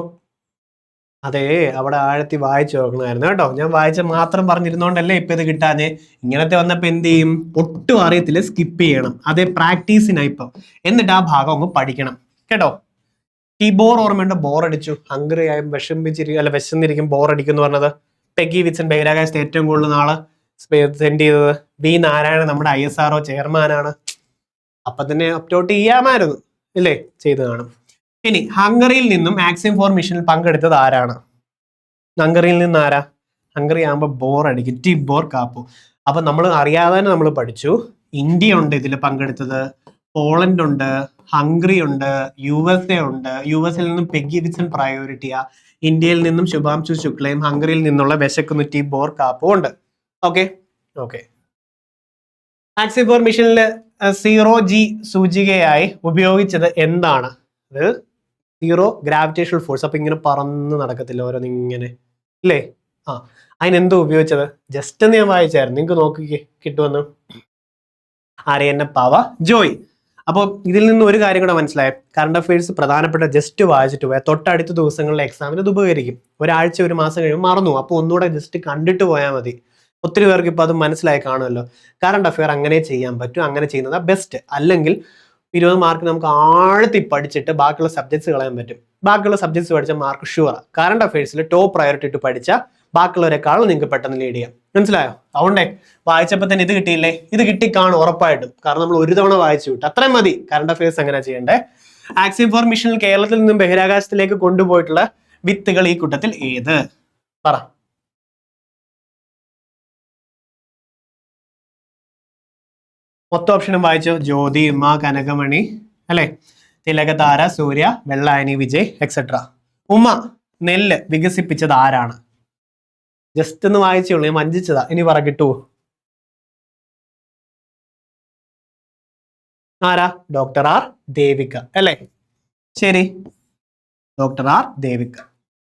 അതെ, അവിടെ ആഴത്തി വായിച്ചു നോക്കണമായിരുന്നു കേട്ടോ. ഞാൻ വായിച്ച മാത്രം പറഞ്ഞിരുന്നോണ്ടല്ലേ ഇപ്പൊ ഇത് കിട്ടാഞ്ഞേ. ഇങ്ങനത്തെ വന്നപ്പോ എന്ത് ചെയ്യും? ഒട്ടും അറിയത്തില്ല, സ്കിപ്പ് ചെയ്യണം. അതേ പ്രാക്ടീസിനായി ഇപ്പം. എന്നിട്ട് ആ ഭാഗം അങ്ങ് പഠിക്കണം കേട്ടോ. ടിബോർ ഓർമ്മയുണ്ട്? ബോറടിച്ചു, ഹംഗ്രി ആയും വിശന്നിരിക്കും ബോറടിക്കും എന്ന് പറഞ്ഞത്. പെഗി വിറ്റ്സൺ ബഹിരാകാശത്ത് ഏറ്റവും കൂടുതൽ നാള് സെൻഡ് ചെയ്തത്. V നാരായണൻ നമ്മുടെ ISRO ചെയർമാനാണ്. അപ്പൊ തന്നെ അപ്ലോഡ് ചെയ്യാമായിരുന്നു ഇല്ലേ? ചെയ്ത് കാണും. ഇനി ഹംഗറിയിൽ നിന്നും ആക്സിയം 4 മിഷനിൽ പങ്കെടുത്തത് ആരാണ്? ഹംഗറിയിൽ നിന്ന് ആരാ? ഹംഗറി ആകുമ്പോൾ ബോർ അടിക്കും, ടിബോർ കാപ്പു. അപ്പൊ നമ്മൾ അറിയാതെ തന്നെ നമ്മൾ പഠിച്ചു. ഇന്ത്യ ഉണ്ട് ഇതിൽ പങ്കെടുത്തത്, പോളണ്ട് ഉണ്ട്, ഹംഗറി ഉണ്ട്, USA ഉണ്ട്. US-ൽ നിന്നും പെഗ്ഗി വിൽസൺ പ്രയോറിറ്റിയ, ഇന്ത്യയിൽ നിന്നും ശുഭാംശു ശുക്ലയും ഹംഗറിയിൽ നിന്നുള്ള വിശക്കുന്നു ടിബോർ കാപ്പും ഉണ്ട്. Okay okay. ആക്സിയം ഫോർ മിഷനിൽ 0G സൂചികയായി ഉപയോഗിച്ചത് എന്താണ്? അത് 0 ഗ്രാവിറ്റേഷണൽ ഫോഴ്സ്. അപ്പൊ ഇങ്ങനെ പറന്ന് നടക്കത്തില്ല ഓരോന്ന് ഇങ്ങനെ, ഇല്ലേ? അതിനെന്തോ ഉപയോഗിച്ചത്? ജസ്റ്റ് ഒന്ന് ഞാൻ വായിച്ചായിരുന്നു, നിങ്ങൾക്ക് നോക്കിക്കേ കിട്ടുമെന്ന്. ആര്യന്ന പാവ ജോയ്. അപ്പോൾ ഇതിൽ നിന്ന് ഒരു കാര്യം കൂടെ മനസ്സിലായി, കറണ്ട് അഫയേഴ്സ് പ്രധാനപ്പെട്ട ജസ്റ്റ് വായിച്ചിട്ട് പോയാൽ തൊട്ടടുത്ത ദിവസങ്ങളിലെ എക്സാമിന് ഇത് ഉപകരിക്കും. ഒരാഴ്ച ഒരു മാസം കഴിയുമ്പോൾ മറന്നു, അപ്പോൾ ഒന്നുകൂടെ ജസ്റ്റ് കണ്ടിട്ട് പോയാൽ മതി. ഒത്തിരി പേർക്ക് ഇപ്പോൾ അത് മനസ്സിലായി കാണുമല്ലോ. കറണ്ട് അഫെയർ അങ്ങനെ ചെയ്യാൻ പറ്റും, അങ്ങനെ ചെയ്യുന്നതാണ് ബെസ്റ്റ്. അല്ലെങ്കിൽ 20 മാർക്ക് നമുക്ക് ആഴത്തിൽ പഠിച്ചിട്ട് ബാക്കിയുള്ള സബ്ജക്ട്സ് കളയാൻ പറ്റും. ബാക്കിയുള്ള സബ്ജക്ട്സ് പഠിച്ചാൽ മാർക്ക് ഷുവറാണ്. കറണ്ട് അഫയേഴ്സിൽ ടോപ്പ് പ്രയോറിറ്റി ഇട്ട് പഠിച്ചാൽ ബാക്കിയുള്ളവരെക്കാളും നിങ്ങൾക്ക് പെട്ടെന്ന് ലീഡ് ചെയ്യാം. മനസ്സിലായോ? അതുകൊണ്ടേ വായിച്ചപ്പോൾ തന്നെ ഇത് കിട്ടിയില്ലേ? ഇത് കിട്ടിക്കാണും ഉറപ്പായിട്ടും, കാരണം നമ്മൾ ഒരു തവണ വായിച്ചു വിട്ടു, അത്രയും മതി. കറണ്ട് അഫയേഴ്സ് എങ്ങനെ ചെയ്യണ്ടേ? ആക്സിയം ഫോർ മിഷനിൽ കേരളത്തിൽ നിന്നും ബഹിരാകാശത്തിലേക്ക് കൊണ്ടുപോയിട്ടുള്ള വിത്തുകൾ ഈ കൂട്ടത്തിൽ ഏത്? പറ. മൊത്തം ഓപ്ഷനും വായിച്ചോ. ജ്യോതി, ഉമ, കനകമണി, അല്ലെ? തിലകതാര, സൂര്യ, വെള്ളായനി വിജയ് എക്സെട്ര. ഉമ നെല്ല് വികസിപ്പിച്ചത് ആരാണ്? ജസ്റ്റ് ഒന്ന് വായിച്ചുള്ളൂ, ഞാൻ വഞ്ചിച്ചതാ. ഇനി പറ, കിട്ടുവോ? ആരാ? ഡോക്ടർ ആർ ദേവിക, അല്ലേ? ശരി, ഡോക്ടർ ആർ ദേവിക.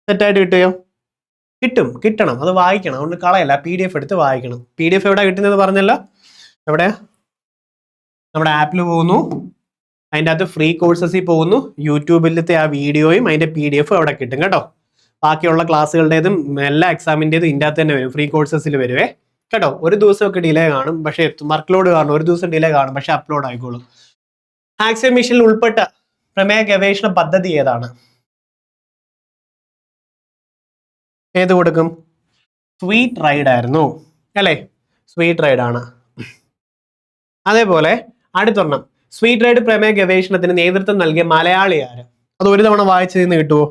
തെറ്റായിട്ട് കിട്ടുകയോ? കിട്ടണം, അത് വായിക്കണം. അതുകൊണ്ട് കളയല്ല, PDF എടുത്ത് വായിക്കണം. PDF എവിടെ കിട്ടുന്നത് പറഞ്ഞല്ലോ? എവിടെ? നമ്മുടെ ആപ്പിൽ പോകുന്നു, അതിൻ്റെ അകത്ത് ഫ്രീ കോഴ്സസിൽ പോകുന്നു, യൂട്യൂബിലത്തെ ആ വീഡിയോയും അതിൻ്റെ PDF അവിടെ കിട്ടും കേട്ടോ. ബാക്കിയുള്ള ക്ലാസ്സുകളുടേതും എല്ലാ എക്സാമിൻ്റെതും ഇതിൻ്റെ അകത്ത് തന്നെ വരും, ഫ്രീ കോഴ്സസിൽ വരുവേ കേട്ടോ. ഒരു ദിവസമൊക്കെ ഡിലേ കാണും, പക്ഷേ വർക്ക് ലോഡ് കാണും, ഒരു ദിവസം ഡിലേ കാണും, പക്ഷെ അപ്ലോഡ് ആയിക്കോളും. ആക്സിയം മിഷനിൽ ഉൾപ്പെട്ട പ്രമേയ ഗവേഷണ പദ്ധതി ഏതാണ്? ഏത് കൊടുക്കും? സ്വീറ്റ് റൈഡ് ആയിരുന്നു, അല്ലേ? സ്വീറ്റ് റൈഡ് ആണ്. അതേപോലെ അടുത്തൊരെണ്ണം, സ്വീറ്റ് റൈഡ് പ്രമേയ ഗവേഷണത്തിന് നേതൃത്വം നൽകിയ മലയാളി ആര്? അത് ഒരു തവണ വായിച്ചതിന് കിട്ടുമോ?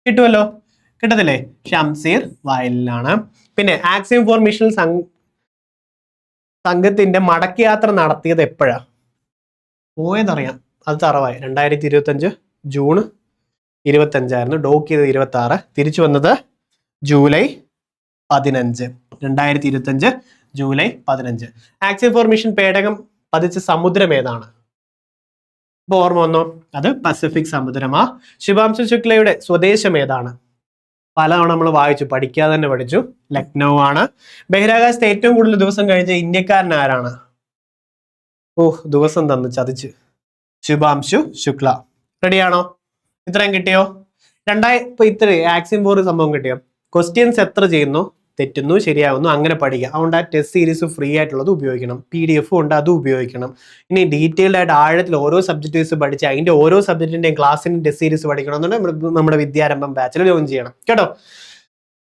കിട്ടുമല്ലോ, കിട്ടത്തില്ലേ? ഷംസീർ വയലിലാണ്. പിന്നെ ആക്സിയം ഫോർ മിഷൻ സംഘത്തിന്റെ മടക്കി യാത്ര നടത്തിയത് എപ്പോഴാ? പോയതറിയാം, അത് തറവായി. 2025 ജൂൺ 25 ഡോക്ക് ചെയ്തത് 26, തിരിച്ചു വന്നത് July 15. 2025 July 15. Axiom four mission പേടകം പതിച്ച സമുദ്രം ഏതാണ്? ഇപ്പൊ ഓർമ്മ വന്നോ? അത് പസഫിക് സമുദ്രമാ. ശുഭാംശു ശുക്ലയുടെ സ്വദേശം ഏതാണ്? പലതവണ നമ്മൾ വായിച്ചു, പഠിക്കാതെ തന്നെ പഠിച്ചു. ലക്നൗ ആണ്. ബഹിരാകാശത്ത് ഏറ്റവും കൂടുതൽ ദിവസം കഴിച്ച ഇന്ത്യക്കാരൻ ആരാണ്? ദിവസം തന്നു ചതിച്ച്. ശുഭാംശു ശുക്ല. റെഡിയാണോ? ഇത്രയും കിട്ടിയോ? ഇപ്പൊ ഇത്ര ആക്സിയം ഫോർ സംഭവം കിട്ടിയോ? ക്വസ്റ്റ്യൻസ് എത്ര ചെയ്യുന്നു, തെറ്റുന്നു, ശരിയാവുന്നു, അങ്ങനെ പഠിക്കുക. അതുകൊണ്ട് ആ ടെസ്റ്റ് സീരീസ് ഫ്രീ ആയിട്ടുള്ളത് ഉപയോഗിക്കണം. PDF ഉണ്ട്, അതും ഉപയോഗിക്കണം. ഇനി ഡീറ്റെയിൽഡ് ആയിട്ട് ആഴത്തിൽ ഓരോ സബ്ജക്ട് വൈസ് പഠിച്ച് അതിന്റെ ഓരോ സബ്ജക്റ്റിന്റെയും ക്ലാസ്സിന്റെ ടെസ്റ്റ് സീരീസ് പഠിക്കണം എന്നുണ്ടെങ്കിൽ നമ്മുടെ വിദ്യാരംഭം ബാച്ചിൽ ജോയിൻ ചെയ്യണം കേട്ടോ.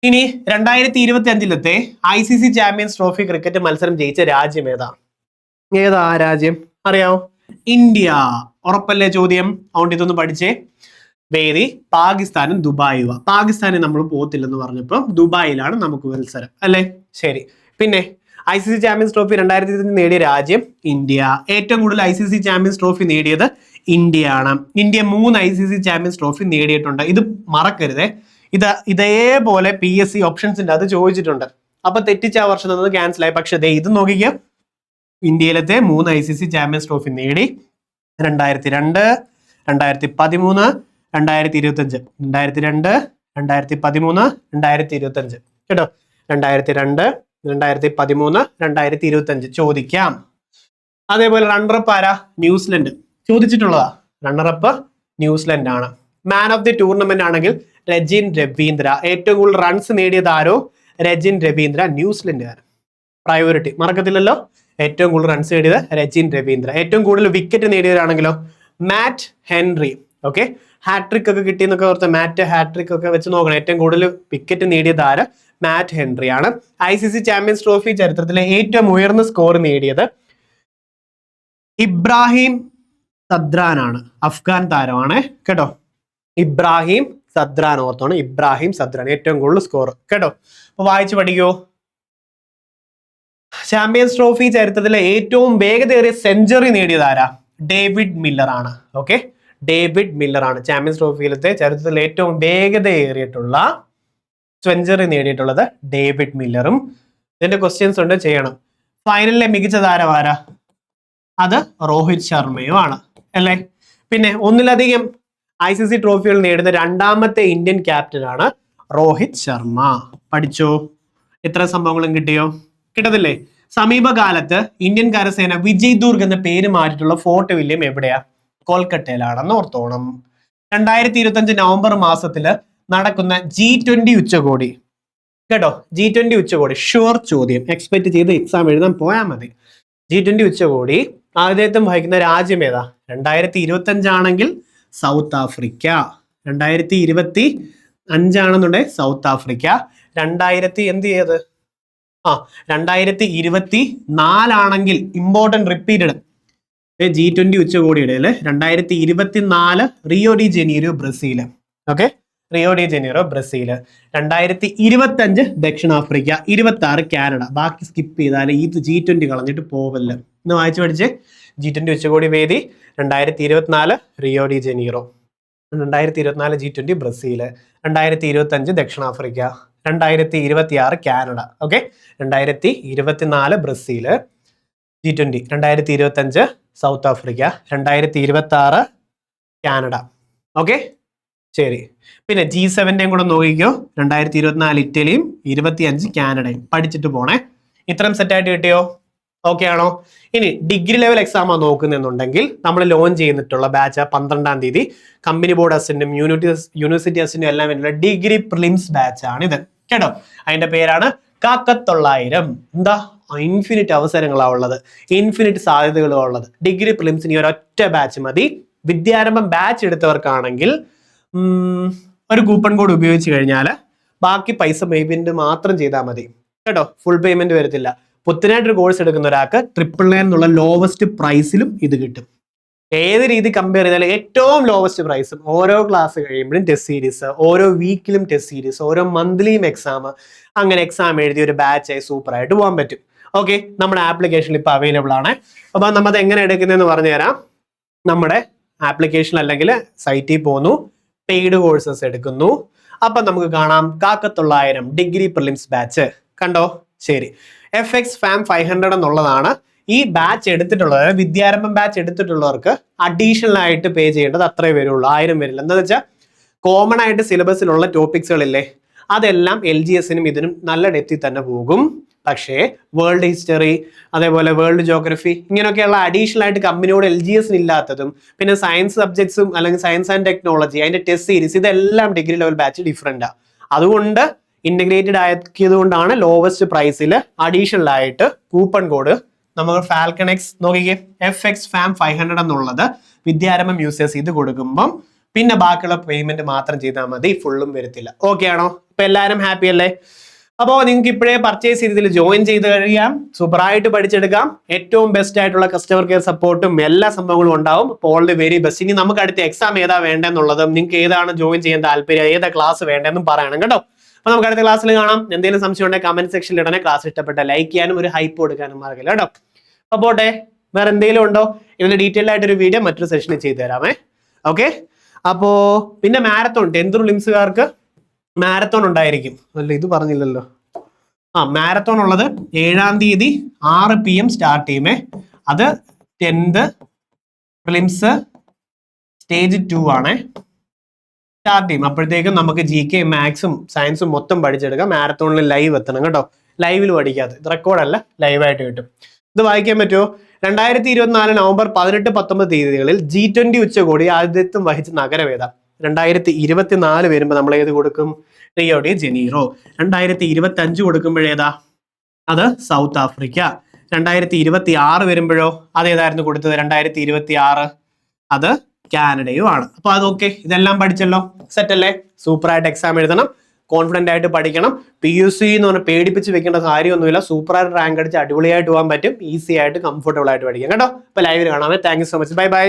ഇനി 2025 ICC ചാമ്പ്യൻസ് ട്രോഫി ക്രിക്കറ്റ് മത്സരം ജയിച്ച രാജ്യം ഏതാ? രാജ്യം അറിയാമോ? ഇന്ത്യ. ഉറപ്പല്ലേ ചോദ്യം? അതുകൊണ്ട് ഇതൊന്ന് പഠിച്ചേ. വേദി പാകിസ്ഥാനും ദുബായുവാ. പാകിസ്ഥാനിൽ നമ്മൾ പോകത്തില്ലെന്ന് പറഞ്ഞപ്പോൾ ദുബായിലാണ് നമുക്ക് മത്സരം, അല്ലേ? ശരി. പിന്നെ ICC ചാമ്പ്യൻസ് ട്രോഫി 2025 നേടിയ രാജ്യം ഇന്ത്യ. ഏറ്റവും കൂടുതൽ ICC ചാമ്പ്യൻസ് ട്രോഫി നേടിയത് ഇന്ത്യയാണ്. ഇന്ത്യ 3 ICC ചാമ്പ്യൻസ് ട്രോഫി നേടിയിട്ടുണ്ട്. ഇത് മറക്കരുതേ. ഇതേപോലെ PSC ഓപ്ഷൻസിന്റെ അത് ചോദിച്ചിട്ടുണ്ട്. അപ്പൊ തെറ്റിച്ച ആ വർഷം തന്നത് ക്യാൻസൽ ആയി. പക്ഷെ ഇത് നോക്കിക്കുക, ഇന്ത്യയിലത്തെ 3 ICC ചാമ്പ്യൻസ് ട്രോഫി നേടി. 2002, 2013, 2025. 2002, 2013, 2025 കേട്ടോ. 2002, 2013, 2025 ചോദിക്കാം. അതേപോലെ റണ്ണറപ്പ് ആരാ? ന്യൂസിലൻഡ്. ചോദിച്ചിട്ടുള്ളതാ. റണ്ണറപ്പ് ന്യൂസിലൻഡ് ആണ്. മാൻ ഓഫ് ദി ടൂർണമെന്റ് ആണെങ്കിൽ രജിൻ രവീന്ദ്ര. ഏറ്റവും കൂടുതൽ റൺസ് നേടിയത് ആരോ? രജിൻ രവീന്ദ്ര, ന്യൂസിലൻഡുകാരൻ. പ്രയോറിറ്റി മറക്കത്തില്ലല്ലോ. ഏറ്റവും കൂടുതൽ റൺസ് നേടിയത് രജിൻ രവീന്ദ്ര. ഏറ്റവും കൂടുതൽ വിക്കറ്റ് നേടിയവരാണെങ്കിലോ? Matt Henry. ഓക്കെ, ഹാട്രിക് ഒക്കെ കിട്ടിയെന്നൊക്കെ ഓർത്ത് മാറ്റ് ഹാട്രിക് ഒക്കെ വെച്ച് നോക്കണം. ഏറ്റവും കൂടുതൽ വിക്കറ്റ് നേടിയത് ആര്? മാറ്റ് ഹെൻറി ആണ്. ICC ചാമ്പ്യൻസ് ട്രോഫി ചരിത്രത്തിലെ ഏറ്റവും ഉയർന്ന സ്കോർ നേടിയത് ഇബ്രാഹിം സദ്രാൻ ആണ്. അഫ്ഗാൻ താരമാണ് കേട്ടോ. ഇബ്രാഹിം സദ്രാൻ ഓർത്താണ്, ഇബ്രാഹിം സദ്രാൻ ഏറ്റവും കൂടുതൽ സ്കോർ കേട്ടോ. അപ്പൊ വായിച്ചു പഠിക്കോ. ചാമ്പ്യൻസ് ട്രോഫി ചരിത്രത്തിലെ ഏറ്റവും വേഗതയേറിയ സെഞ്ചുറി നേടിയത് ആരാ? ഡേവിഡ് മില്ലർ ആണ്. ഓക്കെ, ഡേവിഡ് മില്ലർ ആണ് ചാമ്പ്യൻസ് ട്രോഫിയിലത്തെ ചരിത്രത്തിൽ ഏറ്റവും വേഗതയേറിയിട്ടുള്ള സെഞ്ചുറി നേടിയിട്ടുള്ളത് ഡേവിഡ് മില്ലറും. ഇതിന്റെ ക്വസ്റ്റ്യൻസ് ഉണ്ട്, ചെയ്യണം. ഫൈനലിലെ മികച്ച താരം ആരാ? അത് രോഹിത് ശർമ്മയും ആണ് അല്ലേ. പിന്നെ ഒന്നിലധികം ICC ട്രോഫികൾ നേടുന്ന രണ്ടാമത്തെ ഇന്ത്യൻ ക്യാപ്റ്റൻ ആണ് രോഹിത് ശർമ്മ. പഠിച്ചോ. എത്ര സംഭവങ്ങളും കിട്ടിയോ? കിട്ടത്തില്ലേ? സമീപകാലത്ത് ഇന്ത്യൻ കരസേന വിജയ് ദുർഗ് എന്ന പേര് മാറ്റിയിട്ടുള്ള ഫോർട്ട് വില്യം എവിടെയാ? കൊൽക്കത്തയിലാണെന്ന് ഓർത്തോണം. 2025 നവംബർ മാസത്തില് നടക്കുന്ന G20 ഉച്ചകോടി കേട്ടോ. G20 ഉച്ചകോടി ഷുവർ ചോദ്യം, എക്സ്പെക്ട് ചെയ്ത് എക്സാം എഴുതാൻ പോയാൽ മതി. G20 ഉച്ചകോടി ആതിഥേയത്വം വഹിക്കുന്ന രാജ്യം ഏതാ? 2025 ആണെങ്കിൽ സൗത്ത് ആഫ്രിക്ക, 2025 ആണെന്നുണ്ടെങ്കിൽ സൗത്ത് ആഫ്രിക്ക, 2024 ആണെങ്കിൽ ഇമ്പോർട്ടൻറ്റ് റിപ്പീറ്റഡ് G20 ഉച്ചകോടിയുടെ 2024 Rio de Janeiro Brazil. Okay, Rio de Janeiro Brazil. 2025 ദക്ഷിണാഫ്രിക്ക, 26 കാനഡ. ബാക്കി സ്കിപ്പ് ചെയ്താൽ ഈ G20 കളഞ്ഞിട്ട് പോവല്ല. ഇന്ന് വായിച്ചു പഠിച്ച്. G20 ഉച്ചകോടി വേദി 2024 Rio de Janeiro, 2024 G20 Brazil, 2025 ദക്ഷിണാഫ്രിക്ക, 2026 Canada. Okay, 2024 Brazil G20, 2025 south Africa, 2026 Canada. Okay, ശരി. പിന്നെ G7 കൂടെ നോക്കിക്കോ. 2024 ഇറ്റലിയും 25 കാനഡയും. പഠിച്ചിട്ട് പോണേ. ഇത്രയും സെറ്റായിട്ട് കിട്ടിയോ? ഓക്കെ ആണോ? ഇനി ഡിഗ്രി ലെവൽ എക്സാം ആണ് നോക്കുന്നുണ്ടെങ്കിൽ നമ്മൾ ലോഞ്ച് ചെയ്തിട്ടുള്ള ബാച്ച് 12-ാം തീയതി കമ്പനി ബോർഡ് അസിസ്റ്റന്റും യൂണിവേഴ്സിറ്റി അസിസ്റ്റന്റും എല്ലാം വേണ്ടിയുള്ള ഡിഗ്രി പ്രിലിംസ് ബാച്ച് ആണ് ഇത് കേട്ടോ. അതിന്റെ പേരാണ് കാക്കത്തൊള്ളായിരം. എന്താ? ഇൻഫിനിറ്റ് അവസരങ്ങളാണ് ഉള്ളത്, ഇൻഫിനിറ്റ് സാധ്യതകളാണ് ഉള്ളത്. ഡിഗ്രി പ്രിലിംസിന് ഒരൊറ്റ ബാച്ച് മതി. വിദ്യാരംഭം ബാച്ച് എടുത്തവർക്കാണെങ്കിൽ ഒരു കൂപ്പൺ കോഡ് ഉപയോഗിച്ച് കഴിഞ്ഞാൽ ബാക്കി പൈസ പേയ്മെന്റ് മാത്രം ചെയ്താൽ മതി കേട്ടോ. ഫുൾ പേയ്മെന്റ് വരത്തില്ല. പുത്തനായിട്ടൊരു കോഴ്സ് എടുക്കുന്ന ഒരാൾക്ക് 999 എന്നുള്ള ലോവസ്റ്റ് പ്രൈസിലും ഇത് കിട്ടും. ഏത് രീതി കമ്പയർ ചെയ്താലും ഏറ്റവും ലോവസ്റ്റ് പ്രൈസും. ഓരോ ക്ലാസ് കഴിയുമ്പോഴും ടെസ്റ്റ് സീരീസ്, ഓരോ വീക്കിലും ടെസ്റ്റ് സീരീസ്, ഓരോ മന്ത്ലിയും എക്സാം. അങ്ങനെ എക്സാം എഴുതി ഒരു ബാച്ചായി സൂപ്പറായിട്ട് പോകാൻ പറ്റും. ഓക്കെ, നമ്മുടെ ആപ്ലിക്കേഷനിൽ ഇപ്പോൾ അവൈലബിൾ ആണ്. അപ്പോൾ നമ്മൾ എങ്ങനെ എടുക്കുന്നതെന്ന് പറഞ്ഞുതരാം. നമ്മുടെ ആപ്ലിക്കേഷൻ അല്ലെങ്കിൽ സൈറ്റിൽ പോന്നു, പെയ്ഡ് കോഴ്സസ് എടുക്കുന്നു. അപ്പം നമുക്ക് കാണാം കാക്കത്തൊള്ളായിരം ഡിഗ്രി പ്രിലിംസ് ബാച്ച്. കണ്ടോ? ശരി. FX FAM 500 എന്നുള്ളതാണ് ഈ ബാച്ച് എടുത്തിട്ടുള്ളത്. വിദ്യാരംഭം ബാച്ച് എടുത്തിട്ടുള്ളവർക്ക് അഡീഷണൽ ആയിട്ട് പേ ചെയ്യേണ്ടത് അത്രേ വരുള്ളൂ, 1000 വരില്ല. എന്താണെന്ന് വെച്ചാൽ കോമൺ ആയിട്ട് സിലബസിലുള്ള ടോപ്പിക്സുകളില്ലേ, അതെല്ലാം LGSനും ഇതിനും നല്ല ഡെപ്തിൽ തന്നെ പോകും. പക്ഷേ വേൾഡ് ഹിസ്റ്ററി, അതേപോലെ വേൾഡ് ജോഗ്രഫി, ഇങ്ങനെയൊക്കെയുള്ള അഡീഷണൽ ആയിട്ട് കമ്പനിയോട് LGSന് ഇല്ലാത്തതും, പിന്നെ സയൻസ് സബ്ജക്ട്സും അല്ലെങ്കിൽ സയൻസ് ആൻഡ് ടെക്നോളജി, അതിന്റെ ടെസ്റ്റ് സീരീസ്, ഇതെല്ലാം ഡിഗ്രി ലെവൽ ബാച്ച് ഡിഫറെന്റാണ്. അതുകൊണ്ട് ഇന്റഗ്രേറ്റഡ് ആക്കിയത് കൊണ്ടാണ് ലോവസ്റ്റ് പ്രൈസിൽ അഡീഷണൽ ആയിട്ട് കൂപ്പൺ കോഡ് നമ്മൾ ഫാൽക്കണെക്സ് നോക്കിക്കേ. FX FAM 500 എന്നുള്ളത് വിദ്യാരംഭം യൂസേഴ്സ് ഇത് കൊടുക്കുമ്പം പിന്നെ ബാക്കിയുള്ള പേയ്മെന്റ് മാത്രം ചെയ്താൽ മതി, ഫുള്ളും വരത്തില്ല. ഓക്കെ ആണോ? ഇപ്പൊ എല്ലാവരും ഹാപ്പി അല്ലേ? അപ്പോൾ നിങ്ങൾക്ക് ഇപ്പോഴേ പർച്ചേസ് ചെയ്തതിൽ ജോയിൻ ചെയ്ത് കഴിയാം, സൂപ്പറായിട്ട് പഠിച്ചെടുക്കാം. ഏറ്റവും ബെസ്റ്റ് ആയിട്ടുള്ള കസ്റ്റമർ കെയർ സപ്പോർട്ടും എല്ലാ സംഭവങ്ങളും ഉണ്ടാവും. അപ്പോൾ ഓൾ ദി വെരി ബെസ്റ്റ്. ഇനി നമുക്ക് അടുത്ത എക്സാം ഏതാ വേണ്ടെന്നുള്ളതും നിങ്ങൾക്ക് ഏതാണ് ജോയിൻ ചെയ്യാൻ താല്പര്യം, ഏതാ ക്ലാസ് വേണ്ടെന്നും പറയണം കേട്ടോ. അപ്പൊ നമുക്ക് അടുത്ത ക്ലാസ്സിൽ കാണാം. എന്തെങ്കിലും സംശയം ഉണ്ടെങ്കിൽ കമന്റ് സെക്ഷനിൽ ഇടണേ. ക്ലാസ് ഇഷ്ടപ്പെട്ട ലൈക്ക് ചെയ്യാനും ഒരു ഹൈപ്പ് കൊടുക്കാനും മറക്കില്ല കേട്ടോ. അപ്പൊ പോട്ടെ, വേറെ എന്തെങ്കിലും ഉണ്ടോ? ഇതിന്റെ ഡീറ്റെയിൽ ആയിട്ടൊരു വീഡിയോ മറ്റൊരു സെഷനിൽ ചെയ്തു തരാമേ. ഓക്കെ, അപ്പോ പിന്നെ മാരത്തോൺ 10th പ്രിലിംസുകാർക്ക് മാരത്തോൺ ഉണ്ടായിരിക്കും അല്ല, ഇത് പറഞ്ഞില്ലല്ലോ. മാരത്തോൺ ഉള്ളത് 7-ാം തീയതി 6 PM സ്റ്റാർട്ട് ചെയ്യുമേ. അത് 10th പ്രിലിംസ് സ്റ്റേജ് 2 ആണേ സ്റ്റാർട്ട് ചെയ്യും. അപ്പോഴത്തേക്കും നമുക്ക് GK മാത്സും സയൻസും മൊത്തം പഠിച്ചെടുക്കാം. മാരത്തോണിൽ ലൈവ് എത്തണം കേട്ടോ. ലൈവിൽ പഠിക്കാതെ, ഇത് റെക്കോർഡല്ല, ലൈവായിട്ട് കിട്ടും. ഇത് വായിക്കാൻ പറ്റുമോ? 2024 നവംബർ 18-19 തീയതികളിൽ G20 ഉച്ചകോടി ആതിഥ്യത്വം വഹിച്ച നഗരവേദ. 2024 വരുമ്പോൾ നമ്മൾ ഏത് കൊടുക്കും? Rio de Janeiro. 2025 കൊടുക്കുമ്പോഴേതാ? അത് സൗത്ത് ആഫ്രിക്ക. 2026 വരുമ്പോഴോ അതേതായിരുന്നു കൊടുത്തത്? 2026 അത് കാനഡയും ആണ്. അപ്പൊ അതൊക്കെ ഇതെല്ലാം പഠിച്ചല്ലോ, സെറ്റ് അല്ലേ? സൂപ്പറായിട്ട് എക്സാം എഴുതണം, കോൺഫിഡന്റ് ആയിട്ട് പഠിക്കണം. PUC എന്ന് പറഞ്ഞാൽ പേടിപ്പിച്ച് വെക്കേണ്ട കാര്യമൊന്നുമില്ല. സൂപ്പറായിട്ട് റാങ്ക് അടിച്ച് അടിപൊളിയായിട്ട് പോകാൻ പറ്റും. ഈസി ആയിട്ട് കംഫർട്ടബിൾ ആയിട്ട് പഠിക്കാം കേട്ടോ. അപ്പൊ ലൈവിൽ കാണാമേ. Thank you so much. Bye by.